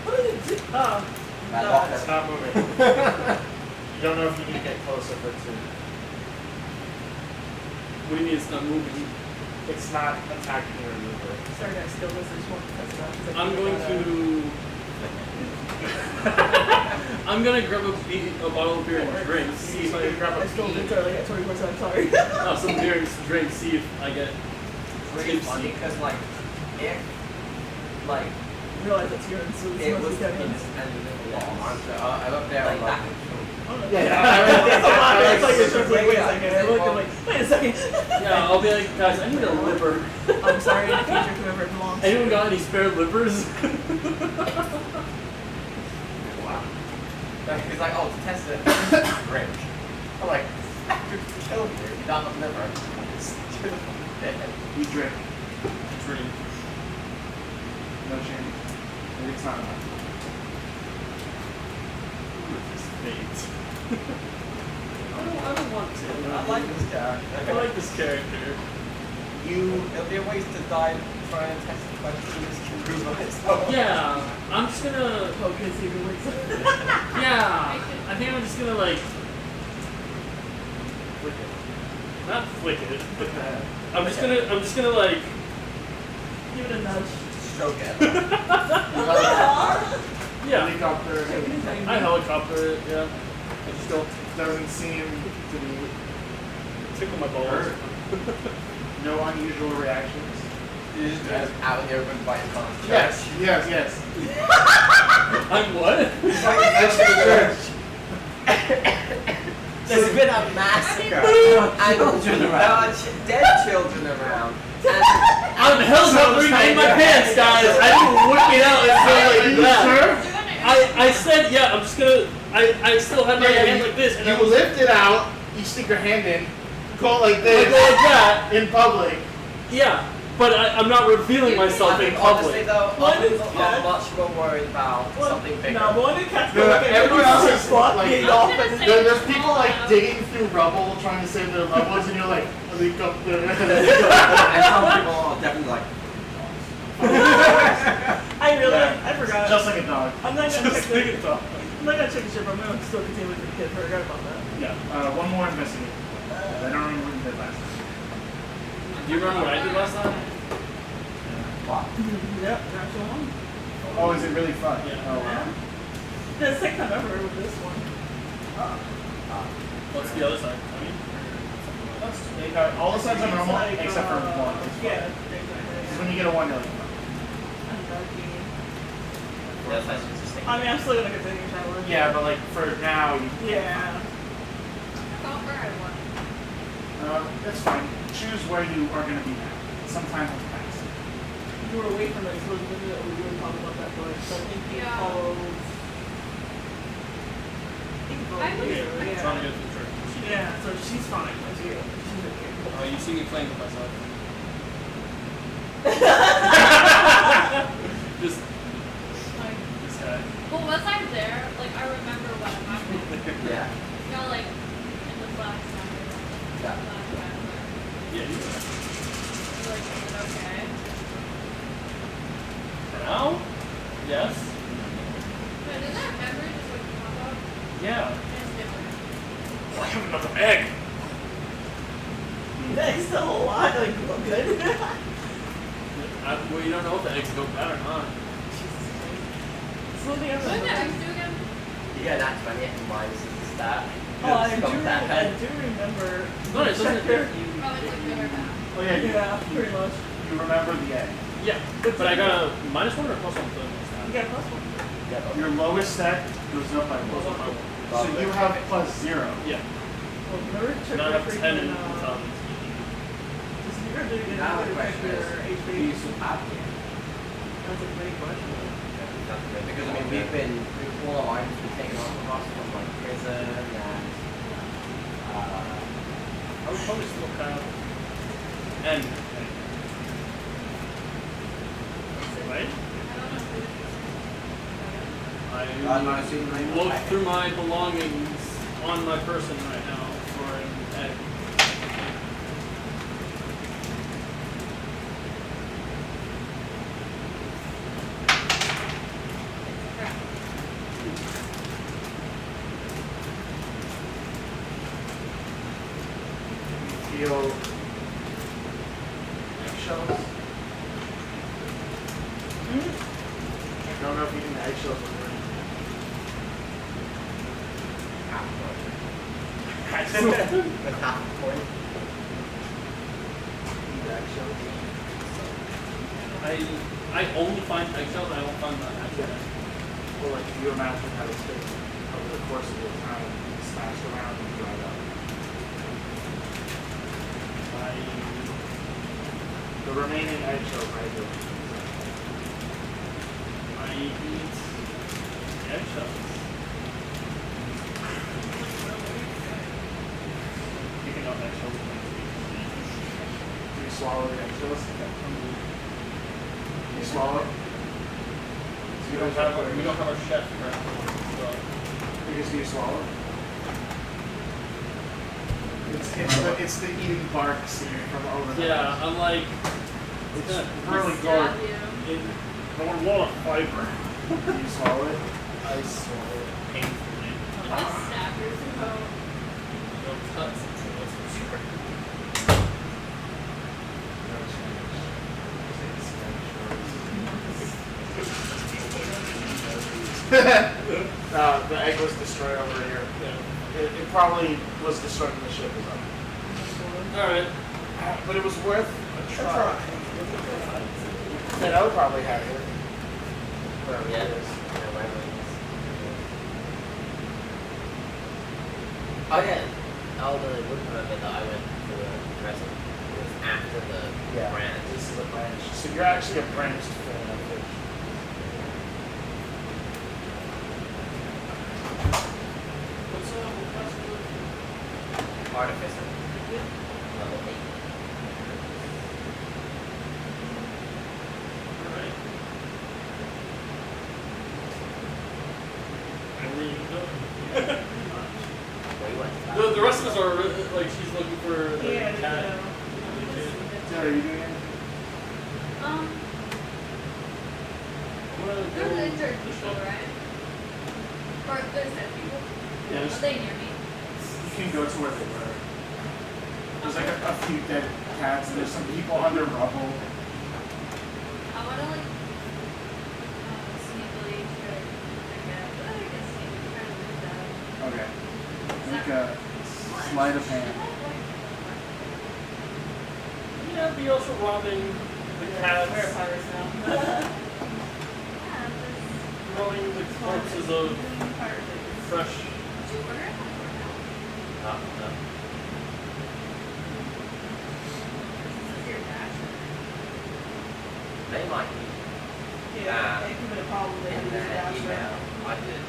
What did it do? Oh. That No, locker. It's not moving. You don't know if you need to get closer for it to. What do you mean it's not moving? It's not attacking your mover. Sorry guys, still this. I just want to test it out. 'Cause I I'm can't going get to. I'm gonna grab a bottle of beer and drink. See if I grab that. I stole it early at 24%. Sorry. some beer and some drink. See if I get. Really funny because like if like Realize that's your and so it it's was mostly Kevin's. independent So, I looked there, like I'm that. like, It's a lot. It's like it's just like, wait a Yeah. second. I looked and like, wait a second. Yeah, I'll be like, guys, I need a liver. I'm sorry, in the future, whoever it belongs to. Anyone got any spare livers? wow. He's like, oh, to test it, drink. I'm like, after kill you, you got the liver. You drink. Drink. No shame. It's not enough. Fate. I don't want to. I like this character. I like this character. It'll be a waste to die trying to test the questions can prove myself. Yeah, I'm just gonna. Okay, so even worse. Yeah, I think I'm just gonna like. Flick it. Not flick it. I'm just gonna like. Give it a nudge. Stroke it. Yeah. Helicopter. I helicopter it. Yeah. I just don't Doesn't seem to be tickle my balls. hurt. No unusual reactions. You just out in the open by his phone. Yes. I'm what? That's the church. There's been a massacre. And there are dead children around. And I'm helicoptering in my pants, guys. I didn't whip it out and go like that. I said, yeah, I'm just gonna. I still have my hand like this, and I You was lift it out, you stick your hand in, go like I this go like that. in public. Yeah, but I'm not revealing myself in honestly public. though, Why other does people Cat- are much more worried about something bigger. No, but when did cats No, go like everyone else is spot like- being off and There's people like digging through rubble trying to save their loved ones, and you're like, helicopter. And some people are definitely like, I forgot. Just like a dog. I'm not gonna Just check think the it up. I'm not gonna check the ship, but I'm gonna still continue with the kid. I forgot about that. Yeah. One more investigate. I don't remember what you did last time. Do you remember what I did last time? Yep, natural one. Oh, is it really fun? Yeah. Oh, wow. Yeah. The second time ever with this one. What's the other side? I mean, That's maybe No, all the signs are normal Like, except for one. Yeah, Because when you get a 1, you're like, That's nice and interesting. I mean, I'm still gonna continue trying to work. yeah, but like for now, you. Yeah. I thought where I was. That's fine. Choose where you are going to be now. Some time has passed. You were away from it, so we were talking about that, but so I think he Yeah. follows. I would- Yeah. Trying to get to the church. Yeah, so she's fine. Like, she's okay. Oh, you see me playing with myself. Just Like, this guy. well, was I there? Like, I remember what happened. Yeah. You know, like, in the last time. Yeah. Yeah, you were. Like, is it okay? For now? Yes. But did that memory just like pop up? Yeah. It's different. I have another egg. He's still alive, like, look good. Well, you don't know if the eggs go bad or not. So the other What did one. I do again? You get that 20 and minus is the stat. Oh, I do, Stop that I head. do remember. No, it doesn't. Checker. You, Probably like good or bad. Oh yeah, Yeah, pretty much. you remember the egg. yeah, but I got a -1 or +1 to this You time. got a plus one. Yeah, but Your lowest stat goes up by 1. So you have +0. Yeah. Well, remember check Now I your have 10 freaking, intelligence. just you're doing it now the check question your is, do HP. you still have it? That's a great question. Because I mean, we've been, all our items been taken off of us from like prison and I would probably still have N. Right? I don't know who it is. God, I not assuming they look will. through my belongings on my person right now for an egg. Crap. You feel eggshells. I don't know if eating the eggshells will work. half Eat With half a point. the eggshells. I only find eggshells, I don't find that actual egg. Or like, you imagine how it's been over the course of your time, smashed around and dried up. The remaining eggshells right here. I eat eggshells. Picking up eggshells. Do you swallow the eggshells? You swallow it? We don't have our chef currently, so Because do you swallow it? It's the eating bark scene from over there. yeah, I'm like It's gonna really Stab good. you. a lot of fiber. Do you swallow it? I swallow it painfully. Just stab yourself. No cuts. The egg was destroyed over here. It probably was destroyed when the ship was up. Alright. But it was worth a try. Yeah, I would probably have it. Wherever Yeah. it is. Oh yeah, although I would remember that I went to the present. It was after the Yeah. branch. This is a branch. So you're actually a branched fan of fish. What's Artificer. Level 8. Alright. Everything done. Where you went? The rest of us are like she's looking for the Yeah, cat. Sarah, are you doing anything? Um, I'm gonna go there's injured to the people, shop. right? Or there's dead people. Yeah, Are they near me? You can go to where they were. There's like a few dead cats, and there's some people under rubble. I wanna like sneakily try to get sneakily try to move that. Okay. Is Make that- a sleight of hand. Should I, like, be also robbing the cats, We're pirates now. Yeah, this robbing the corpses of fresh. did you order it? No. This is your dash. They might be Yeah, it could be a problem. They in use their dash. email. I did.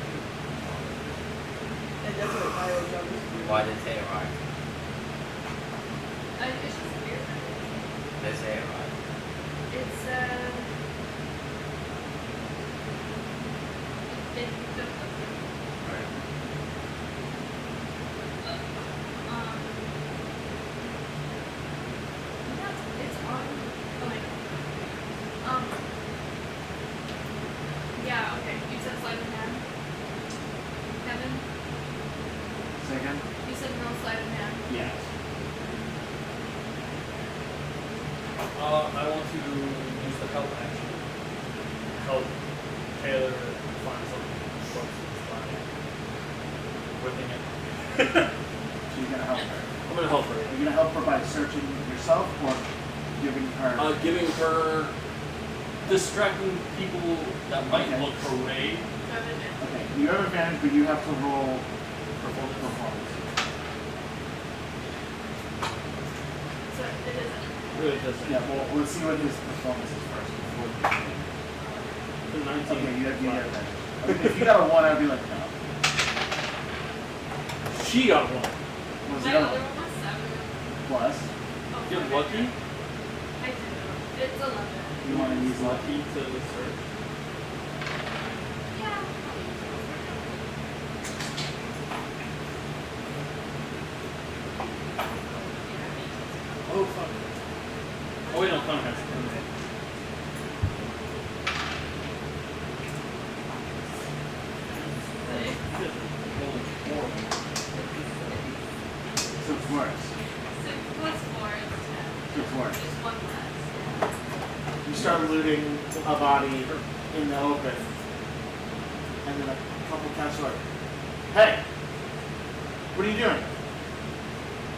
And that's what my old job is. Why did they arrive? It's just weird. They say arrive. It's it Right. it's on. Oh my god. Yeah. Okay. You said sleight of hand. Kevin, Say again? you said no sleight of hand. Yes. I want to use the help action. Help Taylor find something close to his body. Whipping it. So you're gonna help her. I'm gonna help her. Are you gonna help her by searching yourself or giving her? Giving her, distracting people that might Okay. look her way. Okay, you have advantage, but you have to roll performance. So it isn't. Really doesn't. Yeah, well, let's see what his performance is first before you. The 19. Okay, you have advantage. I mean, if you got a 1, I'd be like, no. She got one. What was My the other other one was 7. one? Plus, Oh, You're okay. lucky. I do. It's 11. you want to use lucky? Lucky to search. Yeah. Oh fuck. Oh wait, no, Connor has it. So it's worse. 6 plus 4 is 10. So it's worse. Just one less. You start looting a body in the open, and then a couple cats are like, hey, what are you doing?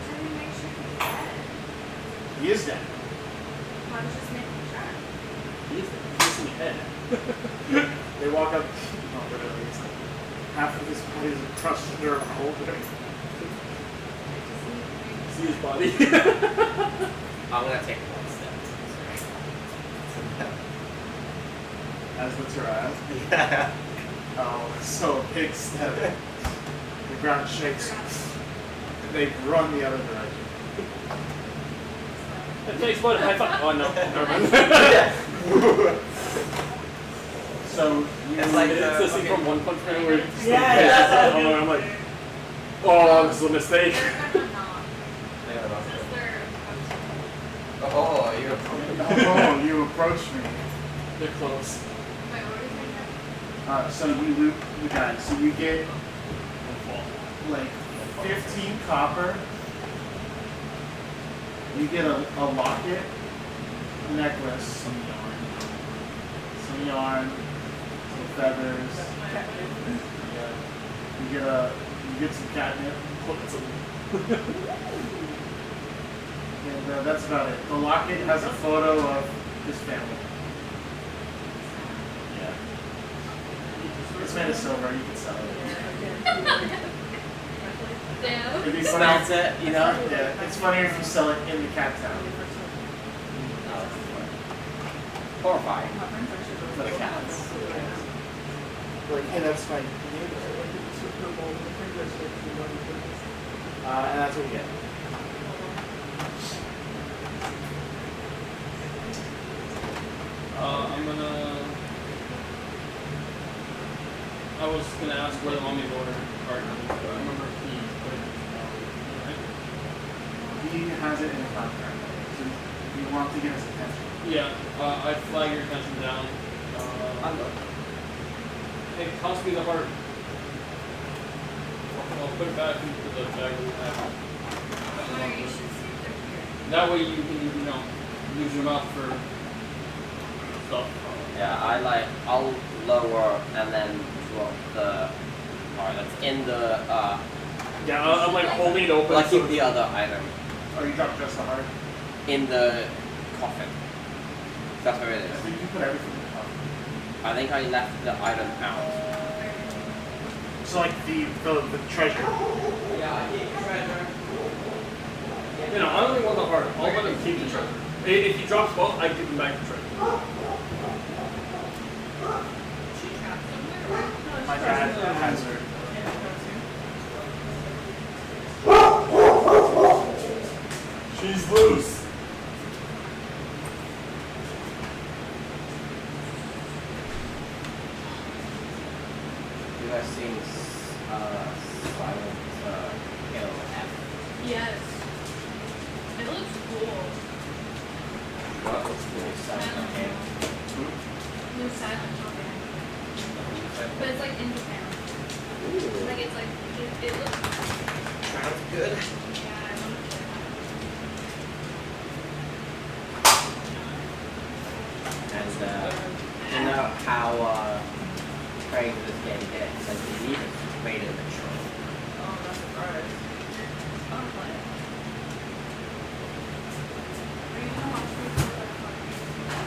Trying to make sure he's dead. He is dead. I was just making sure. He's missing head. They walk up, not literally, it's like half of his body is crushed under a boulder. See his body. I'm gonna take one step. As the Tyrant. Yeah. Oh, so a big step. The ground shakes. They run the other direction. It takes one high five. Oh no, never mind. So you It's like It's this thing from One Punch Man where it's just Yeah, like, yeah. oh, I'm like, oh, this is a mistake. They're not. They got about Because they're Oh, you're oh, you approached me. They're close. my orders right now. So you loot the guy. So you get like 15 copper. You get a locket, a necklace, some yarn, some feathers. Yeah. You get some catnip. And that's about it. The locket has a photo of his family. Yeah. It's made of silver. You can sell it. Damn. It'd be Smells funny. it, you know? Yeah. It's funnier if you sell it in the cat town. Horrifying. For the cats. Like, hey, that's my neighbor. And that's what you get. I'm gonna. I was gonna ask where the mummy order card is, but I remember he put it right? He has it in the contract. So you want to get his attention. Yeah, I flag your attention down. Hey, toss me the heart. I'll put it back into the bag that we have. You should see if they're here. That way you can, use your mouth for stuff. Yeah, I'll lower and then drop the part that's in the, Yeah, I'm like holding it open. like so keep the other item Oh, you dropped just the heart? in the coffin. That's where it I is. think you put everything in the coffin. I think I left the item out. So like the treasure. Yeah, I keep the treasure. You know, I don't even want the heart. I'll let him keep the treasure. If he drops both, I give him back the treasure. She trapped somewhere, right? My dad has her. She's loose. You guys seen Silent Hill F? Yes. It looks cool. What was the Silent Hill? New Silent Hill game. But it's like in Japan. Like it's like, it looks, Sounds good. yeah, I want to play that. And you know how crazy this game gets, and you need it made it mature. Oh, that's a surprise. I want to play it. Are you gonna watch me play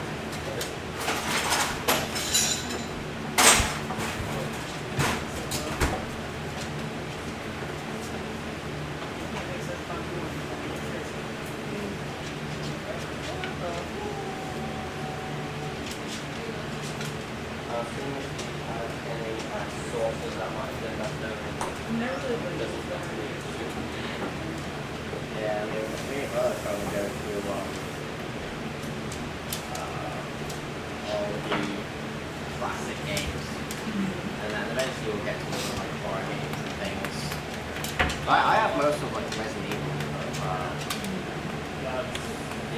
It makes it fun to watch. Seeing if you have any sources that might have been left over. Never really played This is going to be yeah, me and brother probably go through all the classic games, and then eventually we'll get to more like horror games and things. I have most of like Resident Evil.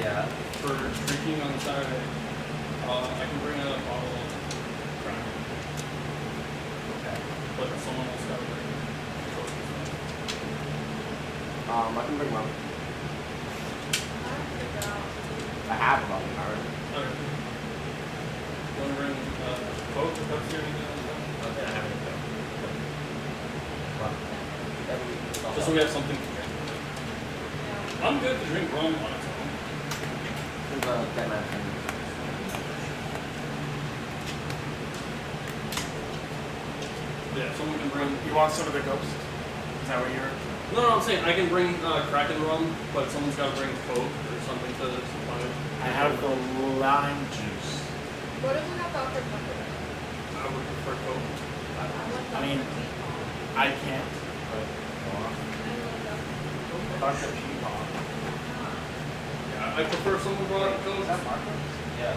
Yeah. For drinking on Saturday, I can bring a bottle of crack. Okay. But someone else got to bring I can bring one. I have one already. okay. You want to bring Coke or Pepsi or anything like that? Okay, I have it. Just so we have something to drink. I'm good to drink rum on its own. Dead Man thing. Yeah, someone can bring. You want some of the ghosts? Is that what you're? No, I'm saying I can bring Kraken rum, but someone's got to bring Coke or something to supply it. I have the lime juice. What if we got Dr. Pepper? I would prefer Coke. I mean, I can't, but go on. Dr. Peapod. Yeah, I prefer someone brought Coke. Is that Marco? Yeah.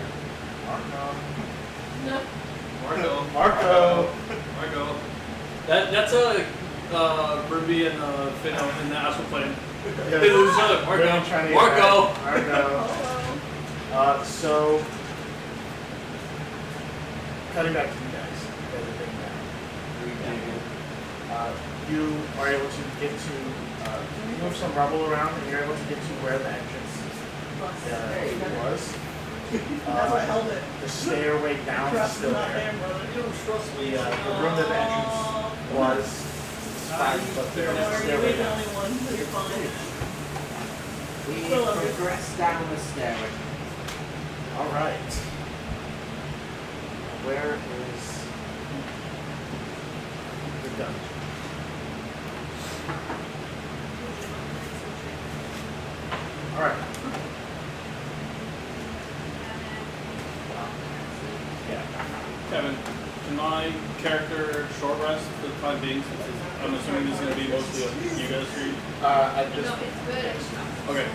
No. Marco. That's a Brimby and Finno in the astral plane. Yeah. They lose each other. Really trying to get Marco. So, cutting back to you guys, you guys are thinking now. You are able to get to, move some rubble around, and you're able to get to where the entrance was. That's what held it. The stairway down is Trust still not there. there, brother. The room that the entrance was fine, but there's a You're stairway the down. only one, so you're fine. We Still love you. progress down the stairway. All right. Where is the dungeon? All right. Yeah. Kevin, can my character short rest for the time being? Since I'm assuming this is going to be mostly a you guys read. I just. No, it's good. Okay.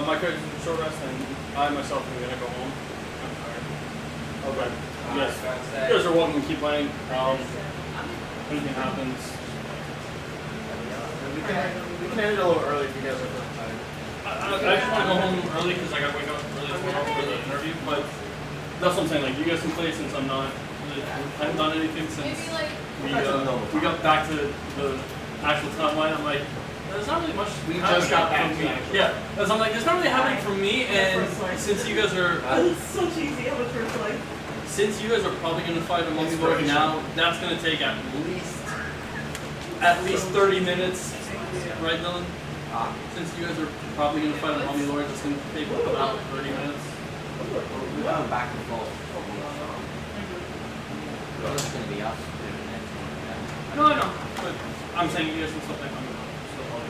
My character's in short rest, and I myself am going to go home. I'm tired. Okay. Yes. You guys are welcome to keep playing. Anything happens. We can end it a little early if you guys are tired. I just want to go home early because I got to wake up early tomorrow for the interview. But that's what I'm saying. Like you guys can play since I haven't done anything since Maybe like, we got back to the actual timeline. I'm like, there's not really much. We just got back from to me. actual. Yeah, because I'm like, there's not really happening from me. And since you guys are It's so cheesy. I'm a first life. since you guys are probably going to fight a monster lord now, that's going to take at least 30 minutes, right, Dylan? Since you guys are probably gonna fight a mummy lord, it's gonna take about 30 minutes. We're going back and forth. Well, it's going to be us doing the next one. Yeah. No, I know. But I'm saying you guys can still pick on me. Still all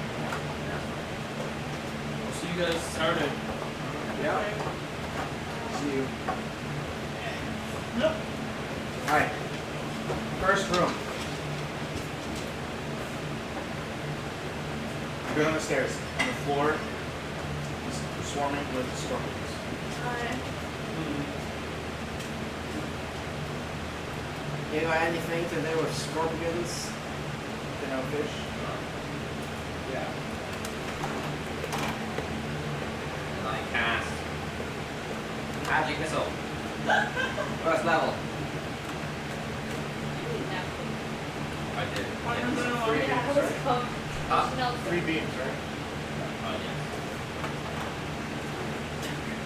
I'll see you guys Saturday. Yeah. See you. Nope. Alright. First room. You go down the stairs. On the floor is swarming with scorpions. You got anything to do with scorpions? You know, fish. Yeah. And I cast magic missile. First level. I did. Three Yeah, beams, it was right? close. Ah. No, 3 beams, right? Oh, yes.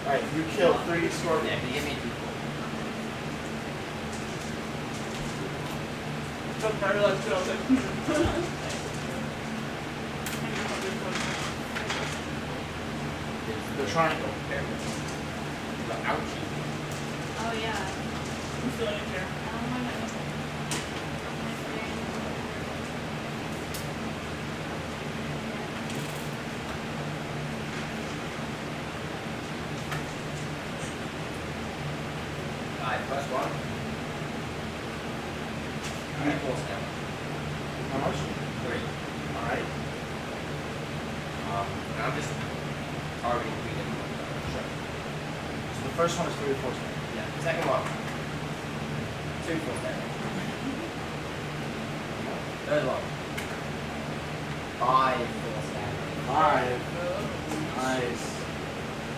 Alright, you killed 3 Yeah, scorpions. can you give me 2? But I realized too, I was like, The triangle. Ouchie. Oh yeah. I'm feeling it here. Oh my goodness. Alright, first one. Alright, force down. How much? 3. Alright. And I'm just targeting 3 different ones. Sure. So the first one is 3 reinforcement. Yeah. Second one. 2 force damage. Third one. 5 force damage. 5. Nice.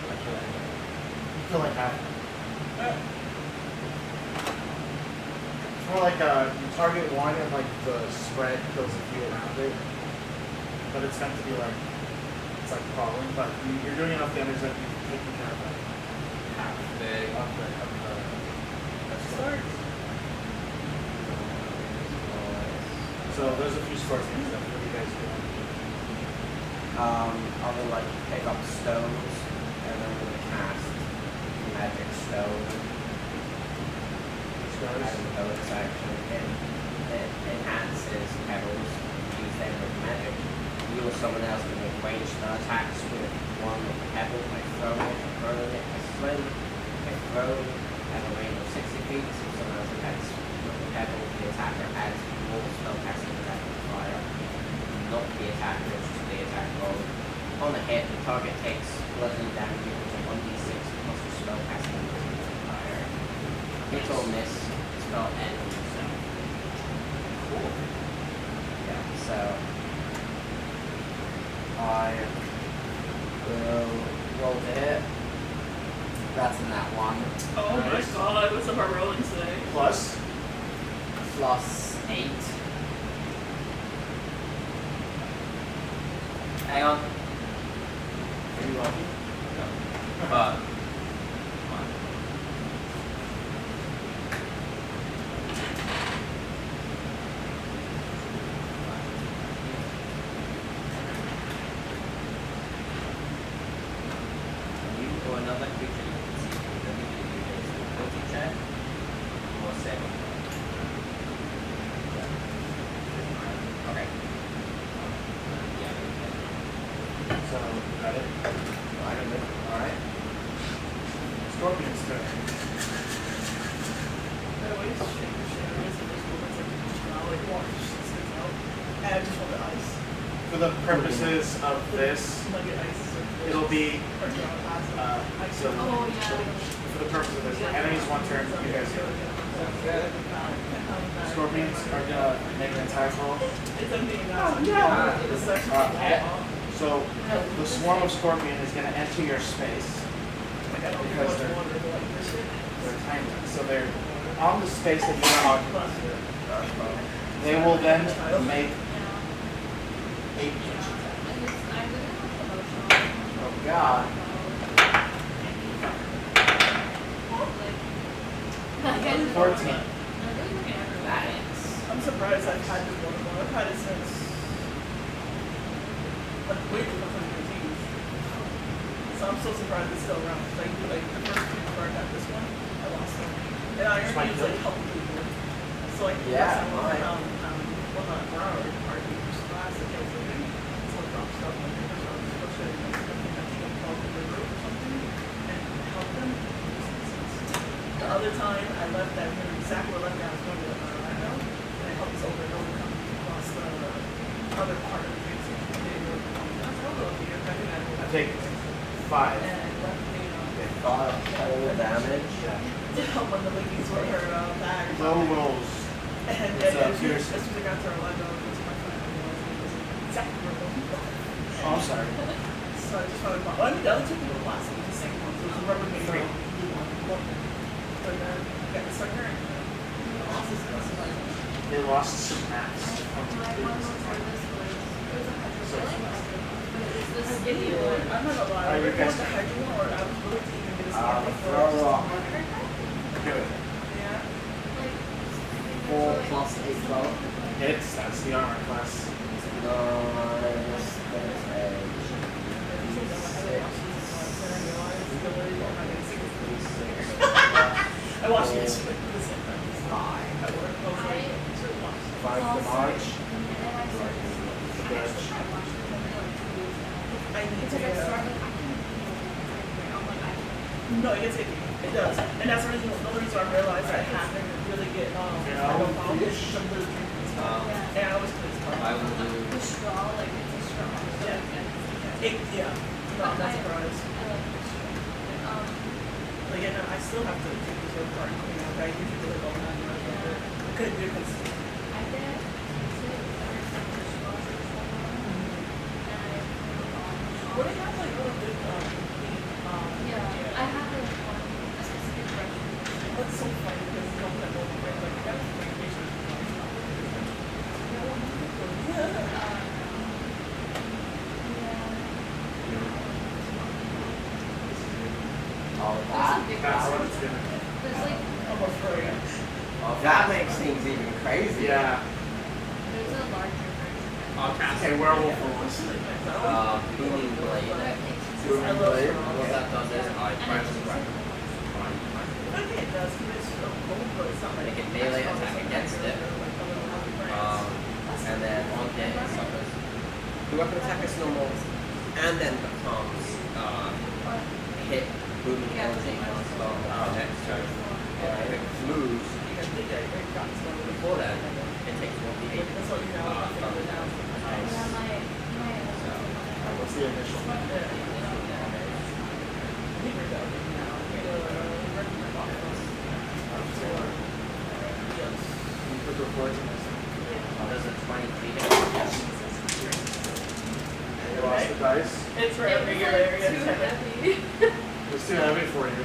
I kill it. You kill like half. It's more like you target one and like the spread kills a few around it. But it's meant to be like, it's like crawling, but you're doing enough damage that you're taking care of like half of the Start. So there's a few scores things that what are you guys doing? I will like pick up stones and then I'm going to cast magic stone. Scores? As a bonus action. It enhances pebbles. Use them with magic. You or someone else can make ranged spell attacks with one pebble by throwing it, hurling it, a sling. If thrown at a range of 60 feet, if someone else attacks with the pebble, the attacker adds more spell casting rapid fire. Not the attacker, it's just the attack roll. On a hit, the target takes bludgeoning damage equal to 1d6 plus the spell casting modifier. Hit or miss, spell ends on yourself. Cool. Yeah, so I will roll to hit. That's in that one. Oh my Nice. god, what's up our rolling today? Plus? Plus 8. Hang on. Are you lucky? But you or another creature you can see can immediately do this ability check or saving throw. Okay. Yeah. So, got it. Alright. Scorpion's turn. I always shake the shit out of this invisible, it's like, like water just spits out. And I just want the ice. For the purposes of this, Like the ice. it'll be, so, Oh yeah. for the purpose of this, the enemy's one turn, you guys go. Scorpions are gonna make an attack roll. It's emptying out. Oh, no. This section is So, the swarm of scorpion is gonna enter your space. like I don't know Because what they're- water, but like this shit. They're tiny, so they're on the space that you're occupying. They will then make Yeah. 8 inches. And it's, I really have emotional. Oh god. Like, 14. Nice. I'm surprised I've had this one. I've had it since like way too much on your teams. So I'm so surprised it's still around. Like the first two before I got this one, I lost them. And I Just my already like helping people. So like Yeah, the mine. well not for our first class that kills me. So I drop stuff on paper, so I was supposed to I think I'm called the river or something and help them. The other time I left that really exactly where I left me, I was going to Orlando and I helped this older woman come across the other part of the thing. So they were that's how old here. I think 5. And I left me Whole damage. Yeah. to help on the ladies with her bag. or Low something. rolls. And What's up, as Pierce? soon as I got to Orlando, it was my friend. And it was exactly where I was. Oh, I'm sorry. So I just found out. I mean, the other two people were last. It was the same one. So it was a rubber band. Three. But then I got the sucker and the lost is customized. They lost some max. My one was on this was, it was a hydrophilic, but it was this skinny one. I'm not gonna lie. I you really guys- want the hydro one, or I was willing to even get a skin throw rock. Do it. Yeah. Like, 4 plus 8, 12. Hits, that's the armor class. Nice. There's a I watched it yesterday. It was like 5. at work. I was like, I- should have watched it. 5 to March. I need to Because I get started, I can't, I'm like, I can't. no, it gets icky. It does. And that's the reason, the reason I realized I haven't really get, Yeah. I don't follow some little drinking stuff. Yeah. And I was pissed off. I will do. The straw, like, it's a straw. So Yeah. Yeah. No, I'm not surprised. I love the straw. Like, yeah, no, I still have to take this road part and clean out. I usually do like all 9 hours. I couldn't do it because I did two or something straws or something. And I put it on. well, they have like really good, Yeah, I have like one, a specific brush. That's so funny because you don't have no friends like that. Yeah. Oh, There's a that. big That's one. what it's gonna be. There's like, I'm afraid. That makes things even crazier. Yeah. there's a larger version. I'll cast Okay, werewolf rules. Booming Blade. Booming Blade. What that does is I press right. I think it does because it's so cold, but it's not like Make it melee attack against it. And then on hit it suffers. The weapon attack is normal and then becomes hit booming energy next turn. And if it moves before then, it takes 1d8. That's what you know. I think it down. Yeah, my, What's the initial? You put reports in this. Does a 23 hit? You lost the dice. It's right it over was here. like There too heavy. It's too heavy for you.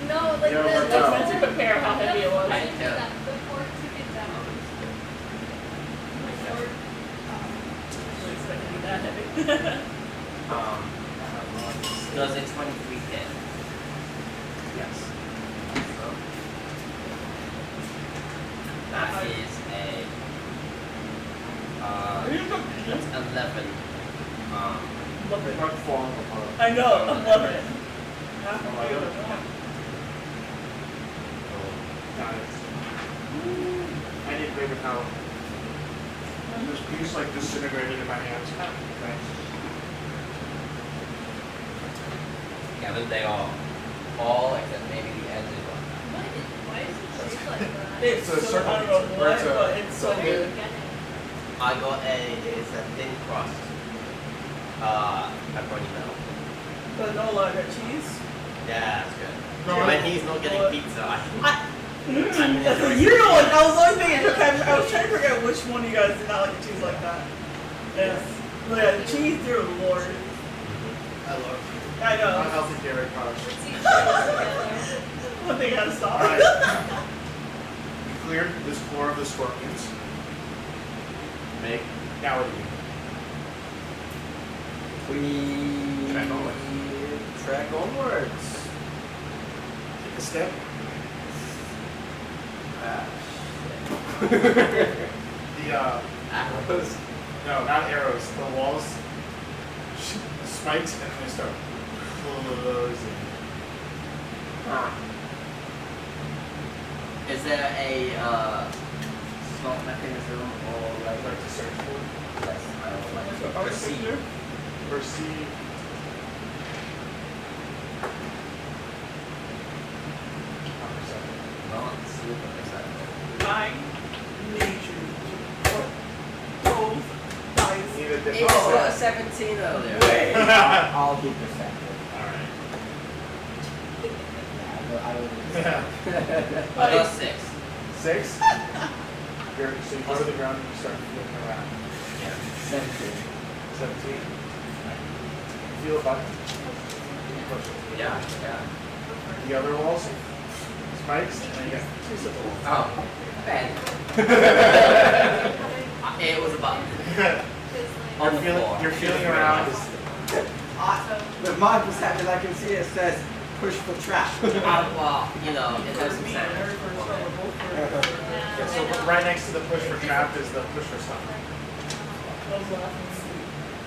No, like Yeah, the, we're the done. Let's compare how heavy it was. I didn't do that. The fork took it down. The fork, That heavy. Does a 23 hit? Yes. That is a that's 11. Love it. Not falling apart. I know. I'm loving it. Got it. I need greater power. This piece like disintegrated in my hands. Thanks. Yeah, but they are all except maybe the edges. why is it shaped like that? It's So so, I don't know or what, it's a- but it's so What are you good. getting? I got it's a thin crust. Pepperoni metal. But no like that cheese. Yeah, that's good. No, When he's not getting What? pizza, You know what? I was only thinking. I was trying to figure out which one of you guys did not like the cheese like that. Yes. But yeah, the cheese, dear lord. I love it. I know. Unhealthy dairy products. Let's eat together. One thing I had to stop. Alright. You cleared this floor of the scorpions. Make now what do you We Trek onwards. trek onwards. take a step? Ah, The arrows. no, not arrows. The walls spikes, and then they start closing. Is there a slot mechanism or like Like to search for, yes, I would like to perceive. Perceive. not super perceptive. By nature, both dice. Need a It different was set. 17 earlier. Wait, I'll be perceptive. Alright. Yeah, I will be perceptive. I got 6. 6. So you go to the ground and you start flipping around. 17. 17. Feel a button. Push it. Yeah. The other walls, spikes, and then you get 2 simple walls. Oh. Ben. It was a button. On the floor. You're feeling around. With my perception, I can see it says push for trap. Well, you know, it has some sound. Yeah, so right next to the push for trap is the push for stop. I was laughing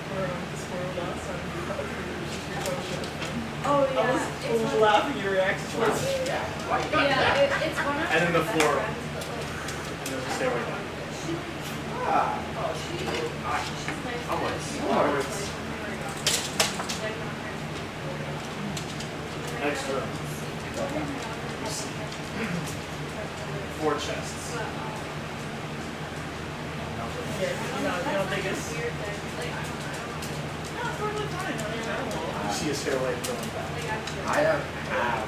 for the squirrel last time. Oh I yeah. was It's laughing your reaction was yeah, it's one of And then the my floor. friends, but, like, And you'll just stay right there. she's nice. Oh, it's Next room. 4 chests. yeah, you know, they just. Weird thing. Like, I don't know. No, it's totally fine. I mean, I don't know. You see a stairway going back. Like, actually, I don't have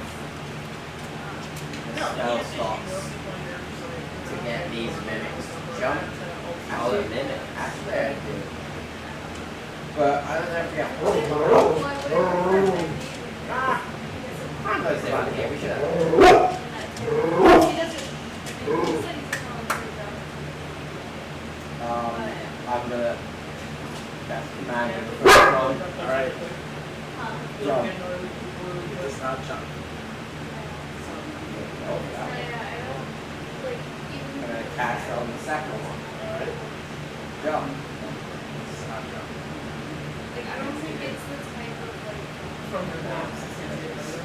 No, spell you slots to get these mimics to jump. Oh, a minute. Actually, I do. But I don't know if we have. Well, I would've preferred Ah, I'm gonna say one here. We should have. that. He doesn't. He said he's gonna improve I'm gonna. That's command the first one. Alright. Jump. Does not jump. Oh, Yeah, yeah. I don't like even. I'm gonna cast on the second one. Alright. Jump. Does not jump. Like I don't think it's the type of like From your mouth. cause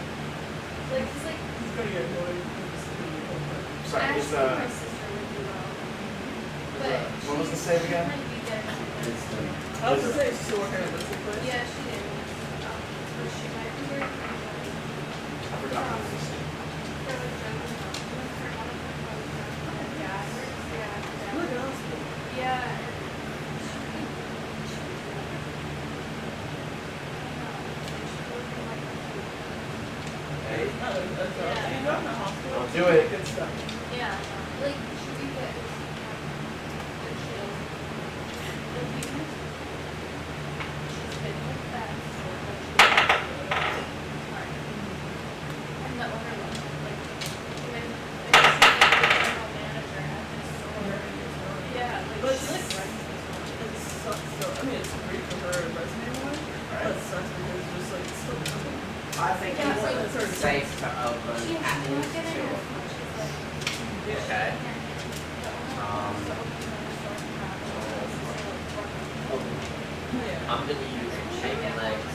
like He's gonna get annoyed. Sorry, actually is my sister would do well. But what was the save again? Might be getting Wisdom. I was gonna say she's working at this place. yeah, she did. But she might be working. I forgot what it was. Look at us. Yeah. Hey. You go in the hospital. Don't do it. Good stuff. Yeah, like should we get the chill? Like even if she's been with that sort of part. And the owner like when she's the general manager at this store. Yeah, like But she it's- runs this one. It sucks though. I mean, it's great for her resume wise, but it sucks because it's just like it's still coming. I think Yeah, it's so it's safe to open She at has not least getting 2 as of them. much as like. Okay. Yeah. I'm gonna use shaking legs.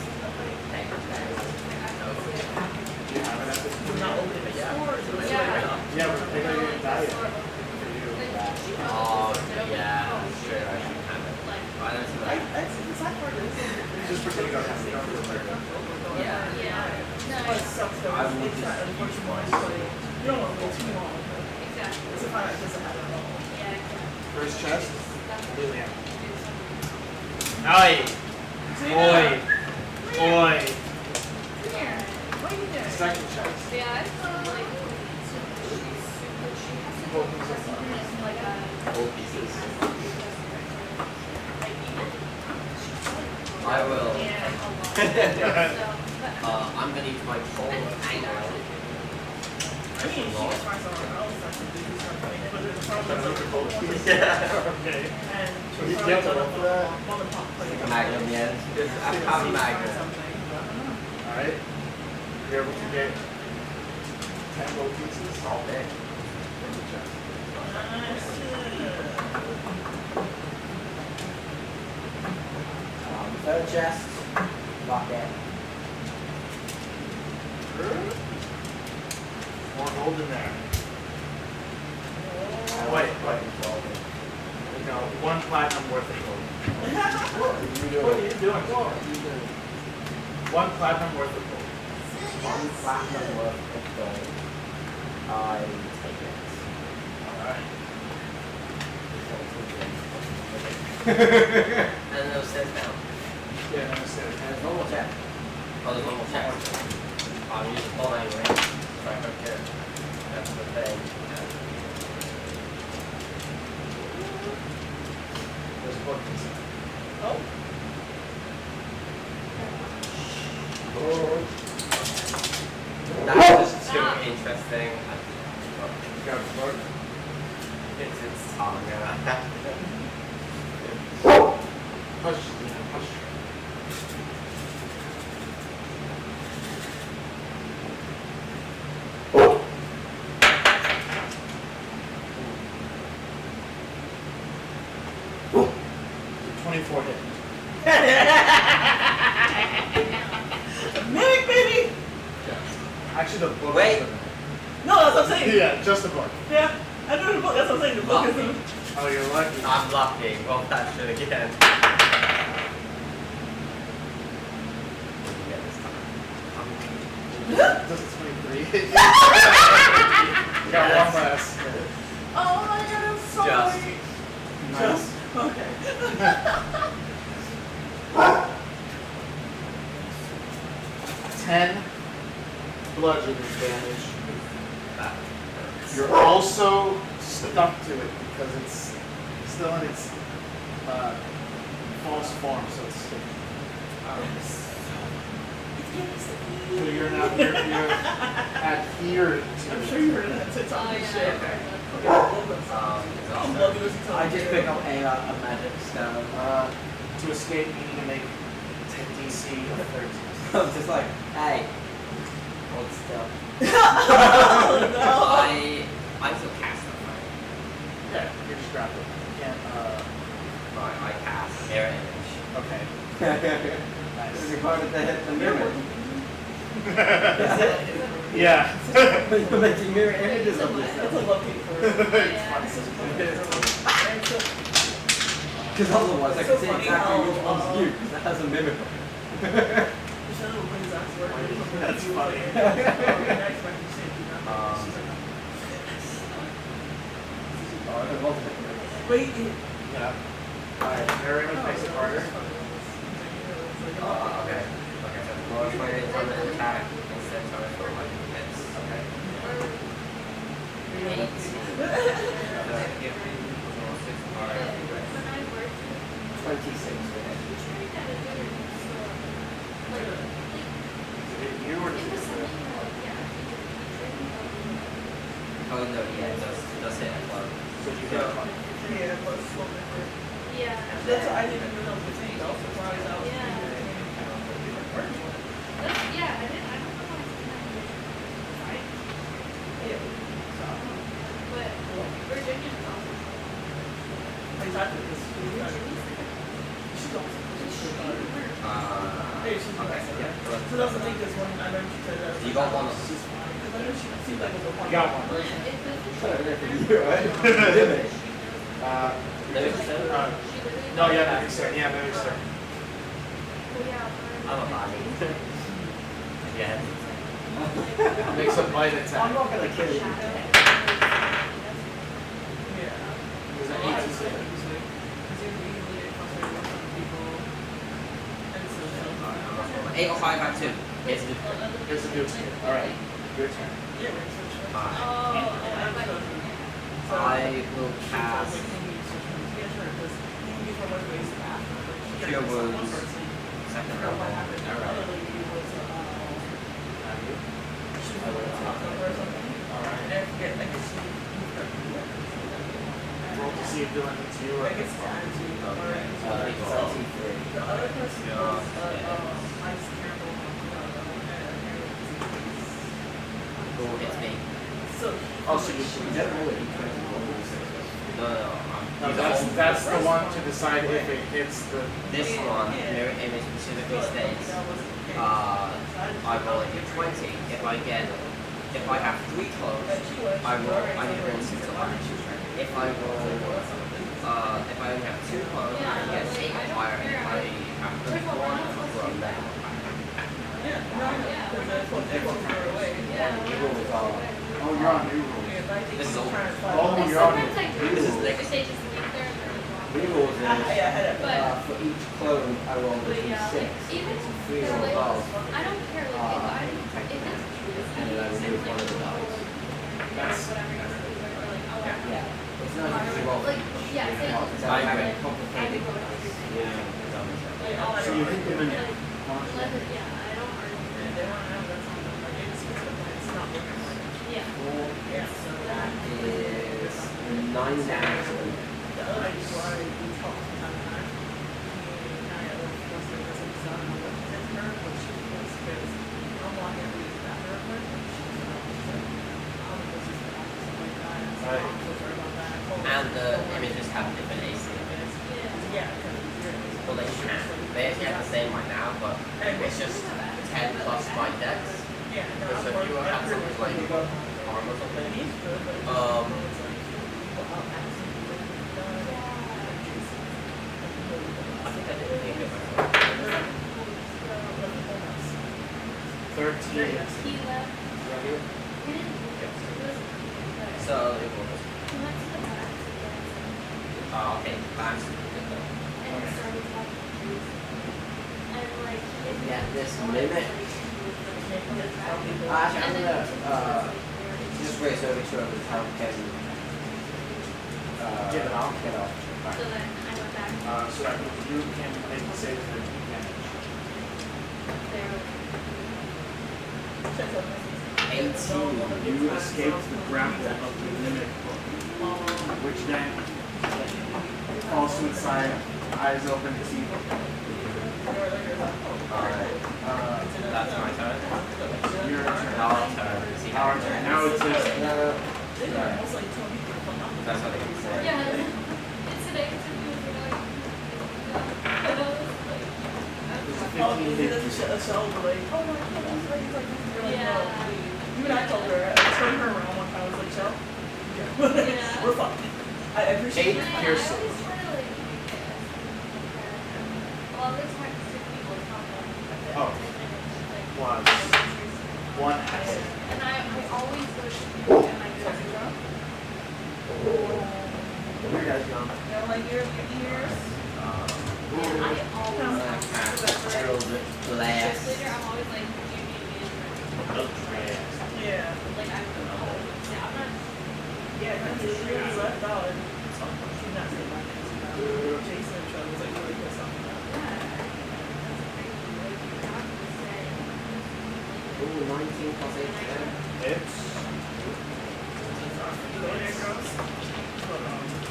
Hang legs. Do you have it at this We're not opening the store. So it's Yeah. like, Yeah, we're picking a diet for you. Oh, yeah. Sure, I should have it. Oh, I don't see I, that. the sad part is, Just pretend you don't have it. Yeah. but it sucks though. I It's would not just unfortunately, use like, you don't want to go too long. Exactly. It's a fine, it doesn't have it at all. Yeah, exactly. First chest, completely empty. Oi! See Oi! that? Oi! Come here. What are you doing? Second chest. Yeah, I thought like she's super. She has to go to like a. Old pieces. Like even. I will. Yeah, a lot. So, but I'm gonna use my pole angle. I mean, she just finds someone else that can do something, but there's a problem with the whole thing. Yeah. Okay. And So you she's get probably the roll for that? mom and pop play. Magnum, yes. Just a copy magnet. Something, but I don't know. Alright. You're able to get 10 gold pieces. All day. First chest. Nice. Third chest. Lock it. More gold in there. Wait. We got 1 platinum worth of gold. What are you doing? 1 platinum worth of gold. 1 platinum worth of gold. I take it. Alright. And those stairs down. Yeah, no, stay. There's one more check. Oh, there's one more check. I'll use the ball anyway. So I don't care. That's the thing. There's a book inside. Oh. That's just too interesting. You got a book? It's tongue. Yeah. Hush, Dean, hush. Mimic, baby! Actually, the book. Wait. is No, that's what I'm saying. Yeah, just the book. Yeah, I know the book. That's what I'm saying. The book is in. Oh, you're lucky. I'm lucky. Roll that shit again. Get this time. Does it 23? You got one less. Oh my god, I'm so Just. lucky. Nice. Okay. 10 bludgeoning damage. That hurts. You're also stuck to it because it's still in its false form, so it's sticky. So you're adhered to I'm it. sure you heard that TikTok Oh, and yeah. shit. Okay. I'm Exhausted. loving this TikTok. I just pick up a magic stone. To escape, you need to make 10 DC of 13. I'm just like, hey, hold still. Oh no! I still cast them, right? Yeah, you just grab it. You can't, Right, I cast mirror image. okay. This is part of the mirror. Is it? Yeah. You're making mirror images of It's a yourself. love hate for It's funny. It's such a fun game. And so, Because otherwise I It's can so see funny exactly how, which one's you, because that has a mimic. Michelle when his ass work, That's funny. Wait, Yeah. Alright, mirror image makes it harder. Okay. Okay, so lowest weighted on the attack instead of for like hits. Okay. 18. Give me 6 alright. 26 with it. Is it you or just Oh no, yeah, it does hit at one. so you get a funny. yeah, plus one. Yeah. That's I didn't even know the thing. I was surprised I was Yeah. That's, yeah, I don't know why it's not right? But Virginia is also. Exactly. She's awesome. Hey, she's Okay, awesome. yeah. So that's the thing, because when I know she said that. You got one. She's fine. Because I know she seems like a You got one. It doesn't. Put it there for you, right? Mimic. Maybe so. No, yeah, that makes sense. Yeah, that makes sense. I'm a body. Yeah. Makes a bite I'm attack. not gonna kill you. Yeah. There's an 8 to 6. I'm 8 or 5 at 2. It's the Here's the dude's here. Alright, your turn. I will cast Cure Wounds. Second level. Roll to see if doing it to you or It's time to. Okay. The other person was ice candle. Who hits me? So Oh, so you You don't know what you No, I'm No, that's the one to decide if it hits the. This one, mirror image specifically states, I roll a d20. If I have 3 clones, I need to roll 6 of that. If I only have 2 clones, I can get 8 or higher. And if I have 1, I can roll 11 or higher. New rules are. Oh, you're on new rules. This is old. Oh, you're on new rules. This is legacy. Stages in the third or New rules is But for each clone I roll a d6. even So if 3 they're or like, above, I don't care, like, if it's and then I remove one of the dice. Yeah. It's not just you roll. like, yeah, say, It's not very complicated. So you hit them in. yeah, I don't argue. Yeah. That is 9 damage. And the images have different AC limits. Well, they can. They actually have the same right now, but it's just 10 plus my dex. Because if you have something like arm or something, I think I did think of myself. 13. He left. Right here. He didn't. So it was. He went to the back to get some. Okay, fast. And started talking to trees. And like, he Yeah, this didn't- limit. Actually, I'm And gonna then just race over to him and help him Get it off. Get off. So then I went back So that you can make the save for damage. there. 18. You escaped the grapple of the mimic book, which then falls to its side, eyes open, teeth. Alright, that's my turn. Your turn. Our turn. See how Our turn. Now it's his. That's what they can say. Yeah. It's today. It's a new like. Oh, he does a show like, oh my god, that's right. He's like, you're like, Yeah. no. Even I told her, I turned her around one time, I was like, Shell, Yeah. we're fucked. I appreciate Eight it. piercing. Well, this time to people talk Oh. like, One acid. and I always go to people and like touch up. Where you guys going? You know, like your ears. And I always Harold Glass. just later I'm always like, do you need me? Yeah. Like I'm not. Yeah, because he really left out and she's not saying my name. Jason and Trevor was like really pissed off about it. Ooh, 19 plus 8 to them. It's. You go there, girls.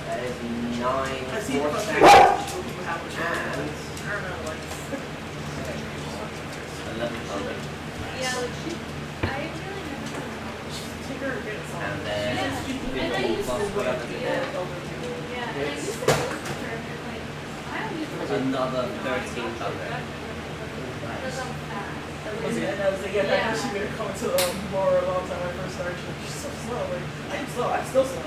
That is 9 I see the force frustration damage. people have with And I don't know, like, 11 thunder. Yeah, like I really never know. take her or get it And solved. then And I 15 used plus to whatever work, it yeah. is. Yeah, and I used to go to her and like I don't usually Another 13 thunder. because I'm fast. And I was like, yeah, I know she made her come to more a long time when I first started. She's so slow. Like, I am slow. I'm still slow.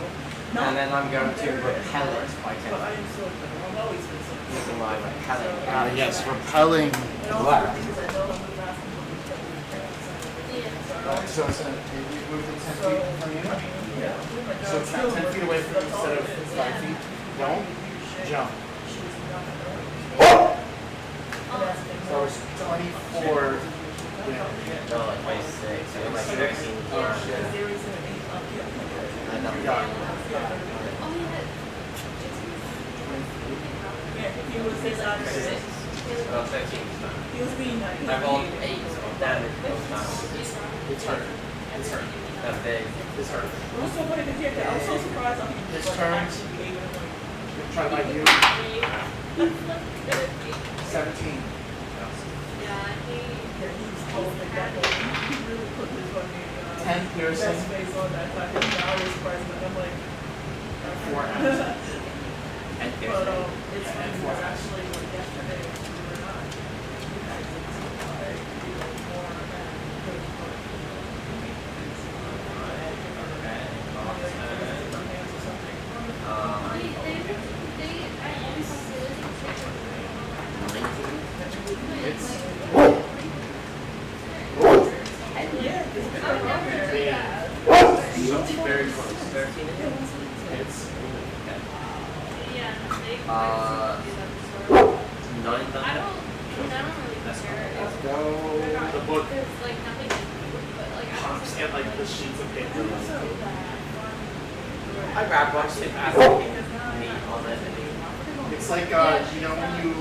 Not And then I'm going to there, repel it by But I 10. am slow. I've always been slow. Using my repelling. Yes, repelling And also blast. because I know I'm the fast one. Yeah. So it's you moved it 10 So, feet from you? yeah. So it's now 10 feet away from you instead of 5 feet? Don't jump. So it's 24 damage. Oh, like 26. So like 13 Oh, thunder. shit. And I'm You got it. Oh yeah. Yeah, he was his other 6. Well, 13 thunder. He was being like, I rolled 8 of damage both times. It's hurt. It's hurt. That's big. It's hurt. it was so funny because yeah, I was so surprised how he His was turn. actually be able to like, Try to bite you. 17. Yeah, yeah, he was told like that. Like, he really put his fucking 10 piercing. best face on that fucking. I was surprised, but I'm like, 4 acid. But it's funny because actually like yesterday we were not. We had to like do like more of that. Very close. 13 It's Yeah, they Uh, I 9 don't really care. Let's go. the book There's like nothing to do, but like I pops just and like the sheets of paper. I grab one, sit back, meat on it. It's like you know when you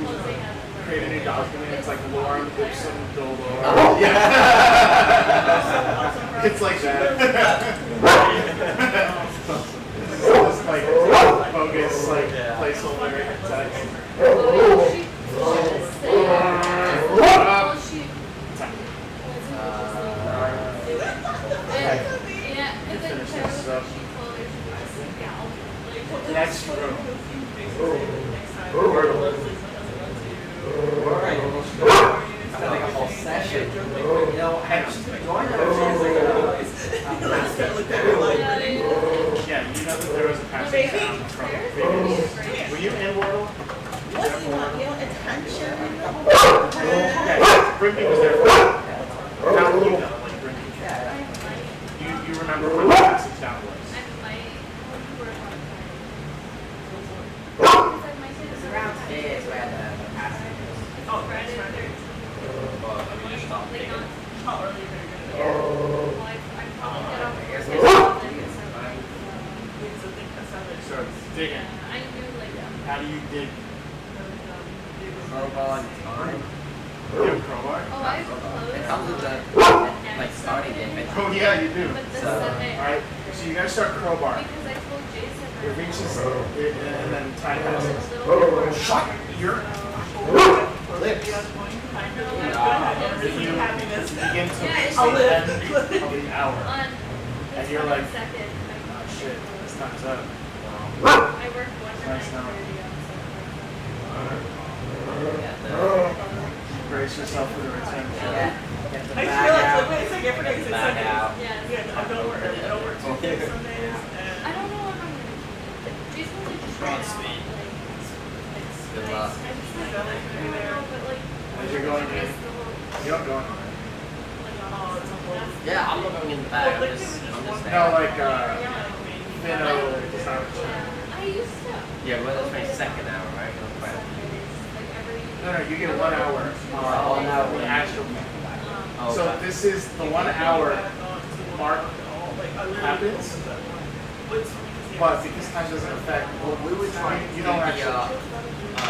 create a new document, it's like Lauren Gibson Dolo. Yeah. It's like that. It's like bogus like placeholder text. Next room. I feel like a whole session. You know, and join Yeah, you know that there was a passage down from previous. Were you in Wordle? What's attention? Yeah, Brittany was there for that. How do you know, like Brittany? You remember when the passage down was? It's around here is where the passage is. Oh, that's right there. How early are you So digging. How do you dig? Crowbar and time. You have a crowbar? Oh, I have clothes. It comes with the like starting image. Oh yeah, you do. But this So, Alright, so you guys start crowbar. because I told Jason It reaches and then time a passes. little Shut your lips. This is happiness. Begin to Yeah, it's the like- end of the hour. on And you're like, second. Oh shit, this time's up. I work 1 to Nice 9:30 Brace yourself for the return. Yeah. Get the I bag feel like out. wait a second, I forget it's Bag Sundays. out. Yes. Yeah, I don't work Tuesdays, some days, I don't know if I'm gonna keep it. Jason was like just right out. Godspeed. Like, Good luck. I just like, I don't know, but like. As you're going in, it's the whole, you don't go anywhere. Yeah, I'm not going in the bag. I'm just there. No, like, Minnow does not return. I used to. Yeah, well, that's my second hour, right? Not quite. Like every. No, you get 1 hour. Oh, no. The actual. Oh, So okay. this is the 1 hour mark happens, but because time doesn't affect, Well, we would try to you do don't the, actually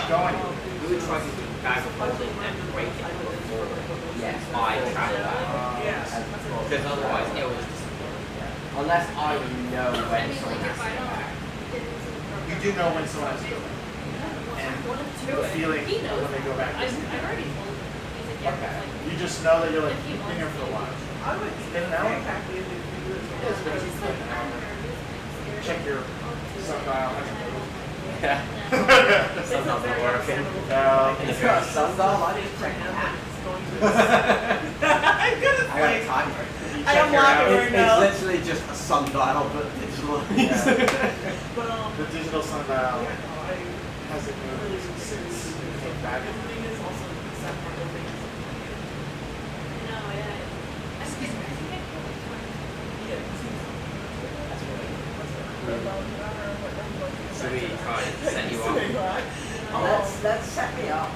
go anywhere. we would try to do bag folding and break it before Yes. I travel back. Because otherwise it will just Unless I know I when mean, someone like has if to I go don't back. get into the program. You do know when someone has to go back. And the feeling He knows. when they go back is I've already told him. He's like, yeah, Okay. like, you just know that you're like, you've been here for a while. I would In an hour? happy if you do it. Yes, but I'm just like, I'm nervous. I'm check scared. your sundial. yeah. It's Sometimes very not working. No. It's got a sundial, I need to check that. I'm gonna I got a say, timer. You I check am your locking hour. right now. literally just a sundial, but digital. but The digital sundial yeah, no, I hasn't moved since it came back. the thing is also the sad part of things. No, yeah. I think I feel like 20. Yeah, it seems So we try and set you up. Let's set me up.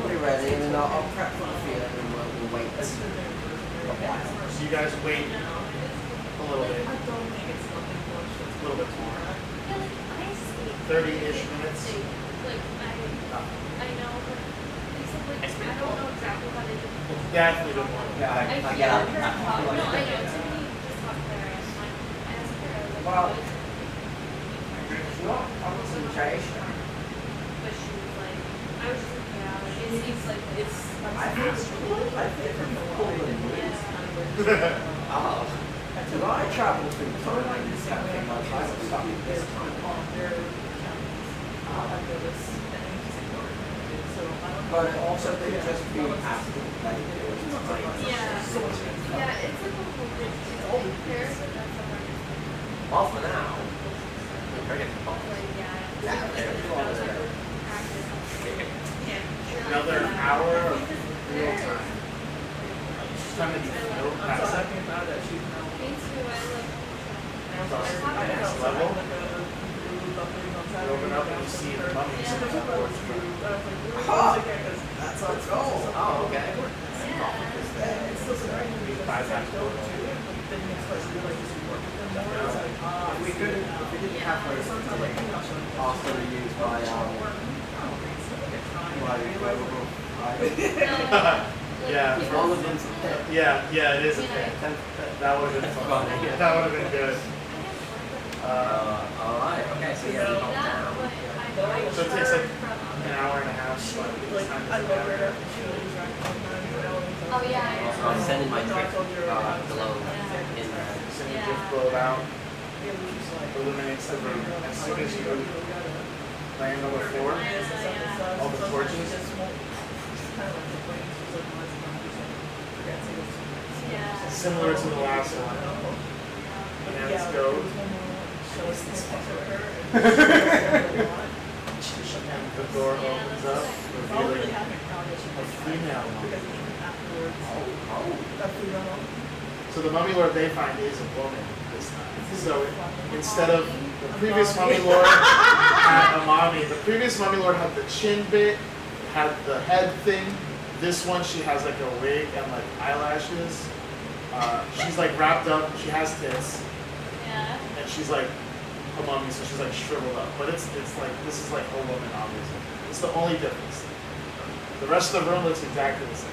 I'll be ready and then I'll prep for the field and we'll wait. A while. So you guys wait a little bit, I don't think it's nothing much. a little bit more. Yeah, like I skate. 30-ish minutes. Like I know, but except like I don't know exactly how they do it. Definitely don't want to. Yeah, I I feel get up. like her talk. No, I know. Tiffany just talked to her and like I asked her. I was like, Well, what? It's not concentration. But she was like, I was just like, yeah, like it seems like it's. I think it's cool and weird. Oh. Because I travel through time and something like I was stuck at this time. I feel this, and then you just ignore it. So I don't know. But it also could Yeah. just be active, like it was like, Yeah. So much Yeah, it's like a whole big pair, but that's a hard Well, for now. I'm very difficult. like, yeah. Yeah, It's it's like all there. practice. Yeah. Another hour of Because real there's- time. Just trying to get no I'm so past happy about that she's now. Me too, I love Next level. You open up and you see the mummies Yeah. on the board. that's our goal. Oh, okay. Yeah. It's still surprising because it's like don't do it, but then you start to realize you should work with them more. It's like, If we didn't have those sometimes like, things, also used by Yeah, People- all of them's a pit. Yeah, it is a You know, thing. That would have been fun. Yeah, that would have been good. Alright, okay, so yeah, we got down. So it takes like an hour and a half, but Like, time I doesn't love her. matter. She was right on time, you know. Oh, yeah, I Also, I'm sending my trick glow in there. So you Yeah. just blow it out, It was just like, illuminates the room. As soon as you land on the floor, all the torches. Yeah. Similar to the last one. Hands go. And the door opens up, revealing a female mummy. So the mummy lord they find is a woman this time. So instead of the previous mummy lord had a mommy, the previous mummy lord had the chin bit, had the head thing. This one she has like a wig and like eyelashes. She's like wrapped up. She has tits, Yeah. and she's like a mummy, so she's like shriveled up. But it's like this is like a woman obviously. It's the only difference. The rest of the room looks exactly the same.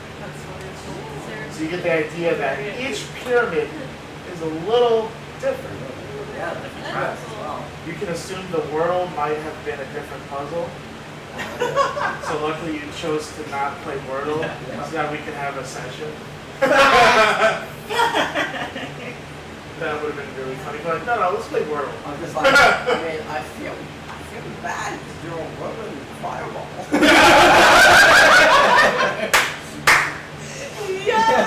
So you get the idea that each pyramid is a little different. Yeah, different tracks as well. You can assume the world might have been a different puzzle. So luckily you chose to not play Wordle so that we can have a session. That would have been really funny. But no, let's play Wordle. I'm just like, I mean, I feel bad because you're a woman fireball.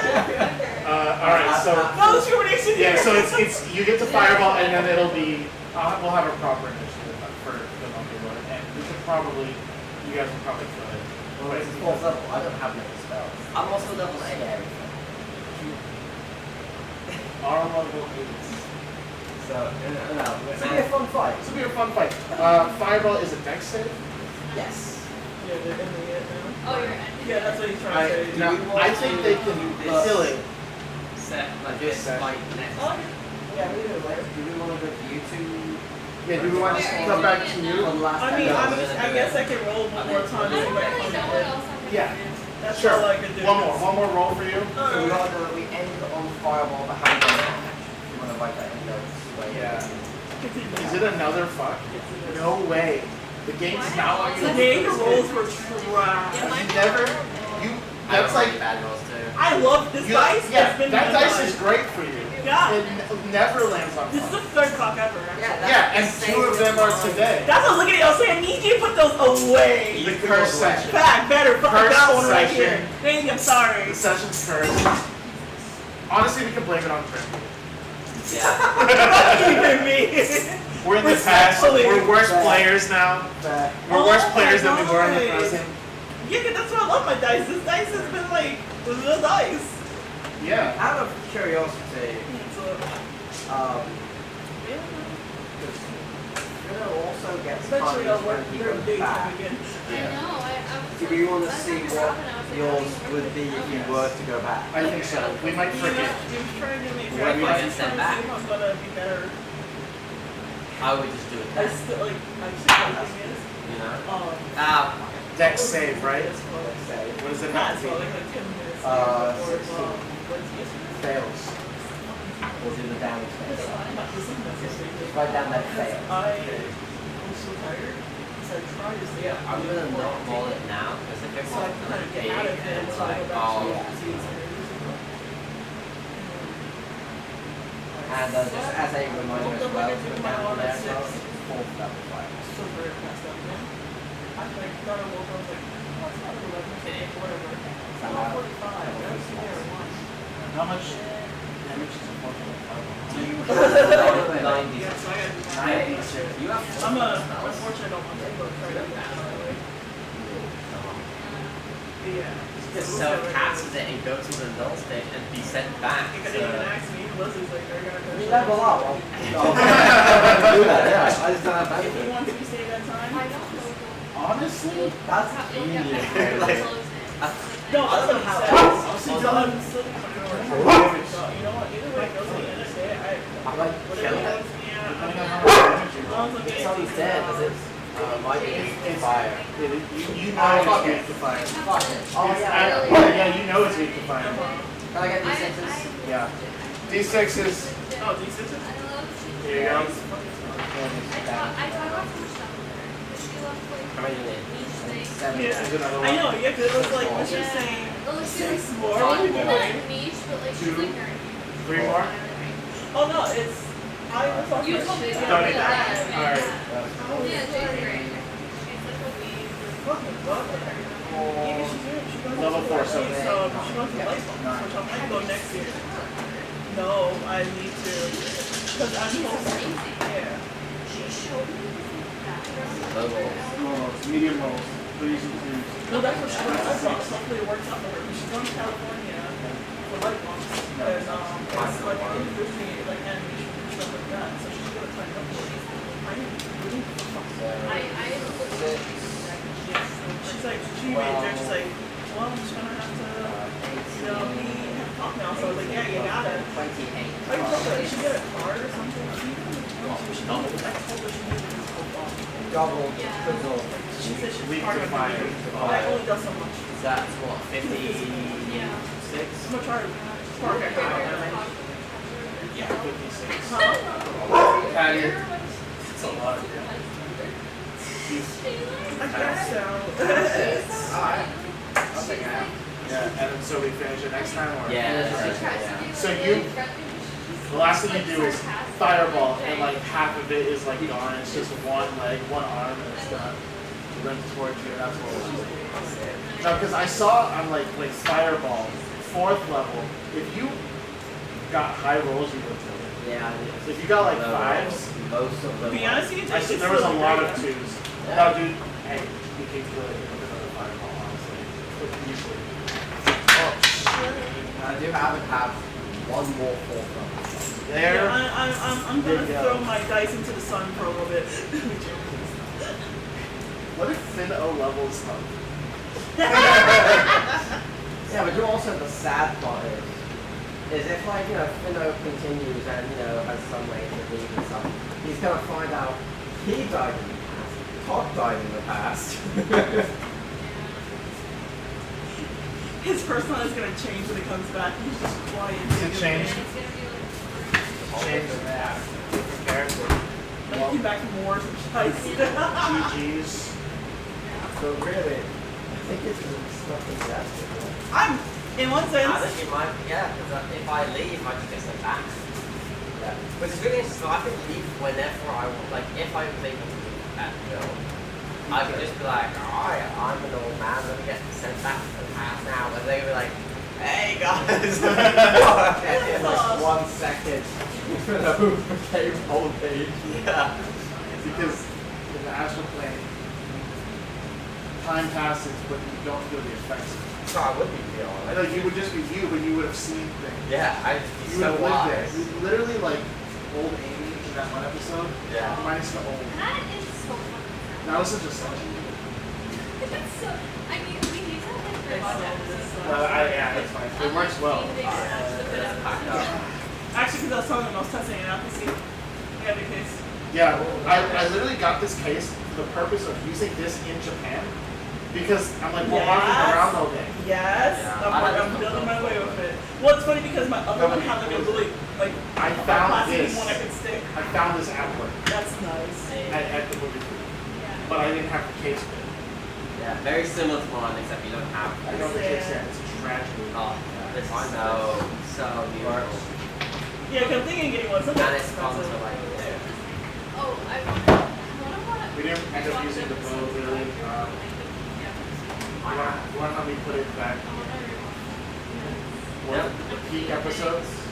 All right, so No discrimination here. yeah, so it's you get to fireball and then it'll be we'll have a proper initiative for the monkey lord and we could probably you guys will probably kill it. Well, this is fourth level. I don't have many spells. I'm also level 8. Our level 8. So, no. It's gonna be a fun fight. This will be a fun fight. Fireball is a dex save. Yes. Yeah, they're ending it now. Oh, you're ending. Yeah, that's what he's trying to say. I think they can kill it. Set like This this, set. like next. Oh, Yeah, we do. Like, do we want to go to you two? Yeah, do we want to Wait, are come you back doing to it you? now? For the last I mean, time? I guess I can roll one more time. I to see don't if I can really find know what it. else I can Yeah. do. That's Sure. all I could do. One more roll for you. So we gotta we end on fireball behind the match. You want to write that in notes? Like, Yeah. Is it another fuck? No way. The game's not what you The game rolls were trash. Yeah, my You never. You. That's like. bad rolls too. I love this You, dice. yeah, It's been that good dice is great for you. Yeah. It never lands on This is the fuck. third cock ever. Yeah, and two of them are today. That's what I was looking at. I was saying, I need you to put those away. The curse section. Back, better. Fuck First that one right session. here. Thank I'm sorry. The session's cursed. Honestly, we can blame it on Grim. Yeah. Even me. We're in the past. Respectfully. We're worse players now. Fair. We're worse Oh players my than we were in the God. present. Yeah, 'cause that's why I love my dice. This dice has been like the real dice. Yeah. Out of curiosity, So, you're gonna also get eventually punished I'll when work he their goes days back. up again. I know. I was. Do we want to I was see talking to what Rob and I was like, yours oh, you would work be with- if you okay. were to go back? I think so. We might You forget. know, you're trying to make What if I I'm get sent trying to back? see if I'm gonna be better. I would just do it I then, still like my thing is you know? um Dex save, right? it's fun. What does it Yeah, have it's to fun, be? like 10 minutes. 16. What's yesterday? Fails. Or do the damage This fail? I'm not listening to this thing. Just write down that fail. I'm so tired. So I try to stay up. I'm gonna not roll it now, because if it So I was can gonna kind of be get out of it and until I like, go back to oh, yeah. see it's And just as a reminder as well, to put down on there as well, 4th level fireball. So very messed up, man. I like thought I woke up, I was like, oh, it's not 11 or whatever. It's not 45. That's there at once. How much damage is a 4th fireball? Yeah, so I gotta do my 96. You have unfortunately, I don't want to go try to Yeah. just sell cats it and go to the null stage and be sent back. I think I didn't even ask me. Lizzie's like, they're gonna We go. level up. I'll do that, yeah. I just don't have If he benefit. wants to stay that time. I don't know. Honestly, That's Like, No, I don't know how. Honestly, So I'm still gonna go. So, you know what? Either way it goes at the end of the day, I'm like, whatever kill it. wants me out. depending on how much damage you As roll. long as I'm getting Somebody's dead, does it? Might be It's fire. You know Oh, it's fuck weak it. to fire. Fuck it. Oh, It's yeah. yeah, you know it's weak to fire. Can I get these sixes? Yeah. D6s. Oh, these is it? Here you go. I talk about some stuff with her. But she loves like How many you need? niche things. Seven. Yeah. Is another one? I know, yeah, 'cause it was like, what you're Yeah. saying. Oh, look, she 6 likes more? What are we not doing? niche, but like she's Two. like nerdy. 3 more? Oh, no, it's. I was talking You about told me shit. to Done do it. that. Alright. Yeah, Jade's great. She's like a weed. Fucking love her. Maybe she goes Level to 4, so so she goes to light bulbs, which I might go next year. No, I need to. Because I'm supposed to. Yeah. She showed me that. Low rolls. Rolls, medium rolls, 3s and 2s. No, that's what she wants. Hopefully it works out for her. She's going to California for light bulbs. And it's like an industry, like animation and stuff like that. So she's going to try to help her. I am really She's like, she made a joke, she's like, well, I'm just gonna have to, talk now. So I was like, yeah, you gotta. 28. I told her, she get a card or something. She told her she needed a football. Double. Yeah. Triple. She said she's Weak part to of fire. it. That only does so much. That's what, 56? Yeah. I'm gonna try to spark her high. Yeah, 56. Huh? It's a lot. I guess so. Alright. I'll take it out. Yeah, and then so we finish it next time, or? Yeah. So the last thing you do is fireball, and like half of it is like gone. It's just one leg, one arm, and it's done. It runs towards you, and that's what it was. No, because I saw on like fireball, 4th level, if you got high rolls, you would kill it. Yeah, So if you got like 5s, most of To them. be honest with you, I see there was a lot of 2s. No, dude, hey, you can kill it with another fireball, honestly. Usually. Oh, shit. I do have one more 4th level. There. Yeah, I'm There gonna you go. throw my dice into the sun for a little bit. What if Finn O levels up? Yeah, but you also the sad part is if like, Finno continues and, has some way to leave and stuff, he's gonna find out he died in the past, Todd died in the past. His persona is gonna change when he comes back. He's just quiet. It changed. Change the map. Different character. Like, he came back from wars and shit. GG's. So really, I think it's stuff in that. I'm, in one I sense, think you might, yeah, because if I leave, I just get sent back. Yeah. Which is really interesting. So I can leave whenever I want. Like, if I was able to leave at will, I could just be like, alright, I'm an old man, let me get sent back to the past now. And they're gonna be like, hey guys! And in like 1 second, Finno became old age. Yeah. Because in the astral plane, time passes, but you don't feel the effects. So I would be real. I know you would just be you, but you would have seen things. Yeah, I'd be You so would have lived there. wise. You literally like old Amy in that one episode. Yeah. Minus the old. That is so fun. That was such a session. It's so, I mean, we need to like They realize saw that. this, Yeah, it's fine. It works well. actually, because I was telling him I was testing it out to see. Yeah, because. Yeah, I literally got this case for the purpose of using this in Japan because I'm like, we're walking Yes. around all day. Yes, Yeah. I'm building my way with it. Well, it's funny because my other one had like a really, like, I found plastic this. one I could stick. I found this at work That's nice. at the movie theater, but I didn't have the case with it. Yeah, very similar to mine, except you don't have. I know the case there. It's a tragedy. Oh, this is so beautiful. Yeah, 'cause I'm thinking of getting one. And it's fun to like. Oh, I want We didn't end up using the bow really. You want to help me put it back? What? The peak episodes?